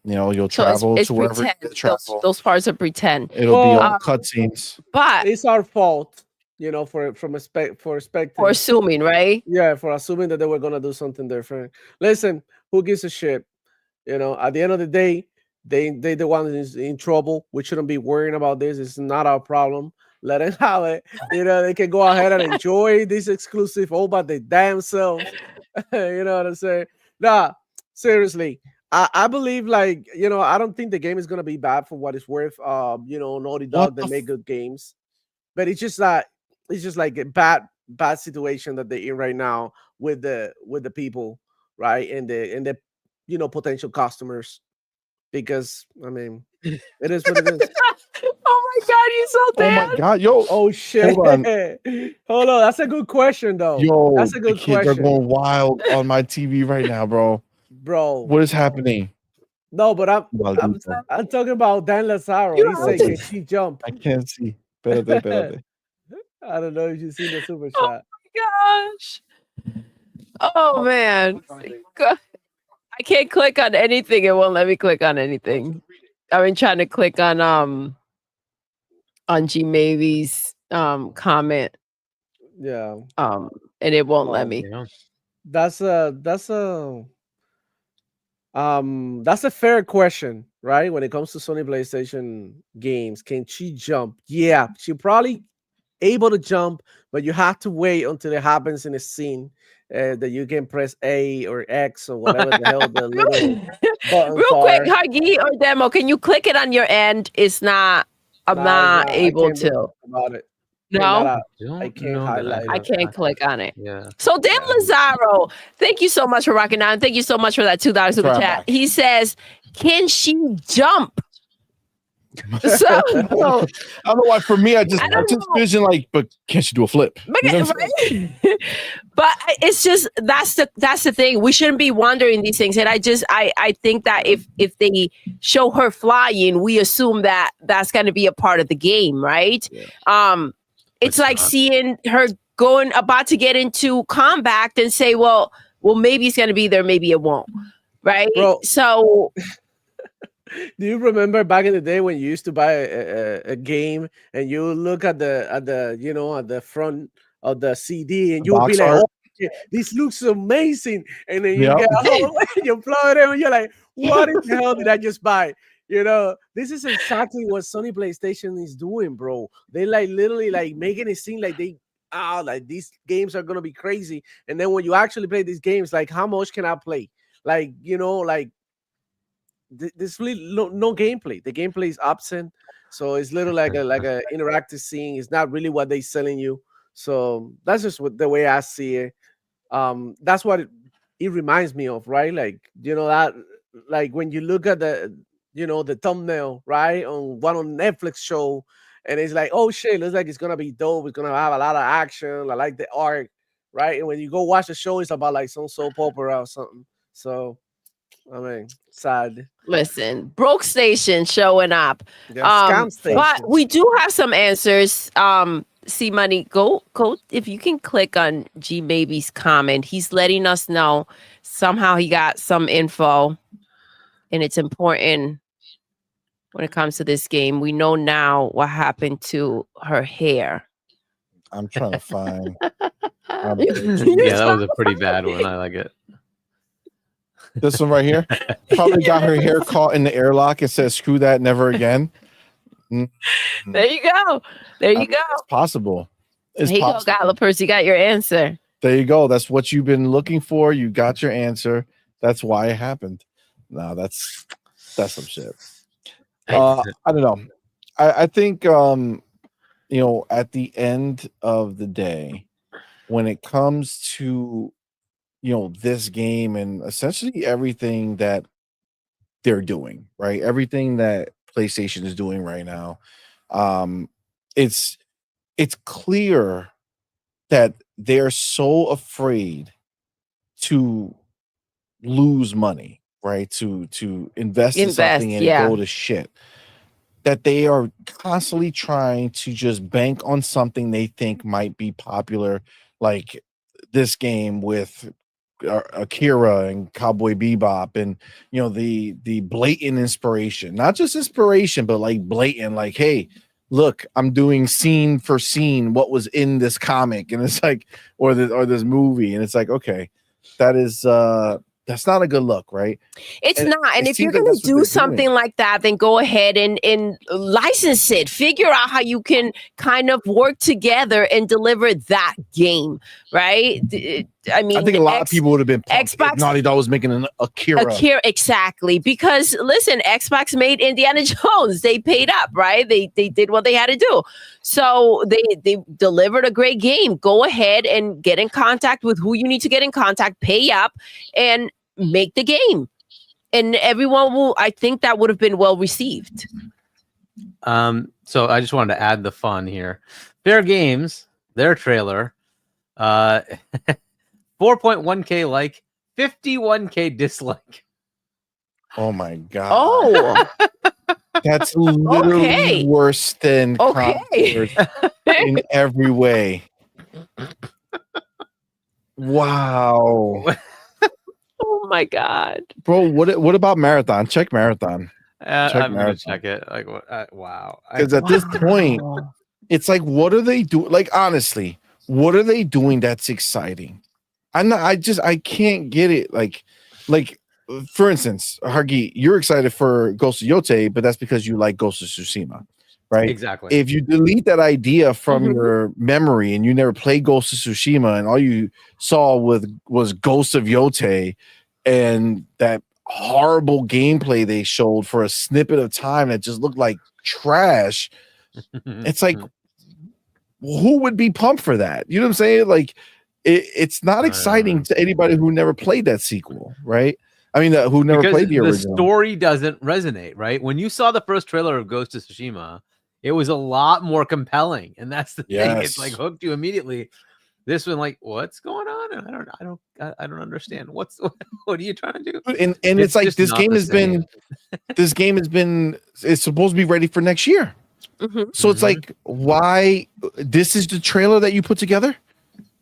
You'll travel it's to wherever you pretend. travel. Those parts are pretend. It'll be all cutscenes. But it's our fault, for expecting. For assuming, right? Yeah, for assuming that they were gonna do something different. Listen, who gives a shit? At the end of the day, they the one is in trouble. We shouldn't be worrying about this. It's not our problem. Let them have it. They can go ahead and enjoy this exclusive all by their damn self. You know what I'm saying? Nah, seriously. I believe, like, I don't think the game is gonna be bad for what it's worth. Naughty Dog, they make good games, but it's just like a bad situation that they're in right now with the people, right, and the potential customers, because I mean, it is what it is. Oh my God, you're so Oh damn. my God, yo, Oh shit! hold on. Hold on, that's a good question though. Yo, That's a the good kids are question, going wild on my TV right now, bro. bro. What is happening? No, but I'm Maldito. I'm talking about Dan Lazaro. You He have said, to- "Can she jump?" I can't see. Espérate, espérate. I don't know if you seen the super Oh chat. gosh. Oh man. God. I can't click on anything. It won't let me click on anything. I've been trying to click on G Mavy's comment Yeah, and it won't let me. Yeah. that's a fair question, right? When it comes to Sony PlayStation games, can she jump? Yeah, she probably able to jump, but you have to wait until it happens in a scene that you can press A or X or whatever the hell the little buttons Real quick, are. Huggy or Demo, can you click it on your end? It's not. I'm Nah, not I able can't do to. anything about it. No, I Don't can't know that highlight I it. can't click on it. Yeah. So Dan Lazaro, thank you so much for rocking out. Thank you so much for that $2 super Try chat. back. He says, "Can she jump?" So I don't know why. For me, I just don't know. vision like, but can she do a flip? You know what I'm saying? Right? But it's just that's the thing. We shouldn't be wondering these things. And I think that if they show her flying, we assume that that's going to be a part of the game, right? Yeah. It's It's like not. seeing her about to get into combat and say, well, maybe it's going to be there, maybe it won't, right? Bro. So Do you remember back in the day when you used to buy a game and you look at the at the front of the CD and you would be Box like, art. "Oh, shit, this looks amazing," and then you Yep. get home and you plug it in and you're like, "What in the hell did I just buy?" This is exactly what Sony PlayStation is doing, bro. They like literally like making it seem like like these games are gonna be crazy, and then when you actually play these games, like how much can I play? Like there's really no gameplay. The gameplay is absent, so it's literally like a interactive scene. It's not really what they selling you. So that's just the way I see it. That's what it reminds me of, right? Like that, like when you look at the thumbnail, right, on Netflix show, and it's like, oh shit, looks like it's gonna be dope. It's gonna have a lot of action. I like the art, right? And when you go watch the show, it's about like some soap opera or something. So I mean, sad. listen, Broke Station showing up. Yeah, scam station. But we do have some answers. CMoney, go if you can click on G Mavy's comment. He's letting us know somehow he got some info, and it's important when it comes to this game. We know now what happened to her hair. I'm trying to find. Yeah, that was a pretty bad one. I like it. This one right here. Probably got her hair caught in the airlock. It says, "Screw that, never again." There you go. There you go. It's possible. It's Here you go, possible. Gallopers. You got your answer. There you go. That's what you've been looking for. You got your answer. That's why it happened. No, that's some shit. I don't know. I think at the end of the day, when it comes to this game and essentially everything that they're doing, right? Everything that PlayStation is doing right now, it's clear that they're so afraid to lose money, right? To invest in something and go to shit, that they are constantly trying to just bank on something they think might be popular, like this game with Akira and Cowboy Bebop, and the blatant inspiration, not just inspiration, but like blatant, like, hey, look, I'm doing scene for scene what was in this comic, and it's like, or this movie, and it's like, okay, that's not a good look, right? It's not. And if you're seems like going that's to what do they're something doing. like that, then go ahead and license it. Figure out how you can kind of work together and deliver that game, right? I mean, I think a lot of people would have been pumped if Xbox- Naughty Dog was making an Akira. Exactly, because listen, Xbox made Indiana Jones. They paid up, right? They did what they had to do. So they delivered a great game. Go ahead and get in contact with who you need to get in contact, pay up, and make the game. And everyone will. I think that would have been well received. So I just wanted to add the fun here. Fair Games, their trailer, 4.1K like, 51K dislike. Oh my god! Oh, That's literally Okay. worse than Okay. Concord in every way. Wow, oh my God. bro. What about Marathon? Check Marathon. Check I'm gonna Marathon. check it. Like, wow. Because at this point, it's like, what are they doing? Like, honestly, what are they doing that's exciting? I can't get it. Like, for instance, Hargi, you're excited for Ghost of Yote, but that's because you like Ghost of Tsushima, right? Exactly. If you delete that idea from Mhm. your memory and you never played Ghost of Tsushima and all you saw was Ghost of Yote and that horrible gameplay they showed for a snippet of time that just looked like trash, it's like, who would be pumped for that? You know what I'm saying? Like, it's not exciting to anybody who never played that sequel, right? I mean, who never because played the original. story doesn't resonate, right? When you saw the first trailer of Ghost of Tsushima, it was a lot more compelling, and that's the thing. It's like Yes. hooked you immediately. This one, like, what's going on? And I don't understand. what are you trying to do? And it's like just this not game the has been it's supposed to be ready for next year. Mhm. So it's like, why this is the trailer that you put together?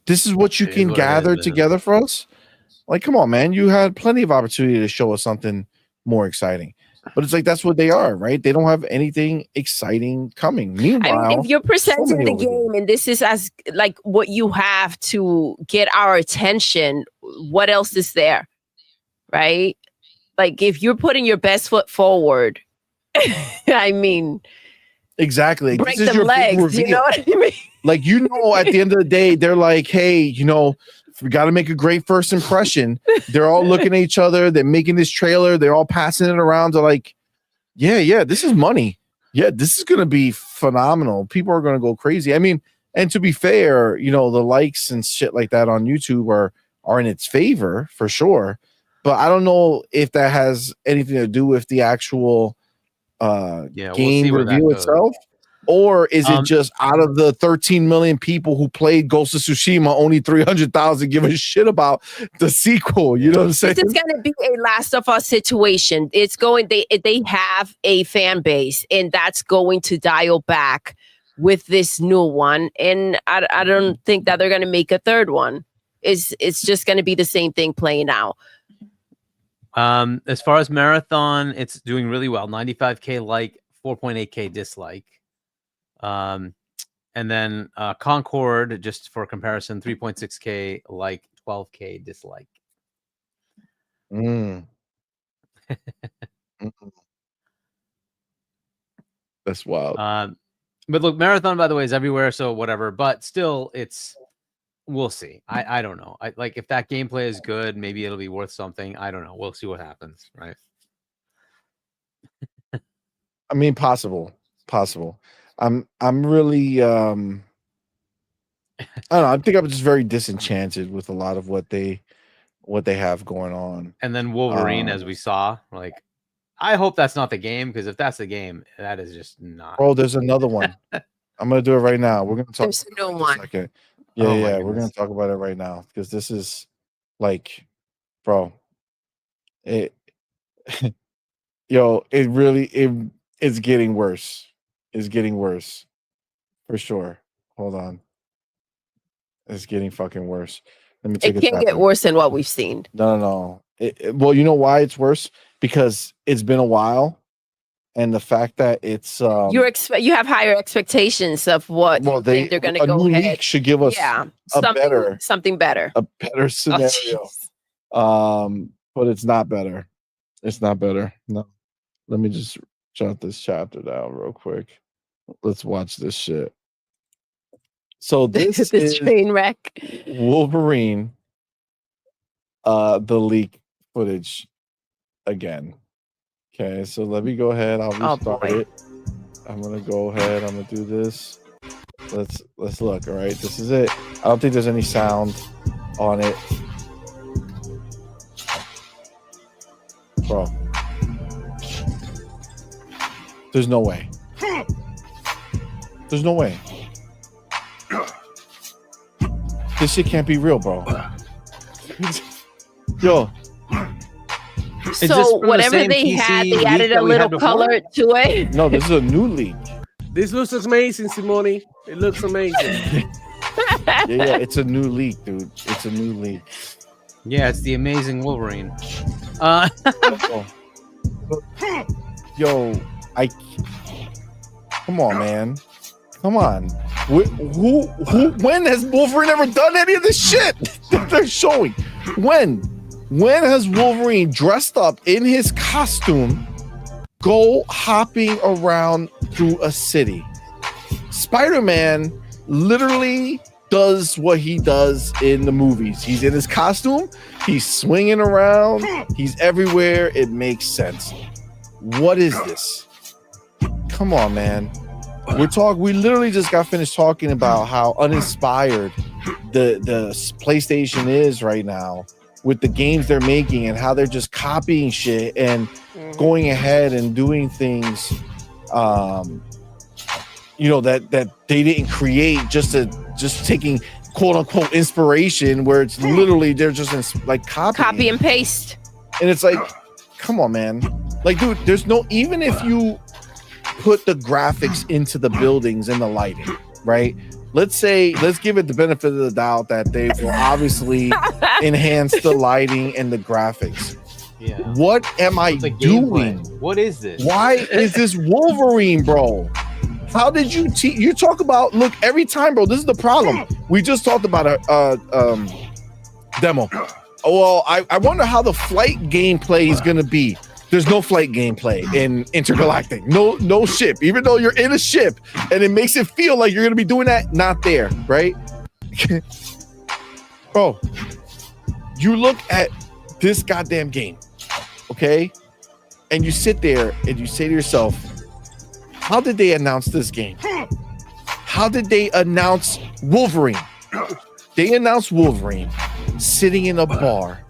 This is what you It is can what it is, gather man. together for us? Like, come on, man. You had plenty of opportunity to show us something more exciting. But it's like that's what they are, right? They don't have anything exciting coming. Meanwhile, I mean, if you're presenting many the over there. game and this is as like what you have to get our attention, what else is there? Right? Like if you're putting your best foot forward, I mean, Exactly. break This is them your big legs. You reveal. know what I mean? Like, you know, at the end of the day, they're like, hey, you know, we got to make a great first impression. They're all looking at each other. They're making this trailer. They're all passing it around. They're like, yeah, this is money. Yeah, this is going to be phenomenal. People are going to go crazy. I mean, and to be fair, you know, the likes and shit like that on YouTube are in its favor for sure. But I don't know if that has anything to do with the actual We'll game see where that review goes. itself. Or is it Um, just out of the 13 million people who played Ghost of Tsushima, only 300,000 give a shit about the sequel? You know what I'm saying? This is going to be a Last of Us situation. It's going. They have a fan base, and that's going to dial back with this new one. And I don't think that they're going to make a third one. It's just going to be the same thing playing out. As far as Marathon, it's doing really well. 95K like, 4.8K dislike. And then Concord, just for comparison, 3.6K like, 12K dislike. Mm. That's wild. But look, Marathon, by the way, is everywhere, so whatever. But still, we'll see. I don't know. Like if that gameplay is good, maybe it'll be worth something. I don't know. We'll see what happens, right? I mean, possible. I'm really I don't know. I think I'm just very disenchanted with a lot of what they have going on. And then Wolverine, as we saw, like, I hope that's not the game, because if that's the game, that is just not. Oh, there's another one. I'm gonna do it right now. We're gonna talk There's a new about it in a one. second. Oh my Yeah, we're gonna goodness. talk about it right now because this is like, bro, it yo, it really it's getting worse. It's getting worse for sure. Hold on. It's getting fucking worse. Let me take It a can't get second. worse than what we've seen. No. Well, you know why it's worse? Because it's been a while, and the fact that it's You have higher expectations of what well, you think they're going to a go new ahead. leak should give us Yeah, a something better. better scenario. jeez. But it's not better. It's not better. No. Let me just jot this chapter down real quick. Let's watch this shit. So this This is train wreck. Wolverine the leak footage again. Okay, so let me go ahead. I'll restart it. I'm gonna go ahead. I'm gonna do this. Let's look. All right, this is it. I don't think there's any sound on it, bro. There's no way. There's no way. This shit can't be real, bro. Yo. So whatever they had, they added a little color to it. No, this is a new leak. This looks amazing, CMoney. It looks amazing. Yeah, it's a new leak, dude. It's a new leak. Yeah, it's the amazing Wolverine. Yo, come on, man. Come on. When has Wolverine ever done any of this shit that they're showing? When has Wolverine dressed up in his costume go hopping around through a city? Spider-Man literally does what he does in the movies. He's in his costume, he's swinging around, he's everywhere. It makes sense. What is this? Come on, man. We literally just got finished talking about how uninspired the PlayStation is right now with the games they're making and how they're just copying shit and going ahead and doing things that they didn't create, just taking quote unquote inspiration, where it's literally they're just like copy and paste. And it's like, come on, man. Like, dude, there's no, even if you put the graphics into the buildings and the lighting, right? Let's give it the benefit of the doubt that they will obviously enhance the lighting and the graphics. Yeah. What am I doing? What is this? Why is this Wolverine, bro? How did you talk about, look, every time, bro, this is the problem. We just talked about a demo. Well, I wonder how the flight gameplay is gonna be. There's no flight gameplay in Intergalactic. No ship. Even though you're in a ship and it makes it feel like you're gonna be doing that, not there, right? Bro, you look at this goddamn game, okay? And you sit there and you say to yourself, how did they announce this game? How did they announce Wolverine? They announced Wolverine sitting in a bar,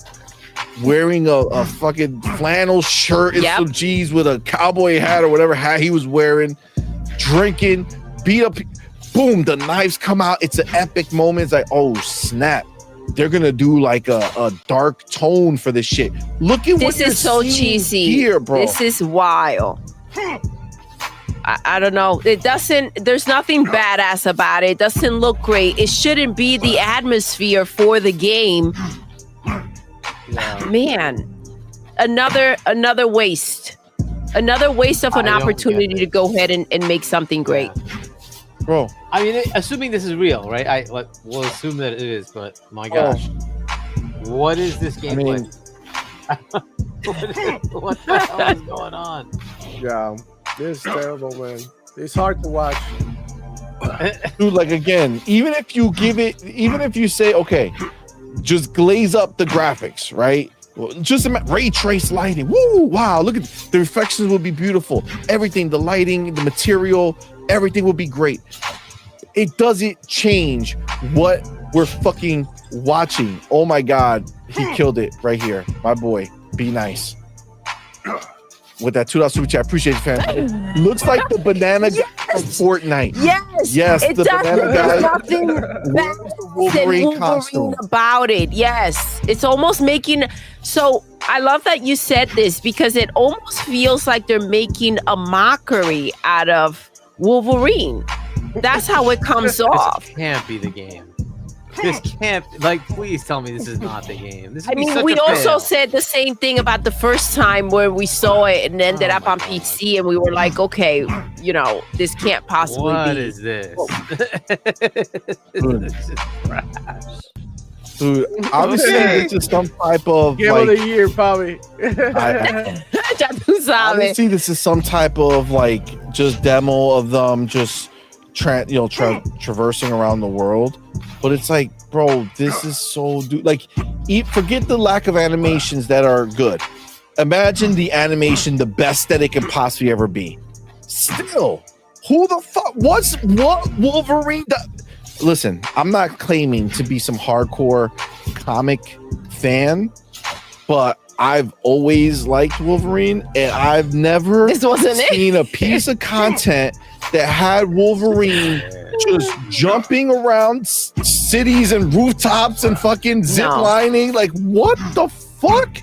wearing a fucking flannel shirt and some G's with a cowboy hat or whatever hat he was wearing, drinking, beat up. Boom, the knives come out. It's an epic moment. It's like, oh, snap. They're going to do like a dark tone for this shit. Look at what this is so cheesy here, bro. This is wild. I don't know. There's nothing badass about it. It doesn't look great. It shouldn't be the atmosphere for the game. Yeah. Man, another waste. Another waste of an opportunity to go ahead and make something great. Bro. I mean, assuming this is real, right? We'll assume that it is, but my gosh. What is this gameplay? What the hell is going on? Yeah. This is terrible, man. It's hard to watch. Dude, like, again, even if you say, okay, just glaze up the graphics, right? Just ray trace lighting. Woo! Wow, look at the reflections will be beautiful. Everything, the lighting, the material, everything will be great. It doesn't change what we're fucking watching. Oh my God, he killed it right here. My boy, be nice. With that $2 super chat, appreciate it, fam. Looks like the banana guy from Fortnite. Yes, it the does. banana guy. There's nothing bad Wolverine costume about it. Yes, it's almost making. So I love that you said this because it almost feels like they're making a mockery out of Wolverine. That's how it comes off. This can't be the game. This can't, please tell me this is not the game. This we also said the same thing about the first time where we saw it and ended up on PC and we were like, okay, this can't possibly be. What is this? This is trash. Dude, obviously this is some type of game of the year, probably. Obviously this is some type of just demo of them just traversing around the world. But it's like, bro, this is so forget the lack of animations that are good. Imagine the animation, the best that it can possibly ever be. Still, who the fuck? What Wolverine? Listen, I'm not claiming to be some hardcore comic fan, but I've always liked Wolverine, and I've never seen a piece of content that had Wolverine just jumping around cities and rooftops and fucking zip lining. Like, what the fuck?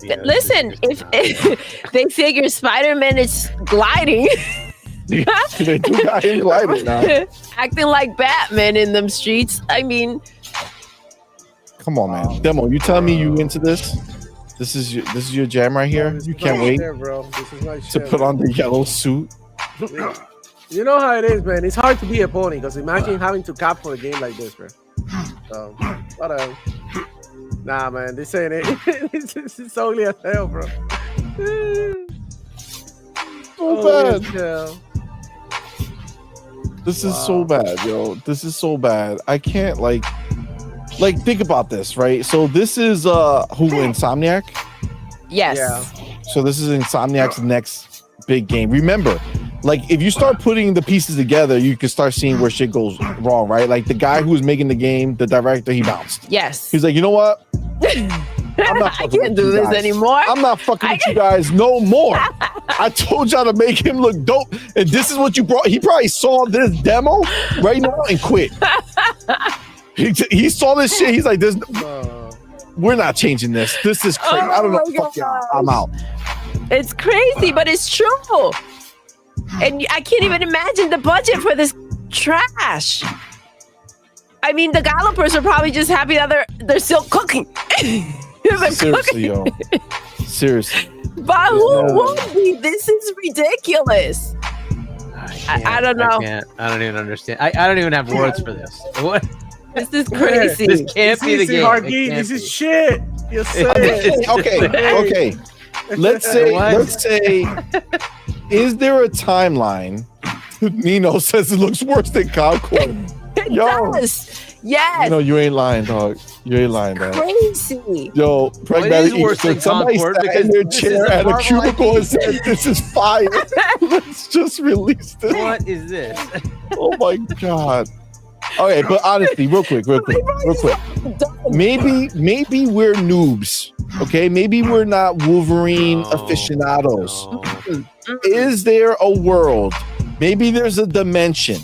Yeah, listen, if they figure Spider-Man is gliding, they do got him gliding now. Acting like Batman in them streets. I mean, come on, man. Demo, you telling me you into this? This is your jam right here. You can't wait bro. This is my to put on the yellow suit. You know how it is, man. It's hard to be a pony because imagine having to cap for a game like this, bro. So, whatever. Nah, man, this ain't it. It's ugly as hell, bro. So bad. This is so bad, yo. This is so bad. I can't like think about this, right? So this is Insomniac? Yes. Yeah. So this is Insomniac's next big game. Remember, like if you start putting the pieces together, you can start seeing where shit goes wrong, right? Like the guy who was making the game, the director, he bounced. Yes. He's like, you know what? I can't do this anymore. I'm not fucking with you guys no more. I told y'all to make him look dope, and this is what you brought. He probably saw this demo right now and quit. He saw this shit. He's like, we're not changing this. This is crazy. I don't know. Fuck y'all. I'm out. It's crazy, but it's true. And I can't even imagine the budget for this trash. I mean, the developers are probably just happy that they're still cooking. Seriously, yo. Seriously. But who would be? This is ridiculous. I don't know. I don't even understand. I don't even have words for this. What? This is crazy. This can't be the game. This is shit. You Okay. Let's say, is there a timeline? Nino says it looks worse than Concord. It does. Yes. You know, you ain't lying, dog. You ain't lying, dog. Crazy. Yo, pragmatic than somebody Concord sat in their chair at a cubicle and said, "This is fire. Let's just release this." What is this? Oh my god. Okay, but honestly, real quick. Maybe we're noobs. Okay, maybe we're not Wolverine aficionados. No. Is there a world? Maybe there's a dimension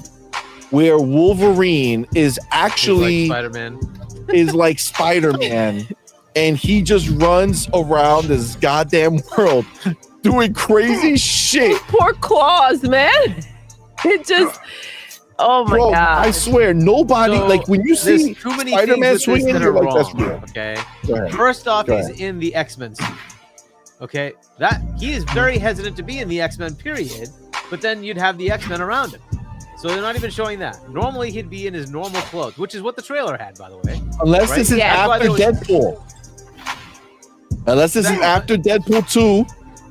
where Wolverine is actually like Spider-Man, and he just runs around this goddamn world doing crazy shit. Poor claws, man. It just. Oh my god! I swear, nobody like when you see Spider-Man swinging, you're like, "That's real." Okay. First off, he's in the X-Men suit. Okay, that he is very hesitant to be in the X-Men. Period. But then you'd have the X-Men around him, so they're not even showing that. Normally, he'd be in his normal clothes, which is what the trailer had, by the way. Unless this is after Deadpool. Unless this is after Deadpool 2.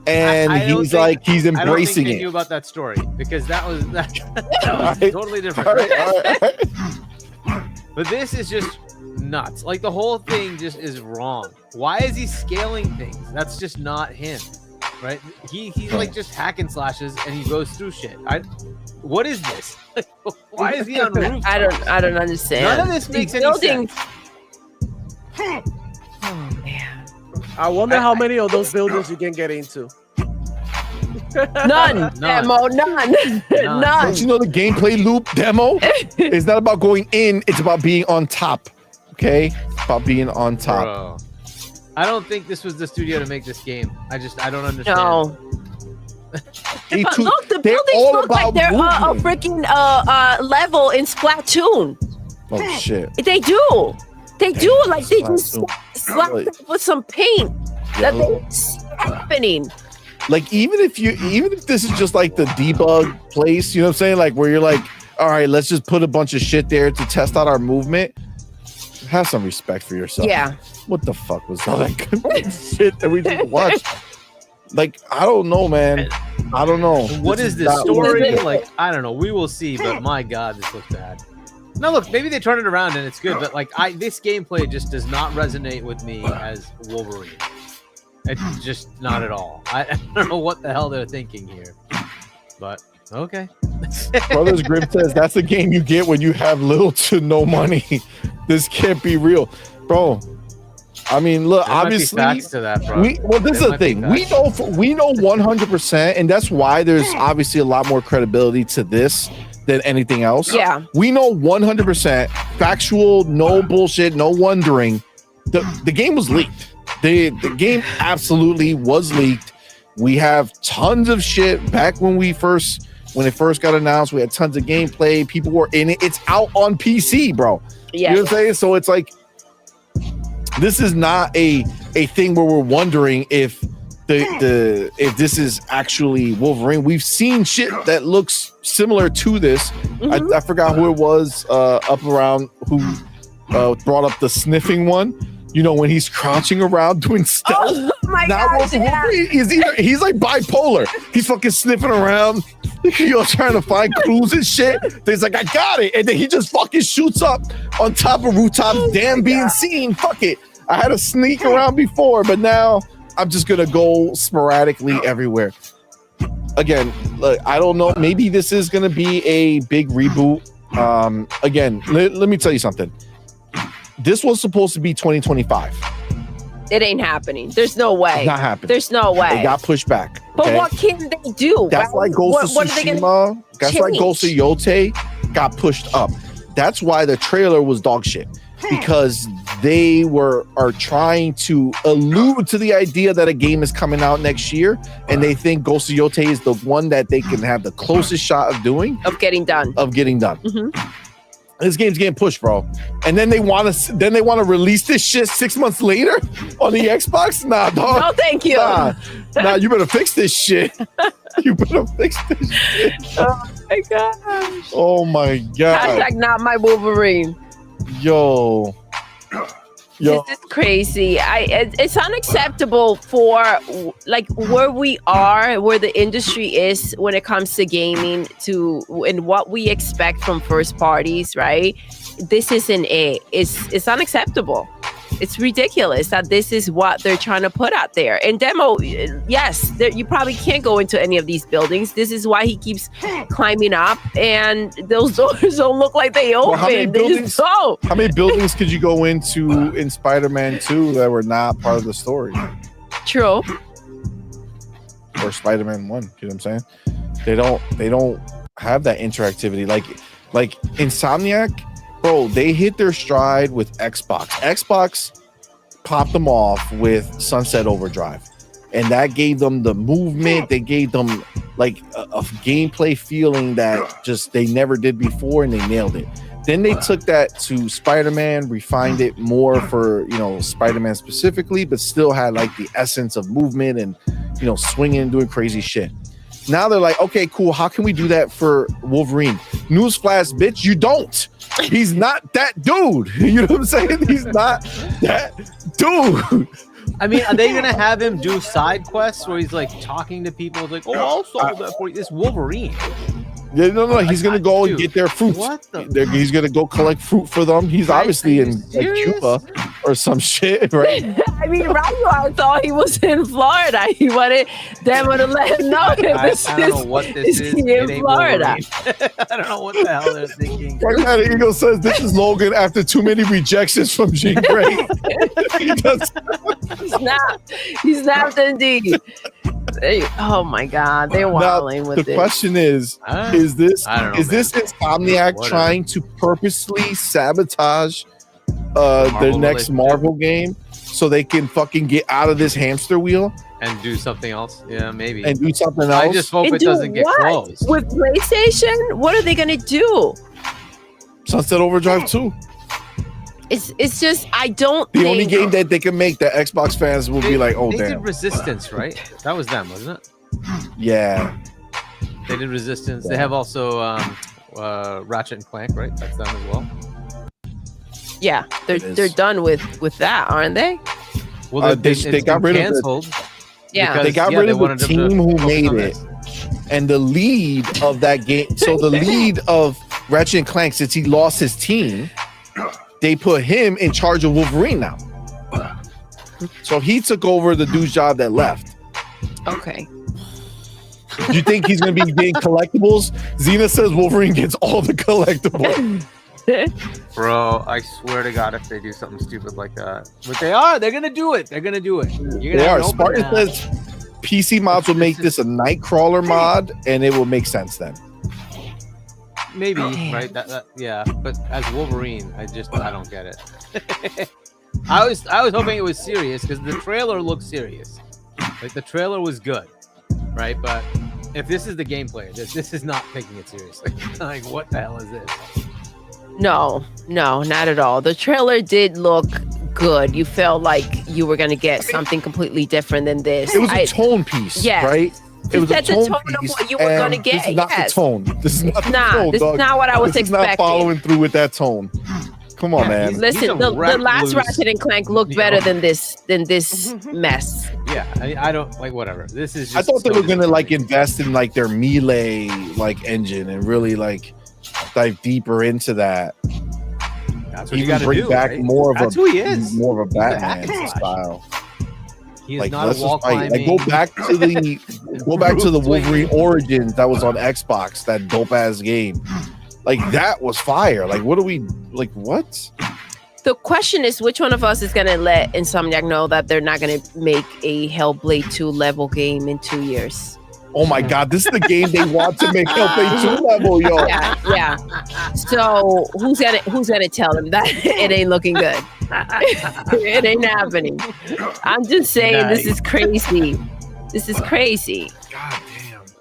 And he's embracing I don't think they it. knew about that story because that was totally different. All right. But this is just nuts. Like the whole thing just is wrong. Why is he scaling things? That's just not him, right? He's like just hack and slashes and he goes through shit. What is this? Why is he on rooftops? I don't understand. None of this makes any sense. Oh man. I wonder how many of those buildings you can get into. None. Demo, none. Don't you know the gameplay loop, Demo? It's not about going in, it's about being on top. Okay? It's about being on top. Bro. I don't think this was the studio to make this game. I don't understand. No. Look, the they're buildings all look like about they're a movement. freaking level in Splatoon. Oh shit. They do. They do. Like they just slap that with some paint that they see happening. Like even if this is just like the debug place, you know what I'm saying? Like where you're like, all right, let's just put a bunch of shit there to test out our movement. Have some respect for yourself. Yeah. What the fuck was all that good shit that we just watched? Like, I don't know, man. I don't know. What is this story? Like, I don't know. We will see, but my God, this looks bad. No, look, maybe they turn it around and it's good, but like this gameplay just does not resonate with me as Wolverine. It's just not at all. I don't know what the hell they're thinking here, but okay. Brothers Grimm says that's the game you get when you have little to no money. This can't be real, bro. I mean, look, There might be obviously, facts to that, bro. this is the thing. We know 100%, and that's why there's obviously a lot more credibility to this than anything else. Yeah. We know 100% factual, no bullshit, no wondering. The game was leaked. The game absolutely was leaked. We have tons of shit back when it first got announced. We had tons of gameplay. People were in it. It's out on PC, bro. Yeah. You know what I'm saying? So it's like, this is not a thing where we're wondering if if this is actually Wolverine. We've seen shit that looks similar to this. Mhm. I forgot who it was up around who brought up the sniffing one. You know, when he's crouching around doing stealth. Oh my Now gosh, yeah. he's like bipolar. He's fucking sniffing around, trying to find clues and shit. He's like, I got it, and then he just fucking shoots up on top of rooftops. Damn, being seen. Fuck it. I had to sneak around before, but now I'm just gonna go sporadically everywhere. Again, look, I don't know. Maybe this is gonna be a big reboot. Again, let me tell you something. This was supposed to be 2025. It ain't happening. There's no way. It's not happening. There's no way. It got pushed back. But okay? what can they do? That's why Ghost of what are they gonna Tsushima, that's why change? Ghost of Yote got pushed up. That's why the trailer was dog shit, because they are trying to allude to the idea that a game is coming out next year, and they think Ghost of Yote is the one that they can have the closest shot of getting done. Mhm. This game's getting pushed, bro. And then they want to release this shit 6 months later on the Xbox. Nah, dog. No, thank you. Nah, you better fix this shit. You better fix this shit. Oh my gosh. Oh my god. Hashtag not my Wolverine. Yo. This is crazy. It's unacceptable for like where we are, where the industry is when it comes to gaming, and what we expect from first parties, right? This isn't it. It's unacceptable. It's ridiculous that this is what they're trying to put out there. And demo, yes, you probably can't go into any of these buildings. This is why he keeps climbing up, and those doors don't look like they open. Well, how many buildings could you go into in Spider-Man 2 that were not part of the story? True. Or Spider-Man 1, you know what I'm saying? They don't have that interactivity. Like Insomniac, bro, they hit their stride with Xbox. Xbox popped them off with Sunset Overdrive, and that gave them the movement. They gave them like a gameplay feeling that just they never did before, and they nailed it. Then they took that to Spider-Man, refined it more for, Spider-Man specifically, but still had like the essence of movement and, swinging and doing crazy shit. Now they're like, okay, cool. How can we do that for Wolverine? Newsflash, bitch, you don't. He's not that dude. You know what I'm saying? He's not that dude. I mean, are they gonna have him do side quests where he's like talking to people? It's like, I'll solve that for you. This Wolverine. Yeah, no. He's gonna go and get their fruits. He's gonna go collect fruit for them. He's obviously in like Cuba or some shit, right? I mean, Ryu, I thought he was in Florida. He wanted them to let him know I don't know what this is. in Florida. I don't know what the hell they're thinking. Pragmatic Eagle says this is Logan after too many rejections from Jean Grey. He's snapped indeed. Oh my God, they're wilding with the this. question is this Insomniac Whatever. trying to purposely sabotage their next Marvel game so they can fucking get out of this hamster wheel And do something else? Yeah, maybe. and do something else? I just hope And it do doesn't get what? closed. With PlayStation, what are they gonna do? Sunset Overdrive 2. It's just I don't The think only game that they can make that Xbox fans will be like, oh they damn. did Resistance, right? That was them, wasn't it? Yeah. They did Resistance. They have also Ratchet and Clank, right? That's them as well. Yeah, It they're is. done with that, aren't they? Well, They it's got been rid of it. canceled. Yeah. because, They got yeah, rid they of the wanted them to team who focus made on it. this. And the lead of that game, so the lead of Ratchet and Clank, since he lost his team, they put him in charge of Wolverine now. So he took over the dude's job that left. Okay. You think he's going to be getting collectibles? Xena says Wolverine gets all the collectibles. Bro, I swear to God, if they do something stupid like that, but they're gonna do it. They're gonna do it. You're They gonna are. Spartan says PC mods will make this a Nightcrawler mod, and it will make sense then. maybe right. That yeah, but as Wolverine, I don't get it. I was hoping it was serious because the trailer looked serious. Like the trailer was good, right? But if this is the gameplay, this is not taking it seriously. Like what the hell is this? No, not at all. The trailer did look good. You felt like you were going to get something completely different than this. It was a tone piece, yes. right? It was a That's tone the tone piece, of what you were going to get. This is not the tone. This is not the tone, this dog. is not what I was this expecting. Is not following through with that tone. Come on, man. Listen, the last Ratchet and Clank looked better than this mess. Yeah, I don't like whatever. This is. Just I thought they were gonna like invest in like their melee like engine and really like dive deeper into that. That's what you even got to bring do. back Right? more of That's a who he is. more of a He's a hack Batman and slash. style. He is Like not let's a wall just fight. climbing. Like go back to the Wolverine Origins that was on Xbox. That dope ass game. Like that was fire. Like what are we like? What? The question is, which one of us is going to let Insomniac know that they're not going to make a Hellblade 2 level game in 2 years? Oh my God, this is the game they want to make Hellblade 2 level, yo. Yeah. So who's gonna tell them that it ain't looking good? It ain't happening. I'm just saying, This is crazy. This is crazy. God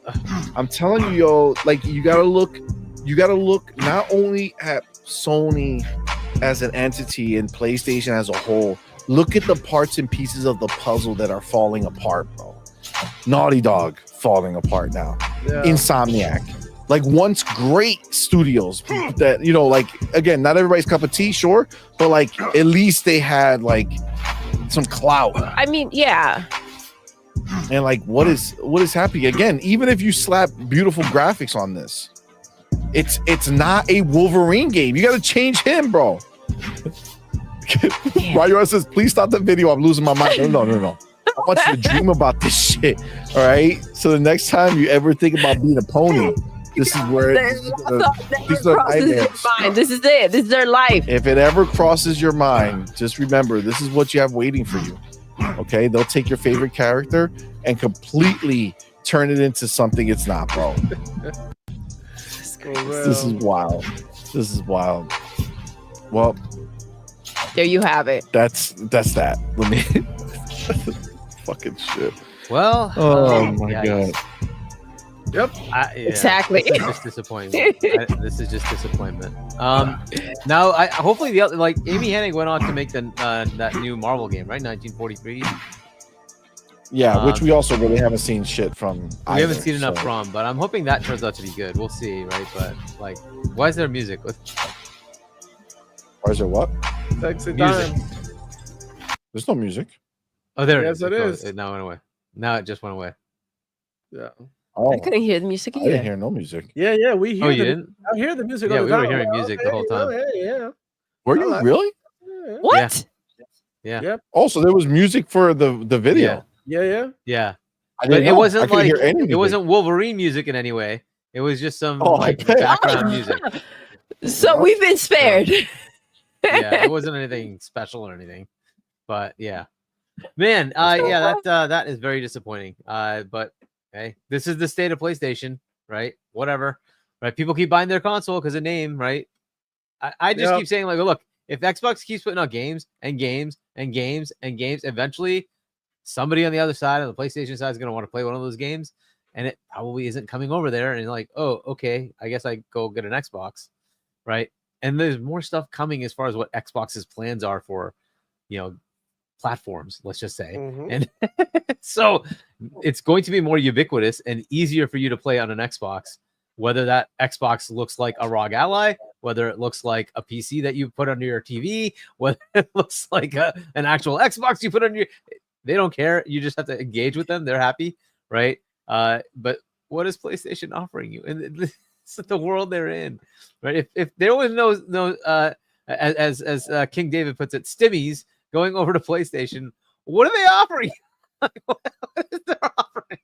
damn. I'm telling you, yo, like you gotta look not only at Sony as an entity and PlayStation as a whole. Look at the parts and pieces of the puzzle that are falling apart, bro. Naughty Dog falling apart now. Yeah. Insomniac, like once great studios that, you know, like again, not everybody's cup of tea, sure, but like at least they had like some clout. I mean, yeah. And like what is happening again? Even if you slap beautiful graphics on this, it's not a Wolverine game. You got to change him, bro. Ryu says, "Please stop the video. I'm losing my mind." No. I want you to dream about this shit. All right. So the next time you ever think about being a pony, this is where these are nightmares. This is it. This is their life. If it ever crosses your mind, just remember this is what you have waiting for you. Okay, they'll take your favorite character and completely turn it into something it's not, bro. This is wild. This is wild. Well, there you have it. That's that. Let me fucking shit. Well, oh my God. Yep. Exactly. This is just disappointment. This is just disappointment. Now, hopefully the other, like Amy Hennig went on to make that new Marvel game, right? 1943. Yeah, which we also really haven't seen shit from. We haven't seen enough from, but I'm hoping that turns out to be good. We'll see, right? But like, why is there music? Why is there what? Sexy Music. time. There's no music. Oh, there Yes, it is. it is. It now went away. Now it just went away. Yeah. Oh, I couldn't hear the music I either. didn't hear no music. Yeah. We hear. Oh, you didn't? I hear the music. Yeah, all we the were time. hearing music the whole time. Yeah. Were you really? Yeah. What? Yeah. Yep. Also, there was music for the video. Yeah. I But didn't it know. wasn't I couldn't like hear any it music. wasn't Wolverine music in any way. It was just some Oh, like I bet. background music. So we've been spared. Yeah, it wasn't anything special or anything. But yeah. Man, that is very disappointing. But hey, this is the state of PlayStation, right? Whatever. Right? People keep buying their console because of name, right? I just keep saying, like, look, if Xbox keeps putting out games and games and games and games, eventually somebody on the other side, on the PlayStation side, is going to want to play one of those games, and it probably isn't coming over there. And like, oh, okay, I guess I go get an Xbox, right? And there's more stuff coming as far as what Xbox's plans are for, platforms, let's just say. Mhm. And so it's going to be more ubiquitous and easier for you to play on an Xbox, whether that Xbox looks like a ROG Ally, whether it looks like a PC that you put under your TV, whether it looks like an actual Xbox you put on your... They don't care. You just have to engage with them. They're happy, right? But what is PlayStation offering you? And the world they're in, right? If there was no as King David puts it, stimmies going over to PlayStation, what are they offering? What is they offering?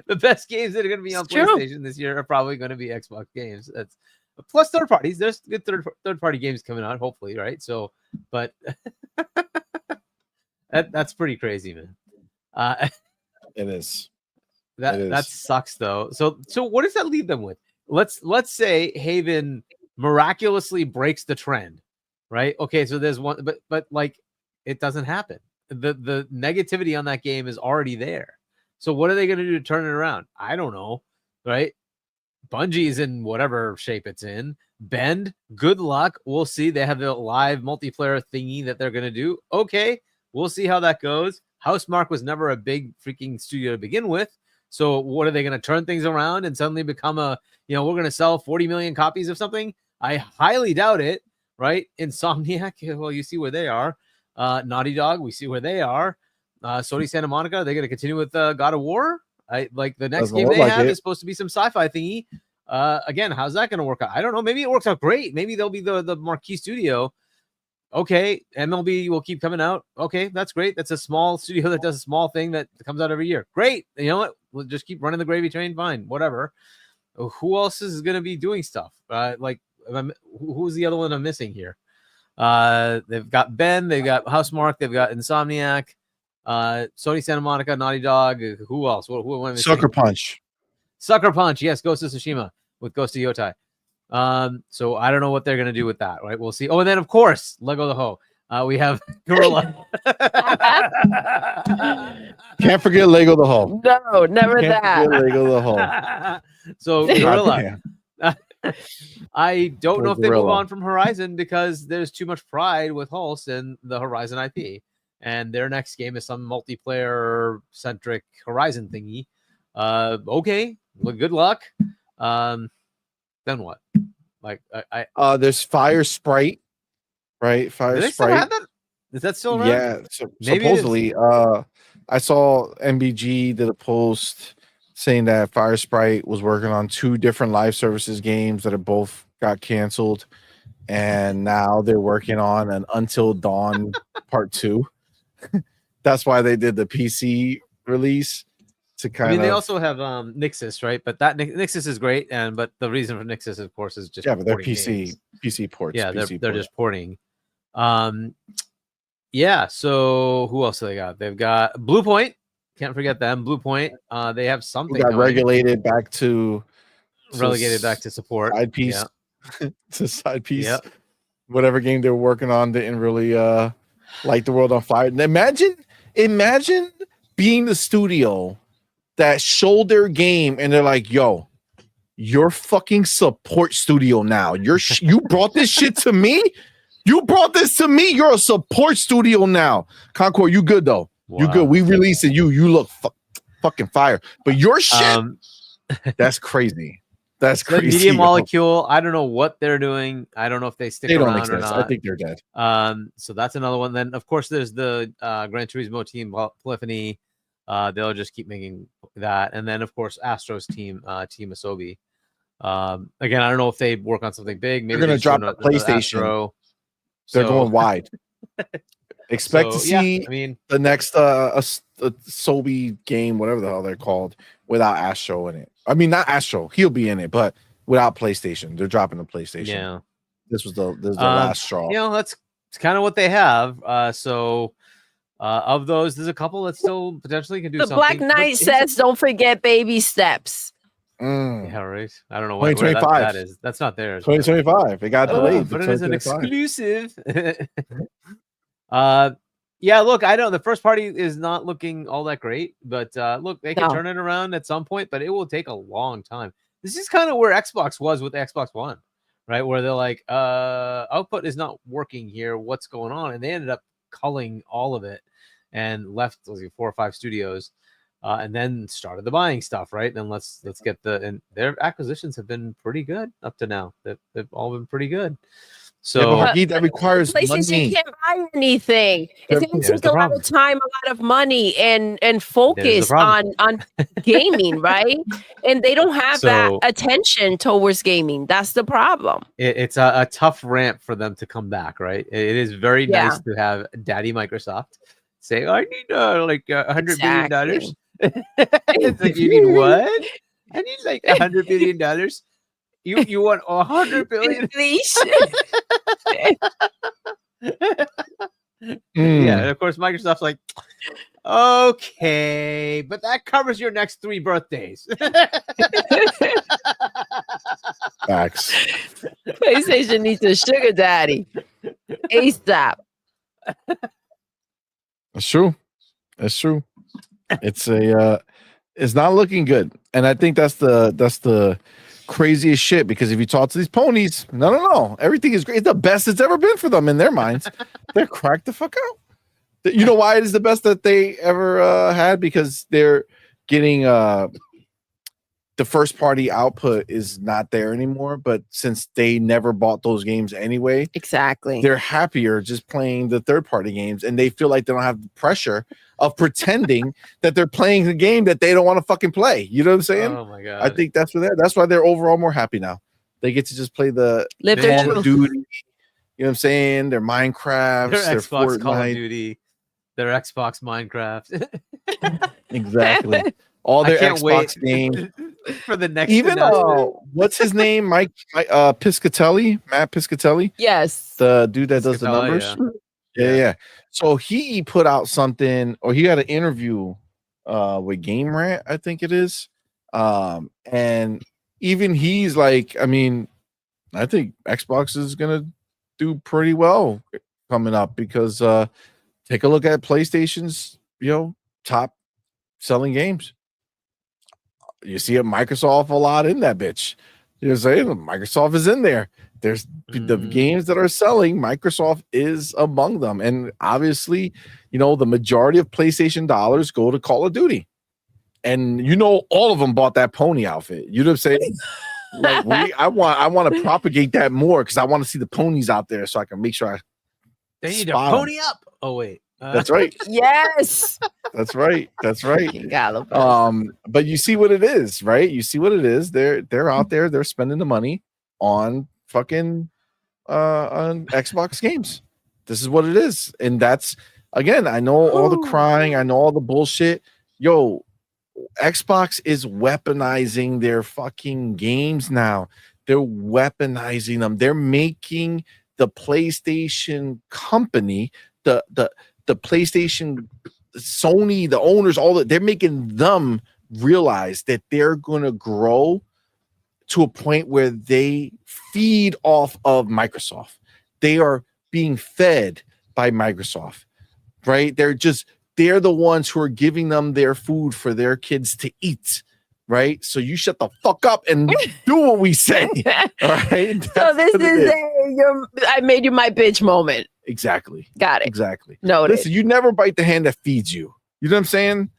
The best games that are going to be on PlayStation this year are probably going to be Xbox games. That's plus third parties. There's good third party games coming out, hopefully, right? So, but that's pretty crazy, man. It is. That sucks though. So what does that leave them with? Let's say Haven miraculously breaks the trend, right? Okay, so there's one, but like it doesn't happen. The negativity on that game is already there. So what are they going to do to turn it around? I don't know, right? Bungie's in whatever shape it's in. Bend, good luck. We'll see. They have the live multiplayer thingy that they're going to do. Okay, we'll see how that goes. Housemarque was never a big freaking studio to begin with. So what are they going to turn things around and suddenly become we're going to sell 40 million copies of something? I highly doubt it, right? Insomniac, well, you see where they are. Naughty Dog, we see where they are. Sony Santa Monica, they're going to continue with God of War. The next game they have is supposed to be some sci-fi thingy. Again, how's that going to work out? I don't know. Maybe it works out great. Maybe they'll be the marquee studio. Okay, MLB will keep coming out. Okay, that's great. That's a small studio that does a small thing that comes out every year. Great. You know what? We'll just keep running the gravy train. Fine, whatever. Who else is going to be doing stuff? Who's the other one I'm missing here? They've got Ben. They've got Housemarque. They've got Insomniac. Sony Santa Monica, Naughty Dog. Who else? Who am I missing? Sucker Punch. Sucker Punch. Yes, Ghost of Tsushima with Ghost of Yotai. So I don't know what they're going to do with that, right? We'll see. Oh, and then of course, Lego the Ho. We have Gorilla. Can't forget Lego the Ho. No, never Can't that. forget Lego the Ho. So Gorilla. I don't know if they move Gorilla. on from Horizon because there's too much pride with Hulse and the Horizon IP. And their next game is some multiplayer centric Horizon thingy. Okay, well, good luck. Then what? Like there's Fire Sprite, right? Fire Sprite. Is that still around? Yeah, supposedly. I saw MBG did a post saying that Fire Sprite was working on 2 different live services games that are both got canceled, and now they're working on an Until Dawn Part 2. That's why they did the PC release to kind of. They also have Nixus, right? But that Nixus is great, but the reason for Nixus, of course, is just but they're PC ports. Yeah, PC they're just porting. Yeah. So who else do they got? They've got Blue Point. Can't forget them. Blue Point. They have something. Got relegated back to support. Side piece. Yeah. To side piece. Yep. Whatever game they were working on didn't really light the world on fire. And imagine being the studio that showed their game and they're like, yo, you're fucking support studio now. You brought this shit to me. You brought this to me. You're a support studio now. Concord, you good though. Wow. You good. We released it. You look fucking fire. But your shit, that's crazy. That's crazy. Media Molecule. I don't know what they're doing. I don't know if they stick around or not. I think they're dead. So that's another one. Then of course there's the Gran Turismo team, Polyphony. They'll just keep making that, and then of course Astro's team, Team Asobi. Again, I don't know if they work on something big. Maybe they're going to drop the PlayStation. They're going wide. Expect to see the next Asobi game, whatever the hell they're called, without Astro in it. I mean, not Astro. He'll be in it, but without PlayStation. They're dropping the PlayStation. Yeah. This was the last straw. That's kind of what they have. Of those, there's a couple that still potentially can do something. The Black Knight says, don't forget baby steps. Yeah, right. I don't know what 2025 that is. That's not theirs. 2025. It got delayed, but it is an exclusive. Yeah, look, I know the first party is not looking all that great, but look, they can turn it around at some point, but it will take a long time. This is kind of where Xbox was with the Xbox One, right? Where they're like, output is not working here. What's going on? And they ended up culling all of it and left 4 or 5 studios, and then started the buying stuff, right? And let's get and their acquisitions have been pretty good up to now. They've all been pretty good. So Marquis, that requires PlayStation money. can't buy anything. It's going to There's take the a lot problem. of time, a lot of money, and There's the focus problem. on gaming, right? And they don't have that So- attention towards gaming. That's the problem. it's a tough ramp for them to come back, right? It is very Yeah. nice to have Daddy Microsoft say, "I need like $100 billion dollars." It's like, you need what? I need like $100 billion dollars. You want 100 billion? Yeah, and of course Microsoft's like, okay, but that covers your next 3 birthdays. Facts. PlayStation needs a sugar daddy. ASAP. That's true. That's true. It's a it's not looking good. And I think that's the craziest shit, because if you talk to these ponies, no, everything is great. It's the best it's ever been for them in their minds. They're cracked the fuck out. You know why it is the best that they ever had? Because they're getting the first party output is not there anymore, but since they never bought those games anyway, Exactly. they're happier just playing the third party games, and they feel like they don't have the pressure of pretending that they're playing the game that they don't want to fucking play. You know what I'm saying? Oh my god! I think that's why they're overall more happy now. They get to just play the Live Call their of truth. Duty. You know what I'm saying? Their Minecrafts, their their Xbox Call of Fortnite. Duty, their Xbox Minecraft. Exactly. All I their can't Xbox wait games. for the next. Even announcement. what's his name? Mike Piscatelli, Matt Piscatelli, Yes. the dude that does the Piscatella, numbers. yeah. Yeah. So he put out something, or he had an interview with Game Rant, I think it is. And even he's like, I mean, I think Xbox is gonna do pretty well coming up, because take a look at PlayStation's, top selling games. You see a Microsoft a lot in that bitch. You know what I'm saying? Microsoft is in there. There's the games that are selling, Microsoft is among them. And obviously, the majority of PlayStation dollars go to Call of Duty. And all of them bought that pony outfit. You know what I'm saying? Like I want to propagate that more, because I want to see the ponies out there so I can make sure They need to spot 'em. pony up. Oh wait, That's right. Yes. That's right. That's right. Fucking Gallopers. But you see what it is, right? You see what it is. They're out there, they're spending the money on fucking on Xbox games. This is what it is. And that's, again, I know all the crying, I know all the bullshit. Yo, Xbox is weaponizing their fucking games now. They're weaponizing them. They're making the PlayStation company, the PlayStation, Sony, the owners, all that, they're making them realize that they're going to grow to a point where they feed off of Microsoft. They are being fed by Microsoft, right? They're the ones who are giving them their food for their kids to eat, right? So you shut the fuck up and do what we say, all right? So this is I made you my bitch moment. Exactly. Got it. Exactly. Noted. Listen, you never bite the hand that feeds you. You know what I'm saying?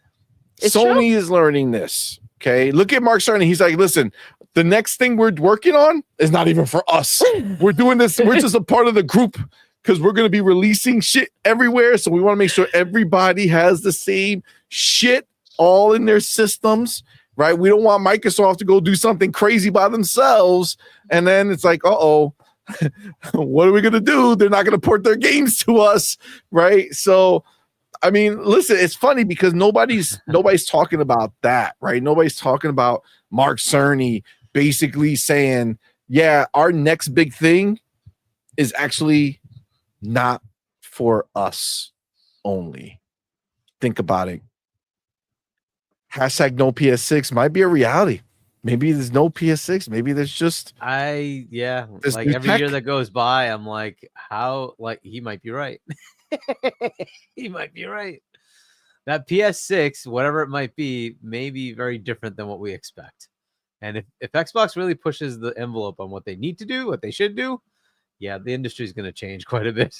It's Sony is learning this. Okay. Look at Mark Cerny. He's like, listen, the next thing we're working on is not even for us. We're doing this. We're just a part of the group, because we're going to be releasing shit everywhere. So we want to make sure everybody has the same shit all in their systems, right? We don't want Microsoft to go do something crazy by themselves. And then it's like, uh-oh, what are we going to do? They're not going to port their games to us, right? So, I mean, listen, it's funny because nobody's talking about that, right? Nobody's talking about Mark Cerny basically saying, yeah, our next big thing is actually not for us only. Think about it. Hashtag no PS6 might be a reality. Maybe there's no PS6. Maybe there's just like new every tech. year that goes by, I'm like, how? Like he might be right. He might be right. That PS6, whatever it might be, may be very different than what we expect. And if Xbox really pushes the envelope on what they need to do, what they should do, yeah, the industry is going to change quite a bit.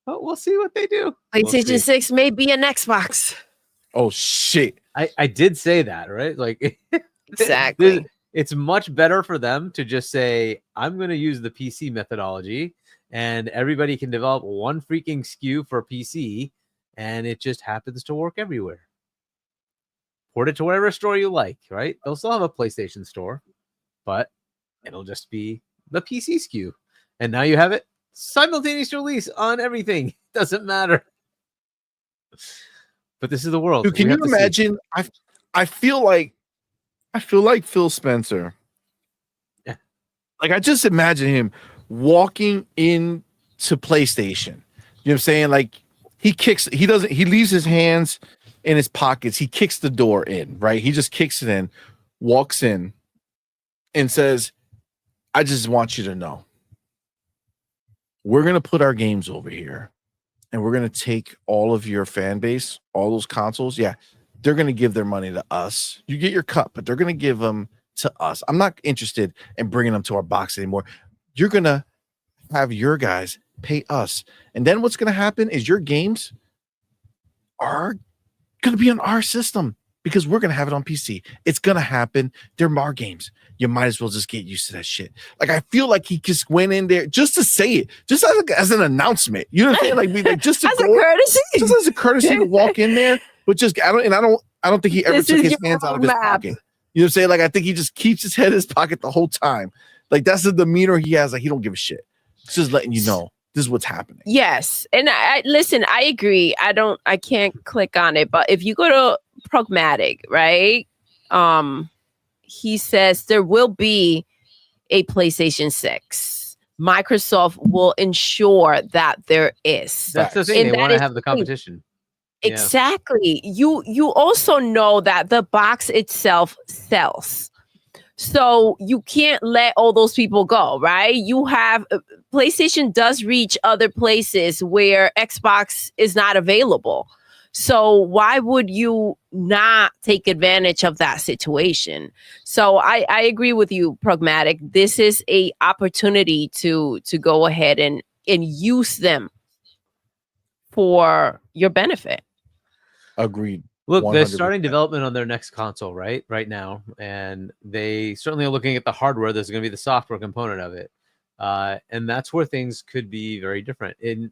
But we'll see what they do. PlayStation 6 may be an Xbox. oh shit. I did say that, right? Like Exactly. it's much better for them to just say, I'm going to use the PC methodology, and everybody can develop one freaking SKU for PC, and it just happens to work everywhere. Port it to whatever store you like, right? They'll still have a PlayStation store, but it'll just be the PC SKU. And now you have it simultaneous release on everything. Doesn't matter. But this is the world. Dude, can you imagine? I feel like Phil Spencer. Yeah. Like I just imagine him walking into PlayStation. You know what I'm saying? Like he leaves his hands in his pockets. He kicks the door in, right? He just kicks it in, walks in, and says, I just want you to know, we're going to put our games over here, and we're going to take all of your fan base, all those consoles. Yeah, they're going to give their money to us. You get your cut, but they're going to give them to us. I'm not interested in bringing them to our box anymore. You're going to have your guys pay us. And then what's going to happen is your games are going to be on our system because we're going to have it on PC. It's going to happen. They're our games. You might as well just get used to that shit. Like, I feel like he just went in there just to say it, just as an announcement. You know what I'm saying? Like just to as a courtesy. Just as a courtesy to walk in there, but just, I don't think he ever took his hands out of his pocket. You know what I'm saying? Like, I think he just keeps his head in his pocket the whole time. Like, that's the demeanor he has. Like, he don't give a shit. It's just letting you know this is what's happening. Yes. And I listen, I agree. I can't click on it, but if you go to Pragmatic, right? He says there will be a PlayStation 6. Microsoft will ensure that there is. That's the thing. They want to have the competition. Exactly. Yeah. You also know that the box itself sells. So you can't let all those people go, right? You have PlayStation does reach other places where Xbox is not available. So why would you not take advantage of that situation? So I agree with you, Pragmatic. This is a opportunity to go ahead and use them for your benefit. Agreed. Look, 100%. they're starting development on their next console right now, and they certainly are looking at the hardware. There's going to be the software component of it, and that's where things could be very different. And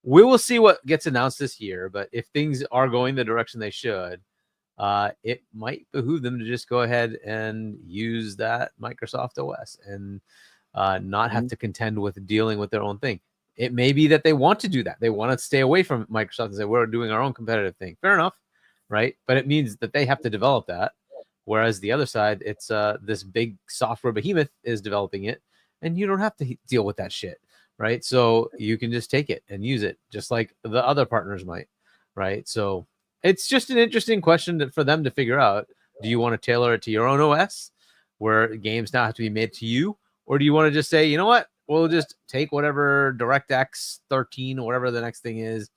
we will see what gets announced this year, but if things are going the direction they should, it might behoove them to just go ahead and use that Microsoft OS and not have to contend with dealing with their own thing. It may be that they want to do that. They want to stay away from Microsoft and say, we're doing our own competitive thing. Fair enough. Right. But it means that they have to develop that. Whereas the other side, it's this big software behemoth is developing it, and you don't have to deal with that shit. Right. So you can just take it and use it just like the other partners might. Right. So it's just an interesting question for them to figure out. Do you want to tailor it to your own OS where games now have to be made to you? Or do you want to just say, you know what? We'll just take whatever DirectX 13 or whatever the next thing is.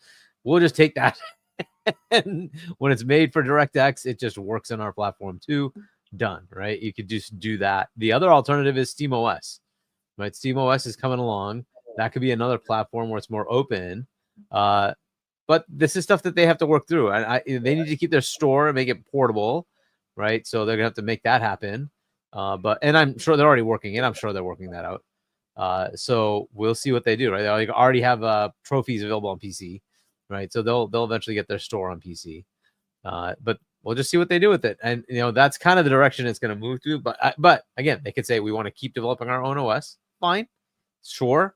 We'll just take that. And when it's made for DirectX, it just works on our platform too. Done, right? You could just do that. The other alternative is SteamOS, right? SteamOS is coming along. That could be another platform where it's more open. But this is stuff that they have to work through. They need to keep their store and make it portable, right? So they're gonna have to make that happen. And I'm sure they're already working it. I'm sure they're working that out. So we'll see what they do, right? They already have trophies available on PC. Right, so they'll eventually get their store on PC, but we'll just see what they do with it, and that's kind of the direction it's going to move to. But again, they could say we want to keep developing our own OS. Fine, sure.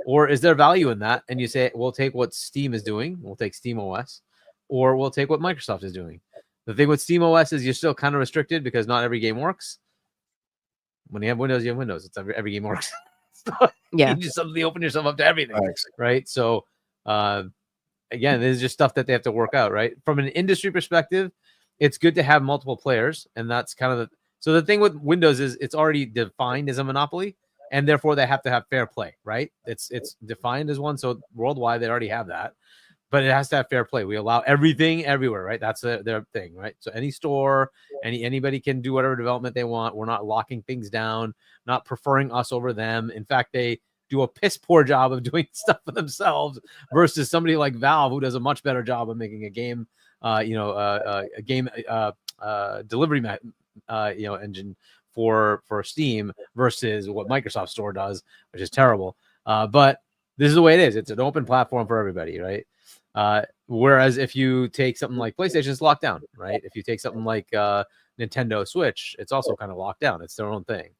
Or is there value in that? And you say we'll take what Steam is doing, we'll take Steam OS, or we'll take what Microsoft is doing. The thing with Steam OS is you're still kind of restricted because not every game works. When you have Windows, you have Windows. It's every game works. So yeah, you just suddenly open yourself up to everything, right? So. Again, this is just stuff that they have to work out, right? From an industry perspective, it's good to have multiple players, and that's kind of so the thing with Windows is it's already defined as a monopoly, and therefore they have to have fair play, right? It's defined as one, so worldwide they already have that, but it has to have fair play. We allow everything everywhere, right? That's their thing, right? So any store, anybody can do whatever development they want. We're not locking things down, not preferring us over them. In fact, they do a piss poor job of doing stuff for themselves versus somebody like Valve who does a much better job of making a game, a game delivery engine for Steam versus what Microsoft Store does, which is terrible. But this is the way it is. It's an open platform for everybody, right? Whereas if you take something like PlayStation, it's locked down, right? If you take something like Nintendo Switch, it's also kind of locked down. It's their own thing,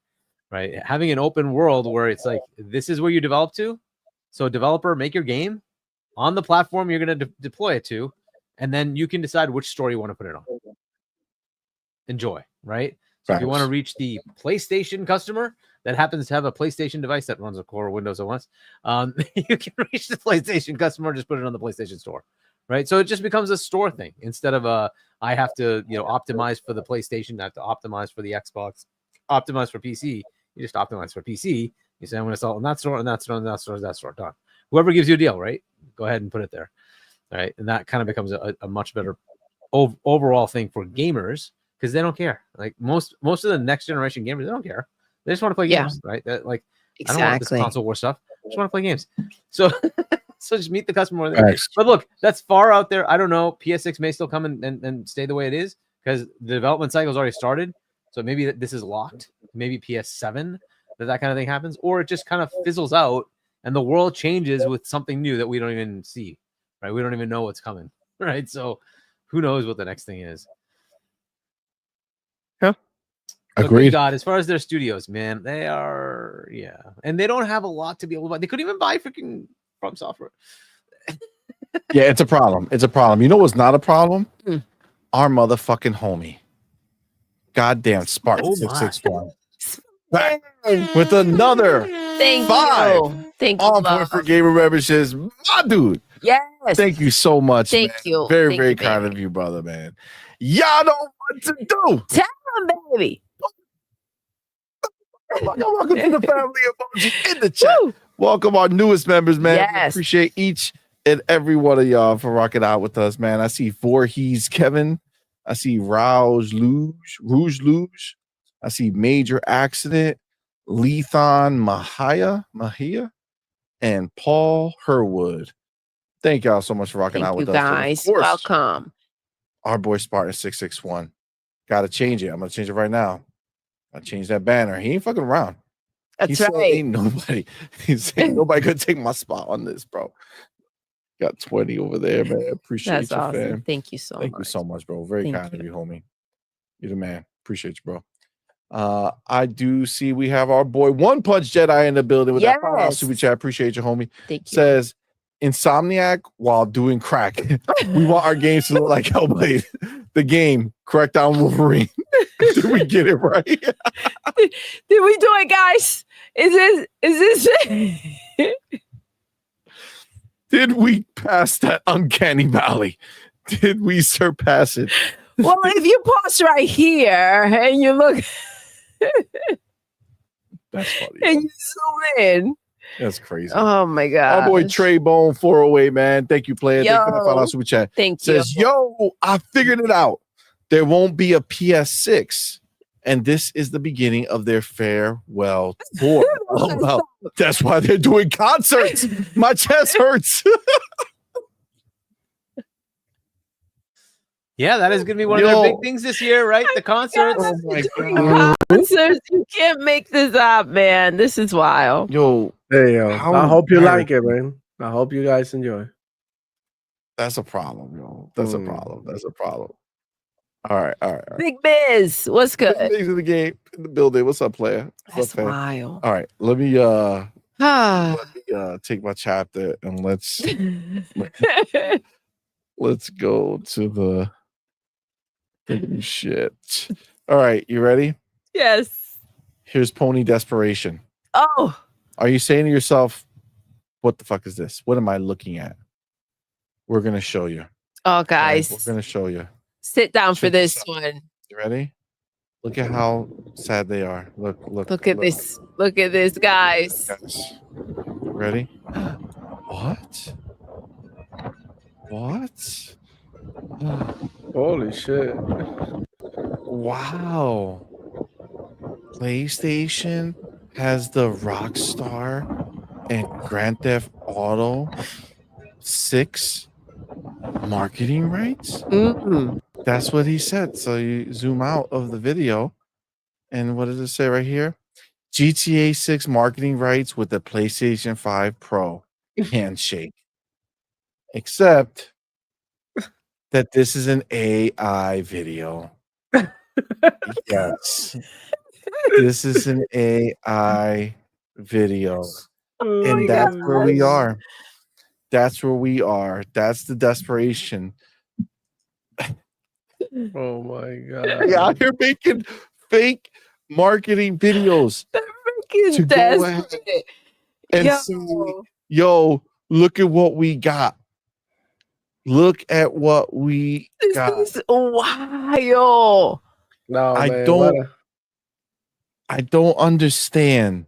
right? Having an open world where it's like, this is where you develop to. So developer, make your game on the platform you're going to deploy it to, and then you can decide which store you want to put it on. Enjoy, right? So if you want to reach the PlayStation customer that happens to have a PlayStation device that runs a core Windows OS, you can reach the PlayStation customer, just put it on the PlayStation Store, right? So it just becomes a store thing instead of I have to optimize for the PlayStation, I have to optimize for the Xbox, optimize for PC. You just optimize for PC. You say I'm going to sell it in that store, and that store, and that store, that store. Done. Whoever gives you a deal, right? Go ahead and put it there, right? And that kind of becomes a much better overall thing for gamers. Because they don't care. Like most of the next generation gamers, they don't care. They just want to play games, right? Like I don't want this console war stuff. I just want to play games. So so just meet the customer. But look, that's far out there. I don't know. PS6 may still come and stay the way it is because the development cycle has already started. So maybe this is locked. Maybe PS7 that kind of thing happens, or it just kind of fizzles out and the world changes with something new that we don't even see, right? We don't even know what's coming, right? So who knows what the next thing is. Agreed. God, as far as their studios, man, they are, and they don't have a lot to be able to buy. They couldn't even buy freaking From Software. Yeah, it's a problem. It's a problem. You know what's not a problem? Our motherfucking homie. Goddamn Spartan 661. Back with another Thank you. Thank you. On point for gamer memberships, my dude. Yes. Thank you so much. Thank man. you. Very, Thank very you, kind baby. of you, brother, man. Y'all know what to do. Tell them, baby. Welcome to the family emoji in the chat. Woo. Welcome our newest members, man. We Yes. appreciate each and every one of y'all for rocking out with us, man. I see Voorhees Kevin. I see Rouge Luge. I see Major Accident, Lethon Mahia, and Paul Herwood. Thank y'all so much for rocking out with us. Guys, Of course, welcome. our boy Spartan 661. Got to change it. I'm gonna change it right now. I changed that banner. He ain't fucking around. That's Said, right. ain't nobody. He's saying nobody could take my spot on this, bro. Got 20 over there, man. Appreciate That's you, awesome. fam. Thank you so much. Thank you so much, bro. Very Thank kind of you. you, homie. You're the man. Appreciate you, bro. I do see we have our boy One Punch Jedi in the building with that $5 super chat. Appreciate you, homie. Thank you. Says Insomniac while doing crack. We want our games to look like Hellblade. The game, Crackdown Wolverine. Did we get it right? Did we do it, guys? Is this Did we pass that uncanny valley? Did we surpass it? Well, if you pause right here and you look That's funny. and you zoom in. That's crazy. Oh my god. Our boy Trey Bone 408, man. Thank you, player. Thank you for the $5 super chat. Thank Says, you. yo, I figured it out. There won't be a PS6. And this is the beginning of their farewell tour. Oh, well, that's why they're doing concerts. My chest hurts. Yeah, that is going to be one of their big things this year, right? The concerts. Oh my God. Concerts. You can't make this up, man. This is wild. Yo, Hey, yo. How I hope you like terrible. it, man. I hope you guys enjoy. that's a problem, yo. That's a problem. That's a problem. All right. Big Biz, what's good? Things in the game, in the building. What's up, player? What's That's up, fam? wild. All right, let me Ah. take my chapter and let's go to the shit. All right, you ready? Yes. Here's Pony Desperation. Oh, Are you saying to yourself, what the fuck is this? What am I looking at? We're gonna show you. oh, All right, guys, we're gonna show you. sit down for Check this this one. You ready? Look at how sad they are. Look Look at this. Look at this, guys. Guys. Ready? What? What? Holy shit. Wow. PlayStation has the Rockstar and Grand Theft Auto 6 marketing rights? Mm. That's what he said. So you zoom out of the video And what does it say right here? GTA 6 marketing rights with the PlayStation 5 Pro handshake. Except that this is an AI video. Yes. This is an AI video. And that's where we are. That's where we are. That's the desperation. Oh my god! Yeah, out here making fake marketing videos They're freaking to go ahead desperate. and Yo. say, yo, look at what we got. Look at what we This got. is wild. No, I man, don't- I don't understand.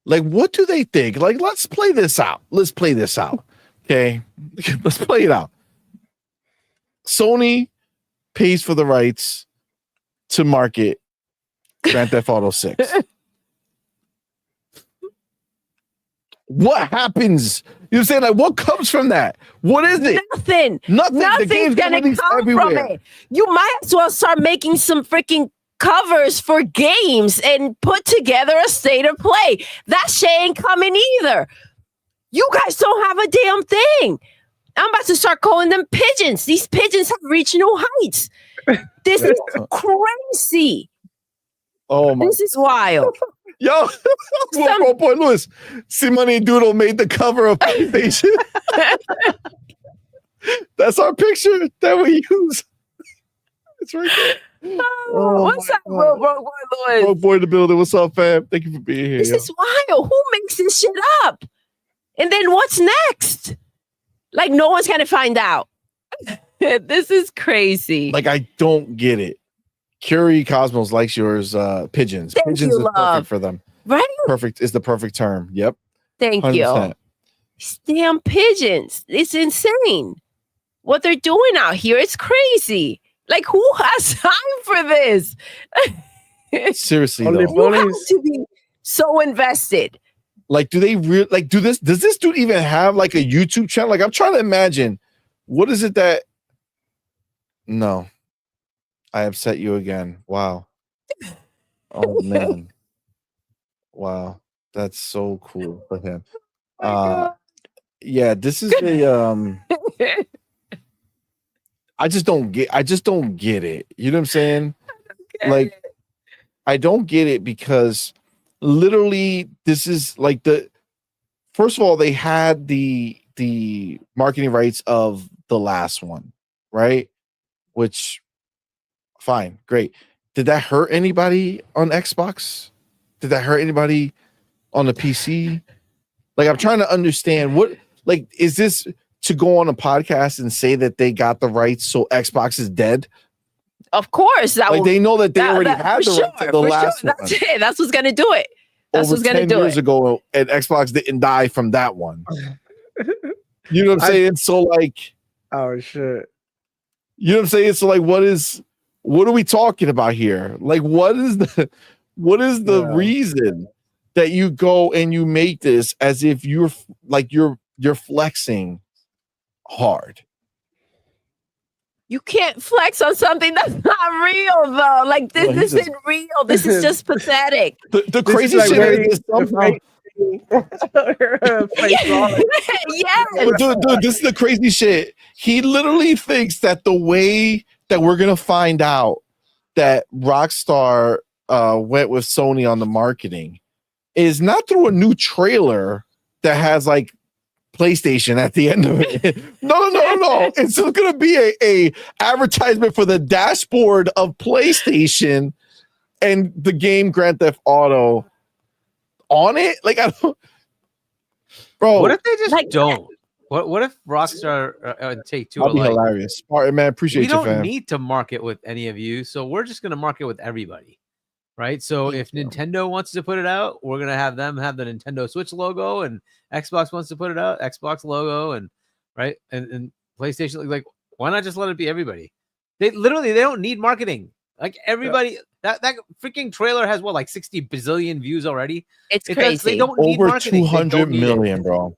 Like, what do they think? Like, let's play this out. Let's play this out. Okay. Let's play it out. Sony pays for the rights to market Grand Theft Auto 6. What happens? You know what I'm saying? Like, what comes from that? What is it? Nothing. Nothing. The Nothing's game's gonna released come everywhere. from it. You might as well start making some freaking covers for games and put together a state of play. That shit ain't coming either. You guys don't have a damn thing. I'm about to start calling them pigeons. These pigeons have reached new heights. This is crazy. Oh my! This is wild. Yo, whoa, boy, Lewis, CMoney and Doodle made the cover of PlayStation. That's our picture that we use. It's right there. Oh What's my up, God. bro, Lewis? Oh boy, in the building. What's up, fam? Thank you for being here. This yo. is wild. Who makes this shit up? And then what's next? Like, no one's gonna find out. This is crazy. Like, I don't get it. Curie Cosmos likes yours. Pigeons. Thank Pigeons you, is love. perfect for them. Right? Perfect is the perfect term. Yep. Thank 100%. you. These damn pigeons. It's insane. What they're doing out here, it's crazy. Like, who has time for this? Seriously Only though. You have bunnies. to be so invested. Like, do they really like do this? Does this dude even have like a YouTube channel? Like, I'm trying to imagine what is it that no, I upset you again. Wow. Oh man. Wow. That's so cool for him. Yeah, this is the I just don't get it. You know what I'm saying? Like, I don't get it because literally this is like first of all, they had the marketing rights of the last one, right? Which fine, great. Did that hurt anybody on Xbox? Did that hurt anybody on the PC? Like, I'm trying to understand what, like, is this to go on a podcast and say that they got the rights so Xbox is dead? Of course. That Like, will, they know that they already that- had for the rights to the for last one. That's it. That's what's gonna do it. That's Over what's gonna 10 do years it. ago, and Xbox didn't die from that one. You know what I'm saying? So, like, Oh shit! you know what I'm saying? So, like, what are we talking about here? Like, what is the Yeah. reason that you go and you make this as if you're like you're flexing hard? You can't flex on something that's not real, though. Like, this Well, he isn't real. This is just pathetic. The This is crazy like shit very- is somehow, Face on it. Yes. dude, this is the crazy shit. He literally thinks that the way that we're gonna find out that Rockstar went with Sony on the marketing is not through a new trailer that has like PlayStation at the end of it. No. It's still gonna be a advertisement for the dashboard of PlayStation and the game Grand Theft Auto on it. Like, I don't, bro. What if they just Like- don't? What if Rockstar and Take Two are That'd be like, hilarious. Spartan, man, appreciate we you, don't fam. need to market with any of you, so we're just gonna market with everybody, right? So if Nintendo wants to put it out, we're gonna have them have the Nintendo Switch logo, and Xbox wants to put it out, Xbox logo, and right, and PlayStation. Like, why not just let it be everybody? They don't need marketing. Like, everybody, that freaking trailer has what, like 60 bazillion views already. It's Because crazy. they don't need Over marketing. They 200 don't need it. million, bro.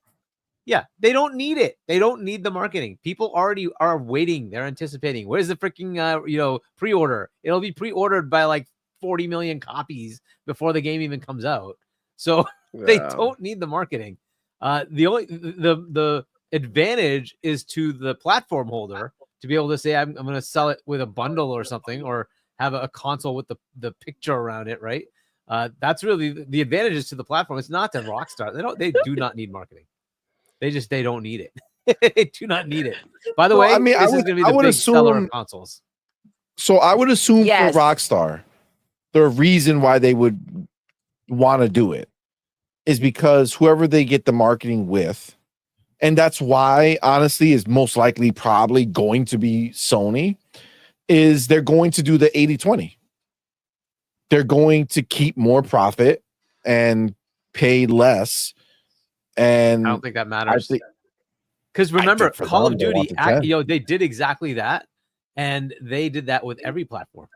Yeah, they don't need it. They don't need the marketing. People already are waiting. They're anticipating. Where's the freaking pre-order? It'll be pre-ordered by like 40 million copies before the game even comes out. So they Yeah. don't need the marketing. The advantage is to the platform holder to be able to say, I'm going to sell it with a bundle or something, or have a console with the picture around it, right? That's really the advantages to the platform. It's not to Rockstar. They do not need marketing. They don't need it. They do not need it. By the way, I mean, this is going to be the big seller of consoles. So I would assume Yes. for Rockstar, the reason why they would want to do it is because whoever they get the marketing with, and that's why, honestly, is most likely probably going to be Sony, is they're going to do the 80-20. They're going to keep more profit and pay less. And I don't think that matters. think- Because remember, for Call them, of they want Duty, the 10. they did exactly that. And they did that with every platform.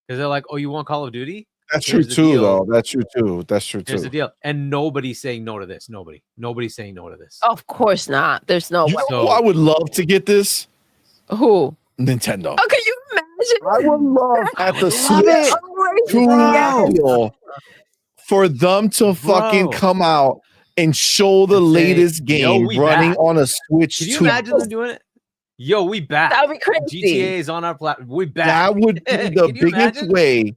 Because they're like, oh, you want Call of Duty? That's Here's true the too, deal. though. That's true too. That's true Here's the too. deal. And nobody's saying no to this. Nobody's saying no to this. Of course not. There's no You way. know who I would love to get this? Who? Nintendo. Oh, can you imagine? I would love at the Love Switch it. to Yes. deal for them to fucking Bro. come out and show the And say, latest "Yo, game we running back." on a Switch Can you 2. imagine them doing it? Yo, we back. That would be crazy. GTA is on our platform. We back. That would be the Can you biggest imagine? way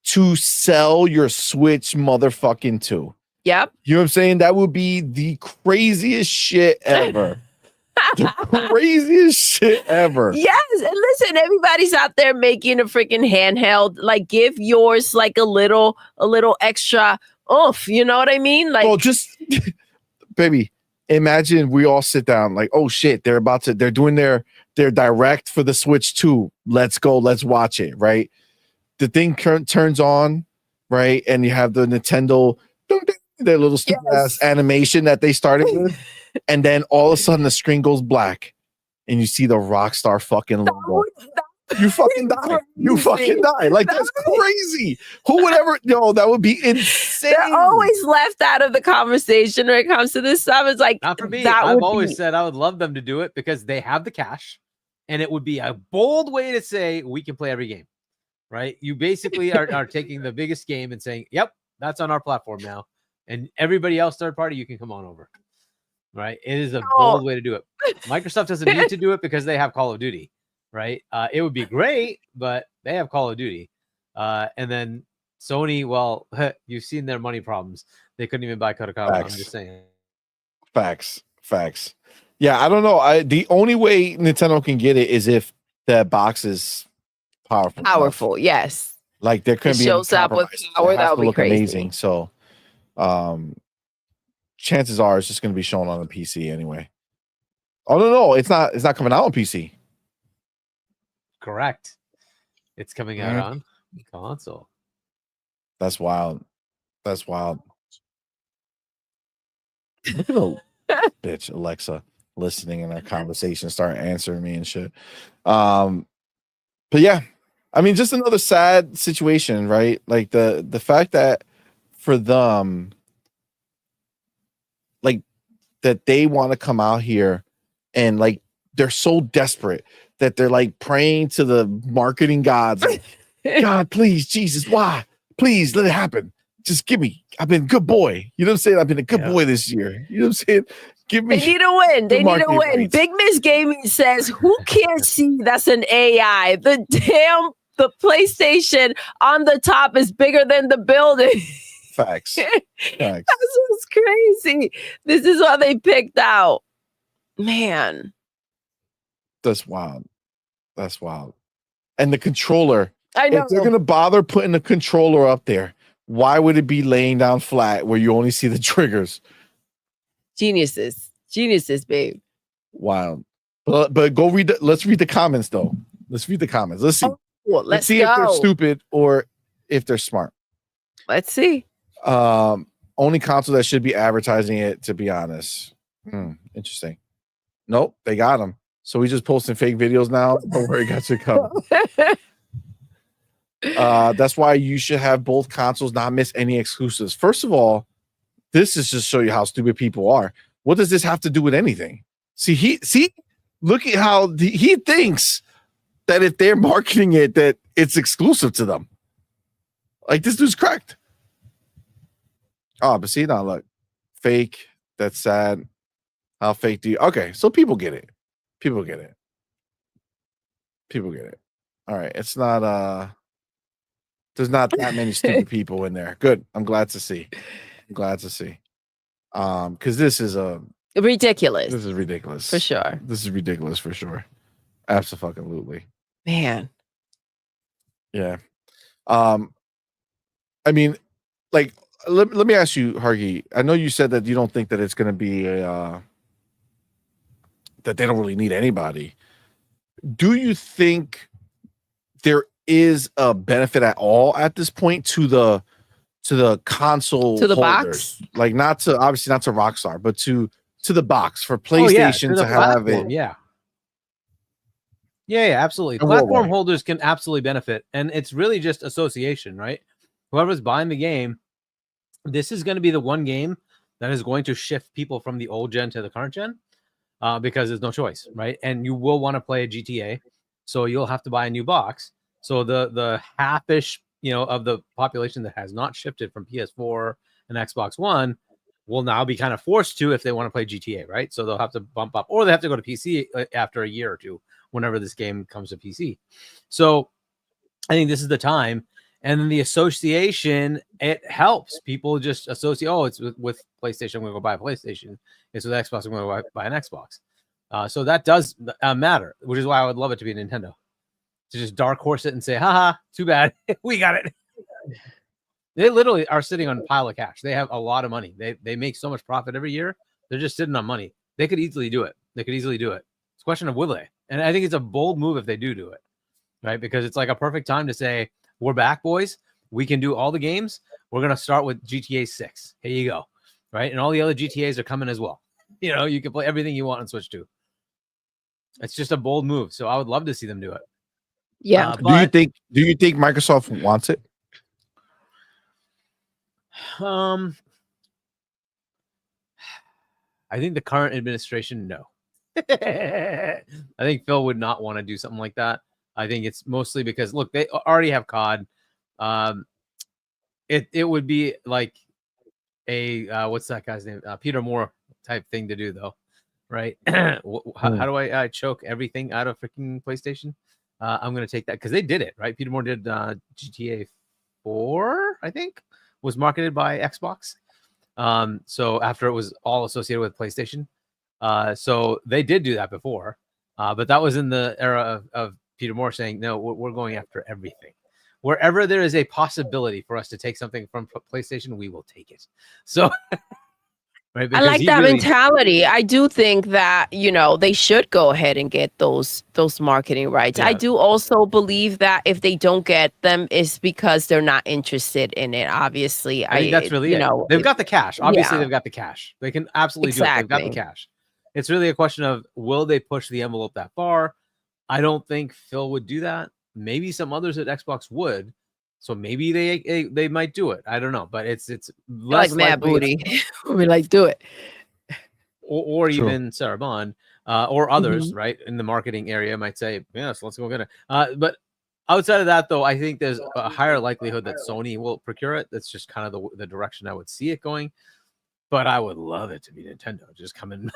to sell your Switch motherfucking 2. Yep. You know what I'm saying? That would be the craziest shit ever. The craziest shit ever. Yes, and listen, everybody's out there making a freaking handheld. Like, give yours like a little extra oomph. You know what I mean? Like, Well, just baby, imagine we all sit down like, oh shit, they're doing their direct for the Switch 2. Let's go, let's watch it, right? The thing turns on, right? And you have the Nintendo, their little stupid ass animation that they started with. And then all of a sudden the screen goes black and you see the Rockstar fucking logo. You fucking die. You fucking die. Like, that's crazy. Who would ever? No, that would be insane. they're always left out of the conversation when it comes to this stuff. It's like, Not for me. that I've would always be- said I would love them to do it because they have the cash, and it would be a bold way to say we can play every game. Right? You basically are taking the biggest game and saying, "Yep, that's on our platform now," and everybody else, third party, you can come on over. Right? It is a bold way to do it. Microsoft doesn't need to do it because they have Call of Duty. Right? It would be great, but they have Call of Duty. And then Sony, well, you've seen their money problems. They couldn't even buy Kotaku. I'm just saying. Facts. Yeah, I don't know. The only way Nintendo can get it is if that box is powerful. powerful. Yes. Like, there couldn't It be any shows up with compromise. It power, has that to would be look crazy. amazing. So, chances are it's just going to be shown on the PC anyway. Oh no, it's not. It's not coming out on PC. Correct. It's coming out on console. That's wild. Look at the bitch Alexa listening in our conversation, start answering me and shit. But yeah, I mean, just another sad situation, right? Like the fact that for them, like, that they want to come out here and like they're so desperate that they're like praying to the marketing gods, like, God, please, Jesus, why? Please let it happen. Just give me. I've been a good boy. You know what I'm saying? I've been a good boy this year. You know what I'm saying? Give me. They need a win. They need a marketing win. rights. Big Miss Gaming says, who can't see that's an AI? The PlayStation on the top is bigger than the building. Facts. That's what's crazy. This is what they picked out. Man. That's wild. And the controller. I know. If they're gonna bother putting the controller up there, why would it be laying down flat where you only see the triggers? Geniuses, babe. Wild. But go read. Let's read the comments though. Let's read the comments. Let's see. Well, Let's see if they're go. stupid or if they're smart. Let's see. Only console that should be advertising it, to be honest. Interesting. Nope, they got them. So we just posting fake videos now. Don't worry, got you covered. That's why you should have both consoles, not miss any exclusives. First of all, this is just show you how stupid people are. What does this have to do with anything? Look at how he thinks that if they're marketing it, that it's exclusive to them. Like this dude's cracked. Oh, but see now, look, fake. That's sad. How fake do you? Okay, so people get it. People get it. People get it. All right, it's not. There's not that many stupid people in there. Good. I'm glad to see. I'm glad to see. Because this is ridiculous. This is ridiculous for sure. This is ridiculous for sure. Absolutely. Man. Yeah. I mean, like, let me ask you, Hargy. I know you said that you don't think that it's going to be a that they don't really need anybody. Do you think there is a benefit at all at this point to the console to the holders? box? Like obviously not to Rockstar, but to the box for PlayStation to have it. Yeah, absolutely. And Platform worldwide. holders can absolutely benefit, and it's really just association, right? Whoever's buying the game, this is going to be the one game that is going to shift people from the old gen to the current gen, because there's no choice, right? And you will want to play a GTA, so you'll have to buy a new box. So the half-ish, of the population that has not shifted from PS4 and Xbox One will now be kind of forced to if they want to play GTA, right? So they'll have to bump up, or they have to go to PC after a year or two, whenever this game comes to PC. So I think this is the time. And then the association, it helps people just associate. Oh, it's with PlayStation, I'm going to go buy a PlayStation. It's with Xbox, I'm going to buy an Xbox. So that does matter, which is why I would love it to be Nintendo. To just dark horse it and say, haha, too bad. We got it. They literally are sitting on a pile of cash. They have a lot of money. They make so much profit every year. They're just sitting on money. They could easily do it. It's a question of will they? And I think it's a bold move if they do it, right? Because it's like a perfect time to say, we're back, boys. We can do all the games. We're going to start with GTA 6. Here you go, right? And all the other GTAs are coming as well. You can play everything you want on Switch 2. It's just a bold move. So I would love to see them do it. Yeah. Do you think Microsoft wants it? I think the current administration, no. I think Phil would not want to do something like that. I think it's mostly because, look, they already have COD. It would be like a what's that guy's name? Peter Moore type thing to do, though, right? How do I choke everything out of freaking PlayStation? I'm going to take that because they did it, right? Peter Moore did GTA 4, I think, was marketed by Xbox. So after it was all associated with PlayStation. So they did do that before. But that was in the era of Peter Moore saying, no, we're going after everything. Wherever there is a possibility for us to take something from PlayStation, we will take it. So... Right, I like that mentality. I do think that, they should go ahead and get those marketing rights. Yeah. I do also believe that if they don't get them, it's because they're not interested in it. Obviously, I think that's really they've got the cash. Obviously, they've got the cash. They can absolutely do it. They've got the cash. It's really a question of, will they push the envelope that far? I don't think Phil would do that. Maybe some others at Xbox would. So maybe they might do it. I don't know, but it's less like Mad Booty. We like do it, or even Sarah Bond, or others, right, in the marketing area might say, yes, let's go get it. But outside of that, though, I think there's a higher likelihood that Sony will procure it. That's just kind of the direction I would see it going. But I would love it to be Nintendo just come in.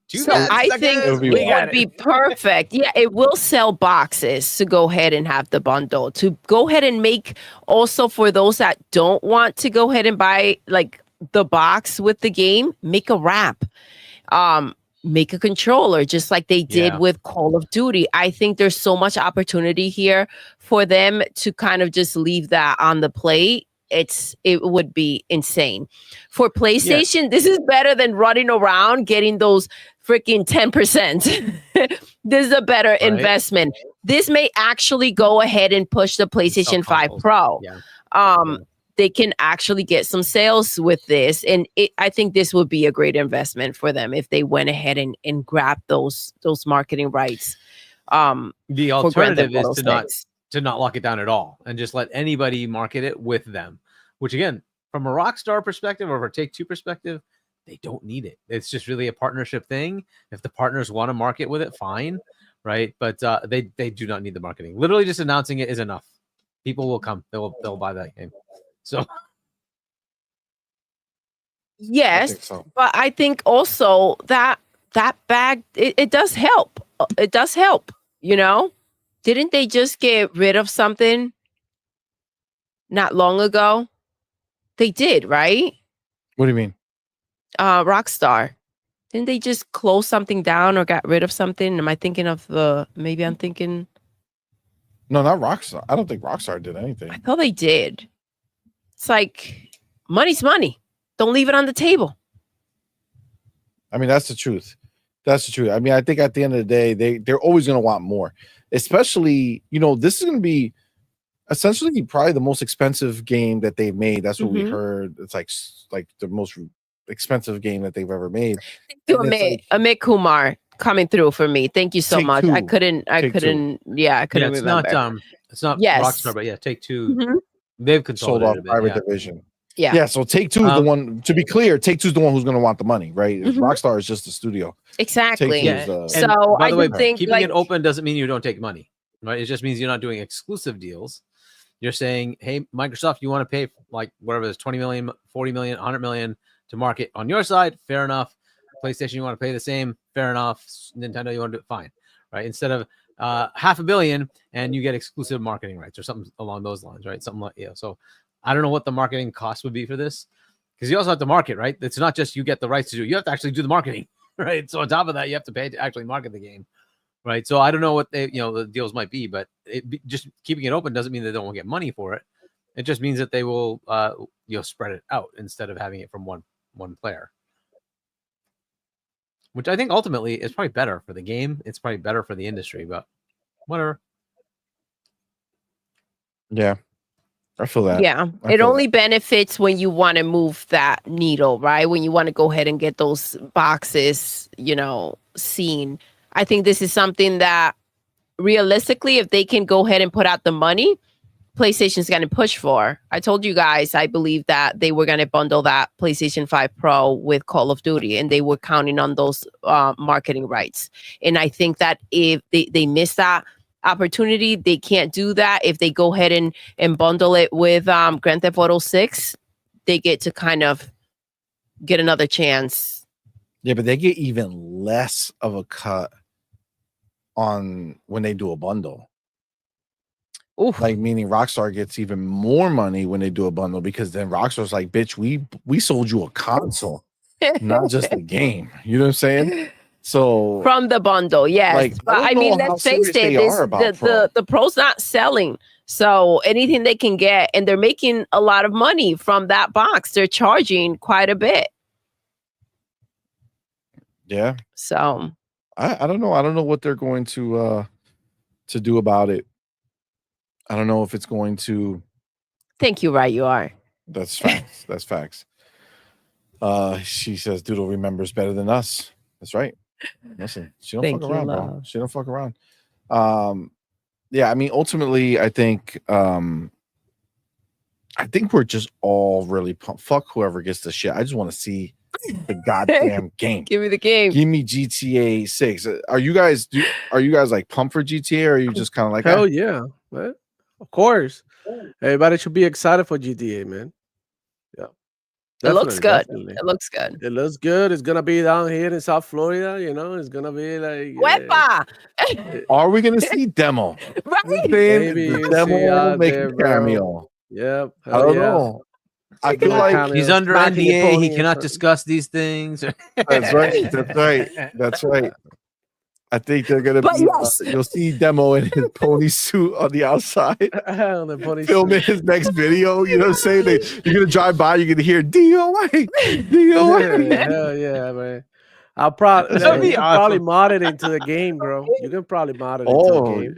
So I think it would be perfect. Yeah, it will sell boxes to go ahead and have the bundle, to go ahead and make also for those that don't want to go ahead and buy like the box with the game, make a wrap, make a controller, just like they did with Call of Duty. I think there's so much opportunity here for them to kind of just leave that on the plate. It would be insane. For PlayStation, this is better than running around getting those freaking 10%. This is a better investment. This may actually go ahead and push the PlayStation 5 Pro. They can actually get some sales with this. And I think this would be a great investment for them if they went ahead and grabbed those marketing rights. The alternative is to not lock it down at all and just let anybody market it with them, which again, from a Rockstar perspective or a Take-Two perspective, they don't need it. It's just really a partnership thing. If the partners want to market with it, fine. right? But they do not need the marketing. Literally, just announcing it is enough. People will come. They'll buy that game. So Yes, so. but I think also that bag it does help. It does help. You know, didn't they just get rid of something not long ago? They did, right? What do you mean? Rockstar. Didn't they just close something down or got rid of something? Am I thinking of maybe I'm thinking. No, not Rockstar. I don't think Rockstar did anything. I thought they did. It's like money's money. Don't leave it on the table. I mean, that's the truth. That's the truth. I mean, I think at the end of the day, they're always going to want more. Especially, this is going to be essentially probably the most expensive game that they've made. That's what we heard. It's like the most expensive game that they've ever made. To Amit Kumar coming through for me. Thank you so Take much. Two. I couldn't remember. It's not Yes. Rockstar, but yeah, Take Two. They've Sold off consolidated Private Division. Yeah. So Take Two is the one. To be clear, Take Two is the one who's going to want the money, right? Rockstar is just the studio. Exactly. Take-Two is, So by the way, think keeping it open doesn't mean you don't take money, right? It just means you're not doing exclusive deals. You're saying, hey, Microsoft, you want to pay like whatever it is, 20 million, 40 million, 100 million to market on your side? Fair enough. PlayStation, you want to pay the same? Fair enough. Nintendo, you want to do it? Fine, right? Instead of $500 million and you get exclusive marketing rights or something along those lines, right? Something like So I don't know what the marketing cost would be for this, because you also have to market, right? It's not just you get the rights to do; you have to actually do the marketing, right? So on top of that, you have to pay to actually market the game, right? So I don't know what the deals might be, but just keeping it open doesn't mean they don't get money for it. It just means that they will spread it out instead of having it from one player, which I think ultimately is probably better for the game. It's probably better for the industry, but whatever. Yeah, I feel that. Yeah, it only benefits when you want to move that needle, right? When you want to go ahead and get those boxes, seen. I think this is something that realistically, if they can go ahead and put out the money, PlayStation's going to push for. I told you guys, I believe that they were going to bundle that PlayStation 5 Pro with Call of Duty, and they were counting on those marketing rights. And I think that if they miss that opportunity, they can't do that. If they go ahead and bundle it with Grand Theft Auto 6, they get to kind of get another chance. Yeah, but they get even less of a cut on when they do a bundle. Oof. Like, meaning Rockstar gets even more money when they do a bundle, because then Rockstar's like, bitch, we sold you a console, not just a game. You know what I'm saying? So from the bundle, yes. But I mean, let's face it, the Pro's not selling. So anything they can get, and they're making a lot of money from that box. They're charging quite a bit. Yeah. So I don't know. I don't know what they're going to do about it. I don't know if it's going to. Thank you, right? You are. That's facts. That's facts. She says Doodle remembers better than us. That's right. Listen, she don't fuck around, bro. She don't fuck around. Yeah, I mean, ultimately, I think we're just all really pumped. Fuck whoever gets the shit. I just want to see the goddamn game. Give me the game. Give me GTA 6. Are you guys like pumped for GTA, or are you just kind of like, hell yeah, man? Of course. Everybody should be excited for GTA, man. Yeah. It looks good. It looks good. It looks good. It's gonna be down here in South Florida. It's gonna be like. Wepa! Are we gonna see demo? Right? Maybe the demo make a cameo. Yep. I don't know. I feel like he's under NDA. He cannot discuss these things. That's right. That's right. That's right. I think they're gonna be. Yes. You'll see demo in his pony suit on the outside, on the pony filming his next video. You know what I'm saying? You're gonna drive by, you're gonna hear DOA, DOA. Hell yeah, man! I'll probably mod it into the game, bro. You can probably mod it into the game.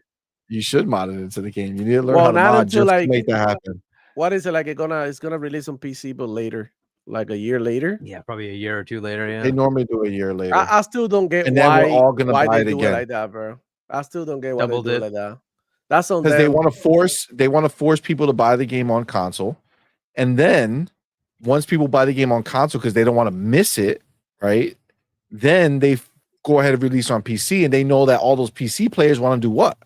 You should mod it into the game. You need to learn how to mod just to make that happen. What is it like? It's gonna release on PC, but later. Like a year later? Yeah, probably a year or two later. Yeah, they normally do a year later. I still don't get why they do it like that, bro. I still don't get why they do it like that. That's on because they want to force people to buy the game on console, and then once people buy the game on console because they don't want to miss it, right? Then they go ahead and release on PC, and they know that all those PC players want to do what?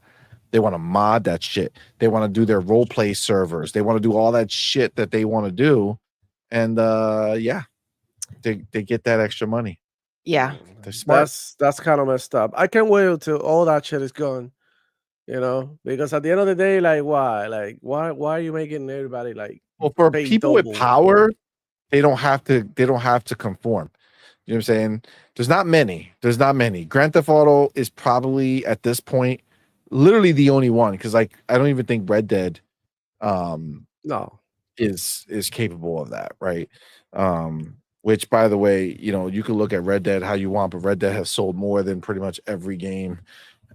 They want to mod that shit. They want to do their role play servers. They want to do all that shit that they want to do, and yeah, they get that extra money. Yeah, They're smart. That's kind of messed up. I can't wait until all that shit is gone. You know, because at the end of the day, like why are you making everybody like? Well, for pay people with double? power, they don't have to conform. You know what I'm saying? There's not many. Grand Theft Auto is probably at this point literally the only one, because like I don't even think Red Dead No. is capable of that, right? Which, by the way, you know, you can look at Red Dead how you want, but Red Dead has sold more than pretty much every game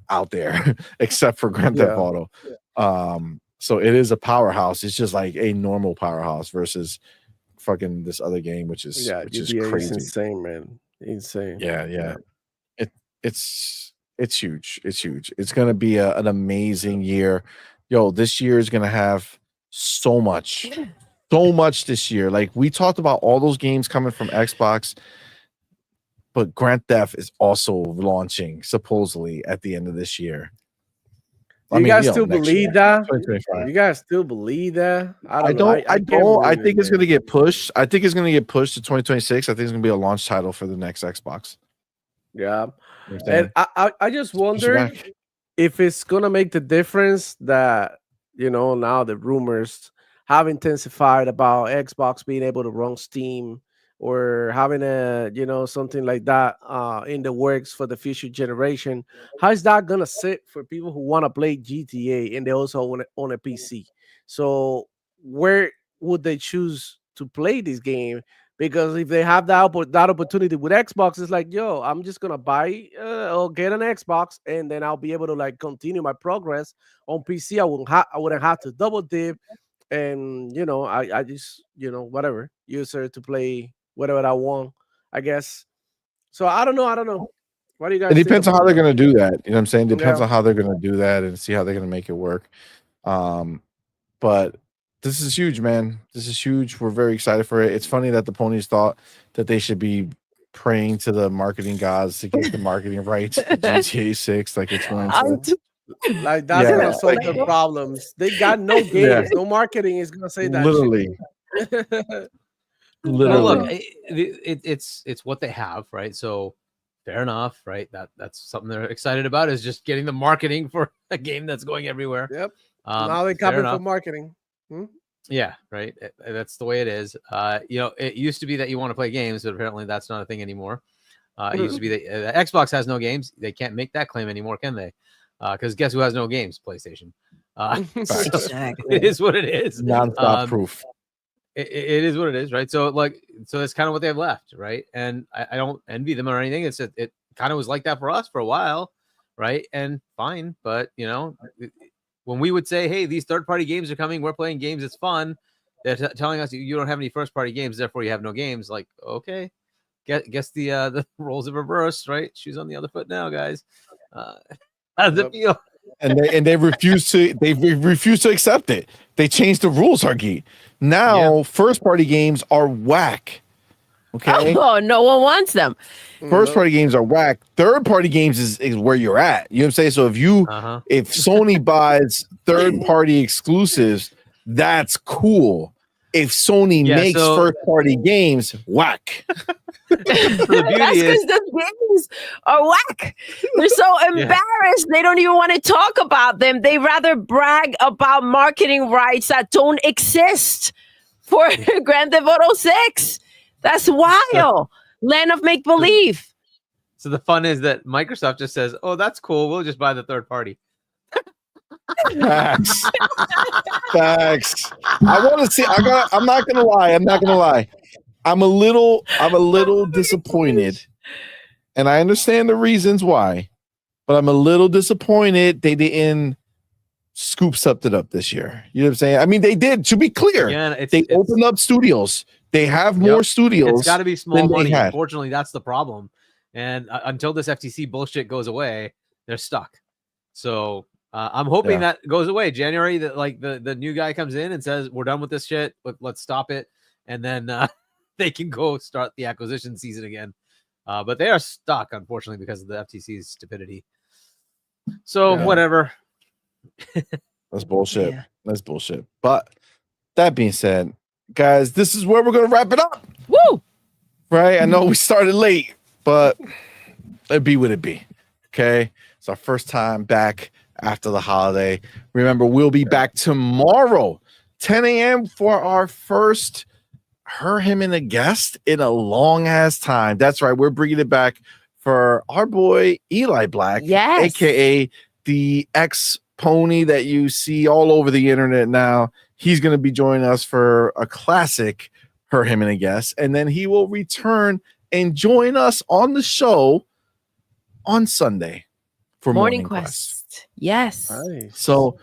out there except for Grand Theft Auto. So it is a powerhouse. It's just like a normal powerhouse versus fucking this other game, which is crazy. Insane, man. Insane. Yeah. It's huge. It's gonna be an amazing year. Yo, this year is gonna have so much this year. Like we talked about all those games coming from Xbox, but Grand Theft is also launching supposedly at the end of this year. You guys still believe that? 2025. You guys still believe that? I don't. I think it's going to get pushed. I think it's going to get pushed to 2026. I think it's going to be a launch title for the next Xbox. Yeah. And I just wonder if it's going to make the difference that, you know, now the rumors have intensified about Xbox being able to run Steam or having a, you know, something like that in the works for the future generation. How is that gonna sit for people who want to play GTA and they also own a PC? So where would they choose to play this game? Because if they have that opportunity with Xbox, it's like, yo, I'm just gonna buy or get an Xbox, and then I'll be able to like continue my progress on PC. I wouldn't have to double dip, and you know, I just, you know, whatever, use it to play whatever I want, I guess. So I don't know. What do you guys? It depends on how they're going to do that. You know what I'm saying? Depends Yeah. on how they're going to do that and see how they're going to make it work. But this is huge, man. This is huge. We're very excited for it. It's funny that the ponies thought that they should be praying to the marketing gods to get the marketing rights to GTA 6. Like it's going to. Like that's gonna solve their problems. They got no games, no marketing is gonna say that. Literally. Well, look, it's what they have, right? So fair enough, right? That's something they're excited about, is just getting the marketing for a game that's going everywhere. Yep. Now they copy for marketing. Yeah, right. That's the way it is. You know, it used to be that you want to play games, but apparently that's not a thing anymore. It used to be that Xbox has no games. They can't make that claim anymore, can they? Because guess who has no games? PlayStation. Exactly. It is what it is. Non-stop proof. It is what it is, right? So that's kind of what they have left, right? And I don't envy them or anything. It kind of was like that for us for a while, right? And fine, but you know, when we would say, hey, these third-party games are coming, we're playing games, it's fun, they're telling us you don't have any first-party games, therefore you have no games. Like, okay, guess the roles have reversed, right? Shoes on the other foot now, guys. How's it feel? And they refuse to accept it. They changed the rules, Hargeet. Now first party games are whack. Okay. Oh, no one wants them. First party games are whack. Third party games is where you're at. You know what I'm saying? So if Sony buys third party exclusives, that's cool. If Sony makes first party games, whack. So the beauty is the games are whack. They're so embarrassed. They don't even want to talk about them. They rather brag about marketing rights that don't exist for Grand Theft Auto 6. That's wild. Land of make believe. So the fun is that Microsoft just says, "Oh, that's cool. We'll just buy the third party." Facts. I want to see. I'm not gonna lie. I'm a little disappointed, and I understand the reasons why, but I'm a little disappointed they didn't scoop something up this year. You know what I'm saying? I mean, they did. To be clear, they opened up studios. They have more studios. It's got to be small money. Unfortunately, that's the problem. And until this FTC bullshit goes away, they're stuck. So I'm hoping that goes away. January, that like the new guy comes in and says, "We're done with this shit. Let's stop it," and then they can go start the acquisition season again. but they are stuck, unfortunately, because of the FTC's stupidity. So Yeah. whatever. That's bullshit. Yeah. That's bullshit. But that being said, guys, this is where we're gonna wrap it up. Woo! Right? I know we started late, but it be what it be. Okay. It's our first time back after the holiday. Remember, we'll be back tomorrow, 10 a.m. for our first Her, Him, and a Guest in a long ass time. That's right. We're bringing it back for our boy Eli Black, Yes. aka the ex pony that you see all over the internet now. He's going to be joining us for a classic Her, Him, and a Guest, and then he will return and join us on the show on Sunday for Morning Quest. Yes. Nice. So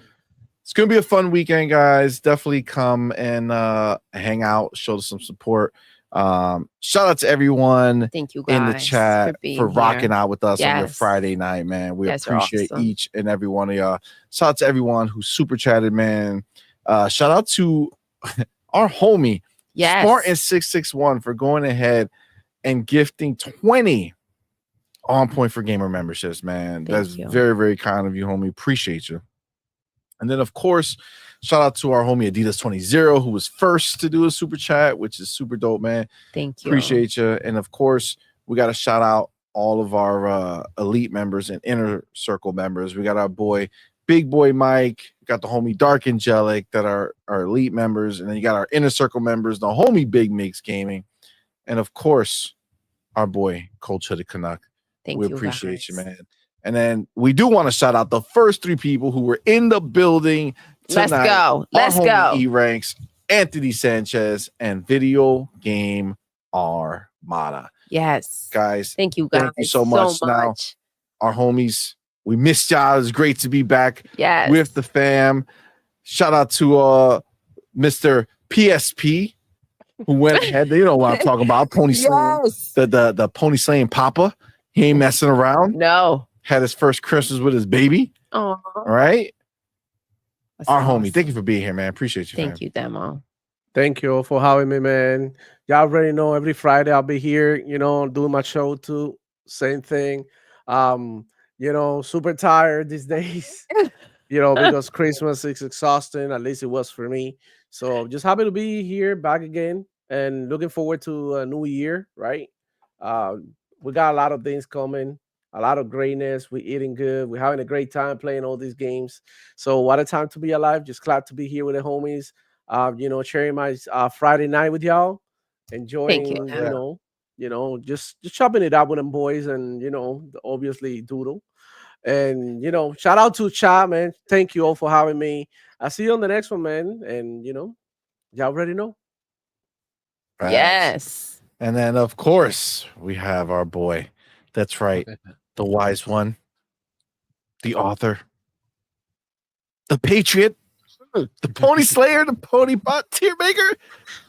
it's going to be a fun weekend, guys. Definitely come and hang out, show us some support. Shout out to everyone Thank you guys in the chat being for rocking here. out with us on your Yes. Friday night, man. We You guys are appreciate awesome. each and every one of y'all. Shout out to everyone who super chatted, man. Shout out to our homie Yes. Spartan661 for going ahead and gifting 20 On Point for Gamer memberships, man. Thank That's you. very, very kind of you, homie. Appreciate you. And then, of course, shout out to our homie Adidas20, who was first to do a super chat, which is super dope, man. Thank you. Appreciate you. And of course, we got to shout out all of our elite members and inner circle members. We got our boy, Big Boy Mike. We got the homie Dark Angelic that are our elite members. And then you got our inner circle members, the homie Big Mix Gaming. And of course, our boy Coach Hooded Canuck. Thank We you. appreciate guys. you, man. And then we do want to shout out the first 3 people who were in the building tonight. Let's go. Let's our go. homie E-Ranks, Anthony Sanchez, and Video Game Armada. Yes. Guys, Thank you guys thank you so much. Now, our homies, we missed y'all. It's great to be back Yes. with the fam. Shout out to Mr. PSP, who went ahead. You know what I'm talking about. Pony slaying, Yes. the pony slaying Papa. He ain't messing around. No. Had his first Christmas with his baby. Oh. All right. Our homie. Awesome. Thank you for being here, man. Appreciate you. Thank you, Demo. Thank you for having me, man. Y'all already know every Friday I'll be here, doing my show too. Same thing. Super tired these days, because Christmas is exhausting. At least it was for me. So just happy to be here back again and looking forward to a new year, right? We got a lot of things coming, a lot of greatness. We're eating good. We're having a great time playing all these games. So what a time to be alive. Just glad to be here with the homies. Sharing my Friday night with y'all, enjoying, just chopping it up with them boys, and obviously Doodle, and shout out to Cha, man. Thank you all for having me. I'll see you on the next one, man. And y'all already know. Right. Yes. And then, of course, we have our boy. That's right. The wise one, the author, the patriot, the pony slayer, the pony bot tier maker,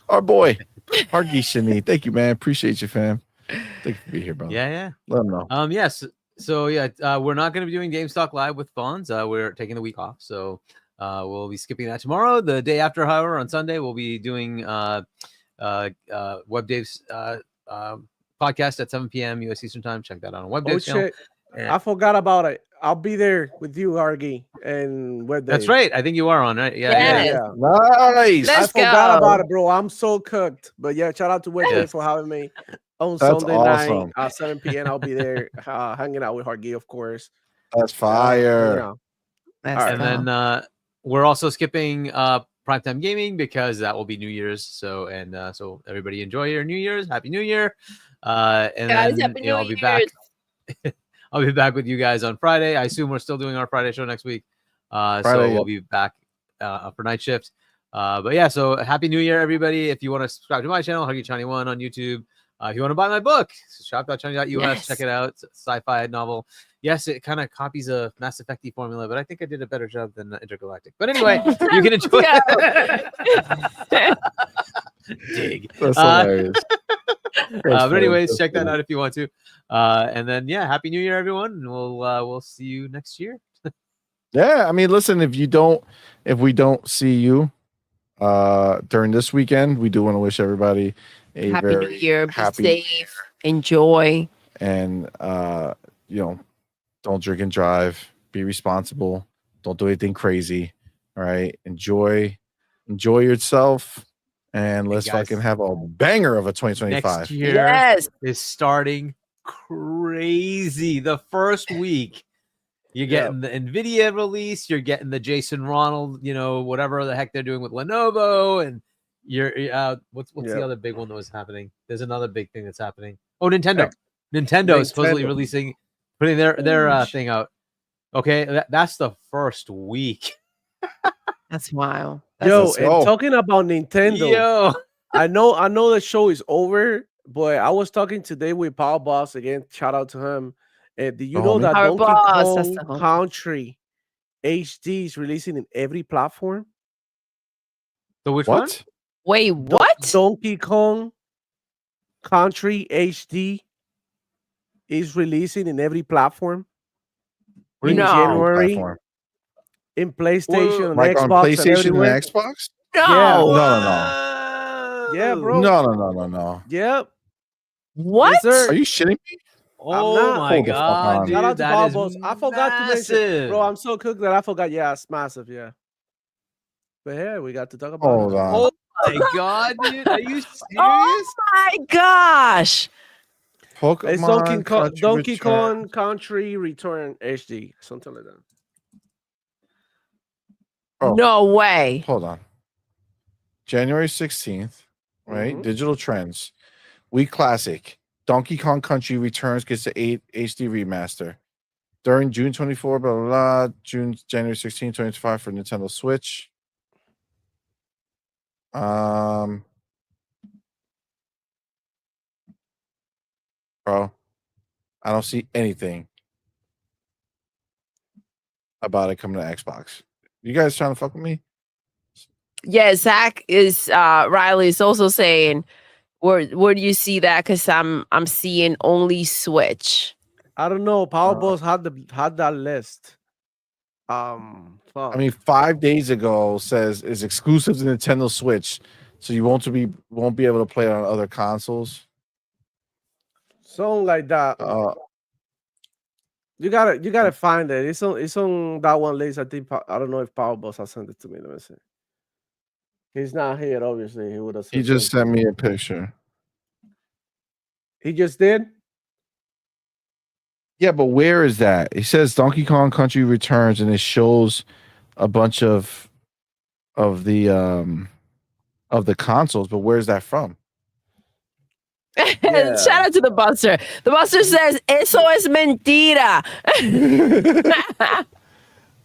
our boy, Hargi Shani. Thank you, man. Appreciate you, fam. Thank you for being here, bro. Yeah. Let them know. Yes. So we're not going to be doing GameStop Live with Fawns. We're taking the week off, so we'll be skipping that tomorrow. The day after, however, on Sunday, we'll be doing Web Dave's podcast at 7 p.m. U.S. Eastern Time. Check that out on Web Dave's channel. Shit. I forgot about it. I'll be there with you, Hargi, and Web Dave. That's right. I think you are on, right? Yes. Nice. Let's I forgot go. about it, bro. I'm so cooked. But yeah, shout out to Web Dave for having me on That's Sunday awesome. night, 7 p.m. I'll be there hanging out with Hargi, of course. That's fire. Let's All right. go. And then we're also skipping Primetime Gaming because that will be New Year's. So everybody enjoy your New Year's. Happy New Year. And Guys, then Happy New I'll be back. Year's. I'll be back with you guys on Friday. I assume we're still doing our Friday show next week. So Friday, we'll be back for night shift. But yeah, so Happy New Year, everybody. If you want to subscribe to my channel, Huggy Chani 1 on YouTube. If you want to buy my book, shop.chani.us. Yes. Check it out. It's a sci-fi novel. Yes, it kind of copies a Mass Effect formula, but I think I did a better job than Intergalactic. But anyway, you can enjoy it. Dig. That's hilarious. But anyways, check that out if you want to. And then Happy New Year, everyone. And we'll see you next year. Yeah, I mean, listen, if we don't see you during this weekend, we do want to wish everybody a Happy New very Year. Be happy safe. Enjoy. and don't drink and drive. Be responsible. Don't do anything crazy. All right. Enjoy yourself, and Hey, let's guys. fucking have a banger of a 2025. Next year Yes. is starting crazy. The first week, you're getting the NVIDIA release. You're getting the Jason Ronald, whatever the heck they're doing with Lenovo, and you're what's the other big one that was happening? There's another big thing that's happening. Oh, Nintendo. Nintendo is supposedly putting their thing out. Okay, that's the first week. That's wild. And talking about Nintendo, I know the show is over, but I was talking today with Power Boss again. Shout out to him. Do you know that Power Donkey Boss, Kong Country HD is releasing in every platform? The which one? Wait, what? Donkey Kong Country HD is releasing in every platform in January. Platform? In PlayStation, like Xbox, on PlayStation and Xbox? No. No. Yeah, bro. No. Yep. What? Yes, sir. Are you shitting me? Oh my god, dude, Shout out to that Power is Boss. I forgot to mention, bro. I'm so cooked that I forgot. Yeah, it's massive. Yeah. But yeah, we got to talk about Hold it. on. Oh my god, dude. Are you serious? Oh my gosh. It's Pokemon Donkey Kong Country Return HD, something like that. Oh. No way. Hold on. January 16th, right? Mhm. Digital Trends. Week Classic. Donkey Kong Country Returns gets the 8 HD remaster. During June 24, blah, blah, blah. January 16, 2025 for Nintendo Switch. Bro, I don't see anything about it coming to Xbox. You guys trying to fuck with me? Yeah, Zach is Riley is also saying, where do you see that? Because I'm seeing only Switch. I don't know. Power Boss had that list. I mean, 5 days ago says is exclusive to Nintendo Switch, so you won't be able to play it on other consoles. Something like that. You gotta find it. It's on that one list. I think I don't know if Power Boss has sent it to me. Let me see. He's not here, obviously. He would have. He just sent me a picture. He just did. Yeah, but where is that? It says Donkey Kong Country Returns, and it shows a bunch of the consoles. But where's that from? Yeah. Shout out to the Buster. The Buster says, "Eso es mentira."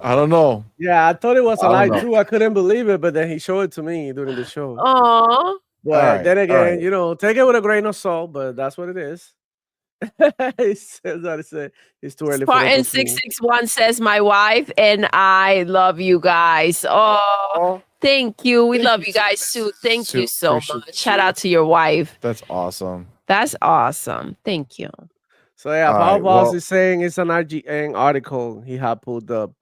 I don't know. Yeah, I thought it was a lie too. I couldn't believe it, but then he showed it to me during the show. Aww. But then again, take it with a grain of salt. But that's what it is. He says that it's too early. Spartan 661 says, "My wife and I love you guys." Oh, thank you. We love you guys too. Thank you so much. Shout out to your wife. That's awesome. That's awesome. Thank you. So yeah, Power Boss is saying it's an IGN article he had pulled up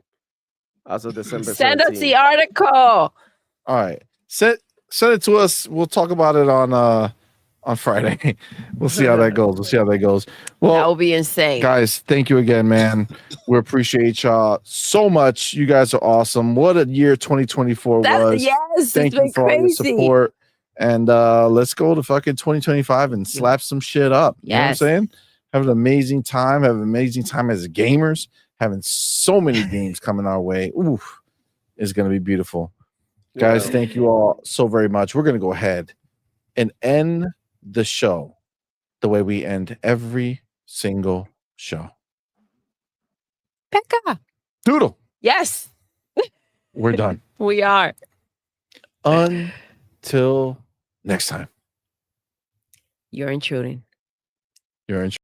as of December 17th. Send us the article. All right, send it to us. We'll talk about it on Friday. We'll see how that goes. Well, that will be insane. Guys, thank you again, man. We appreciate y'all so much. You guys are awesome. What a year 2024 was. Yes, thank you for all your support. And let's go to fucking 2025 and slap some shit up. You know what I'm saying? Have an amazing time. Have an amazing time as gamers. Having so many games coming our way. Oof. It's going to be beautiful. Guys, thank you all so very much. We're going to go ahead and end the show the way we end every single show. Pekka. Doodle. Yes. We're done. We are. Until next time. You're intruding. You're intruding.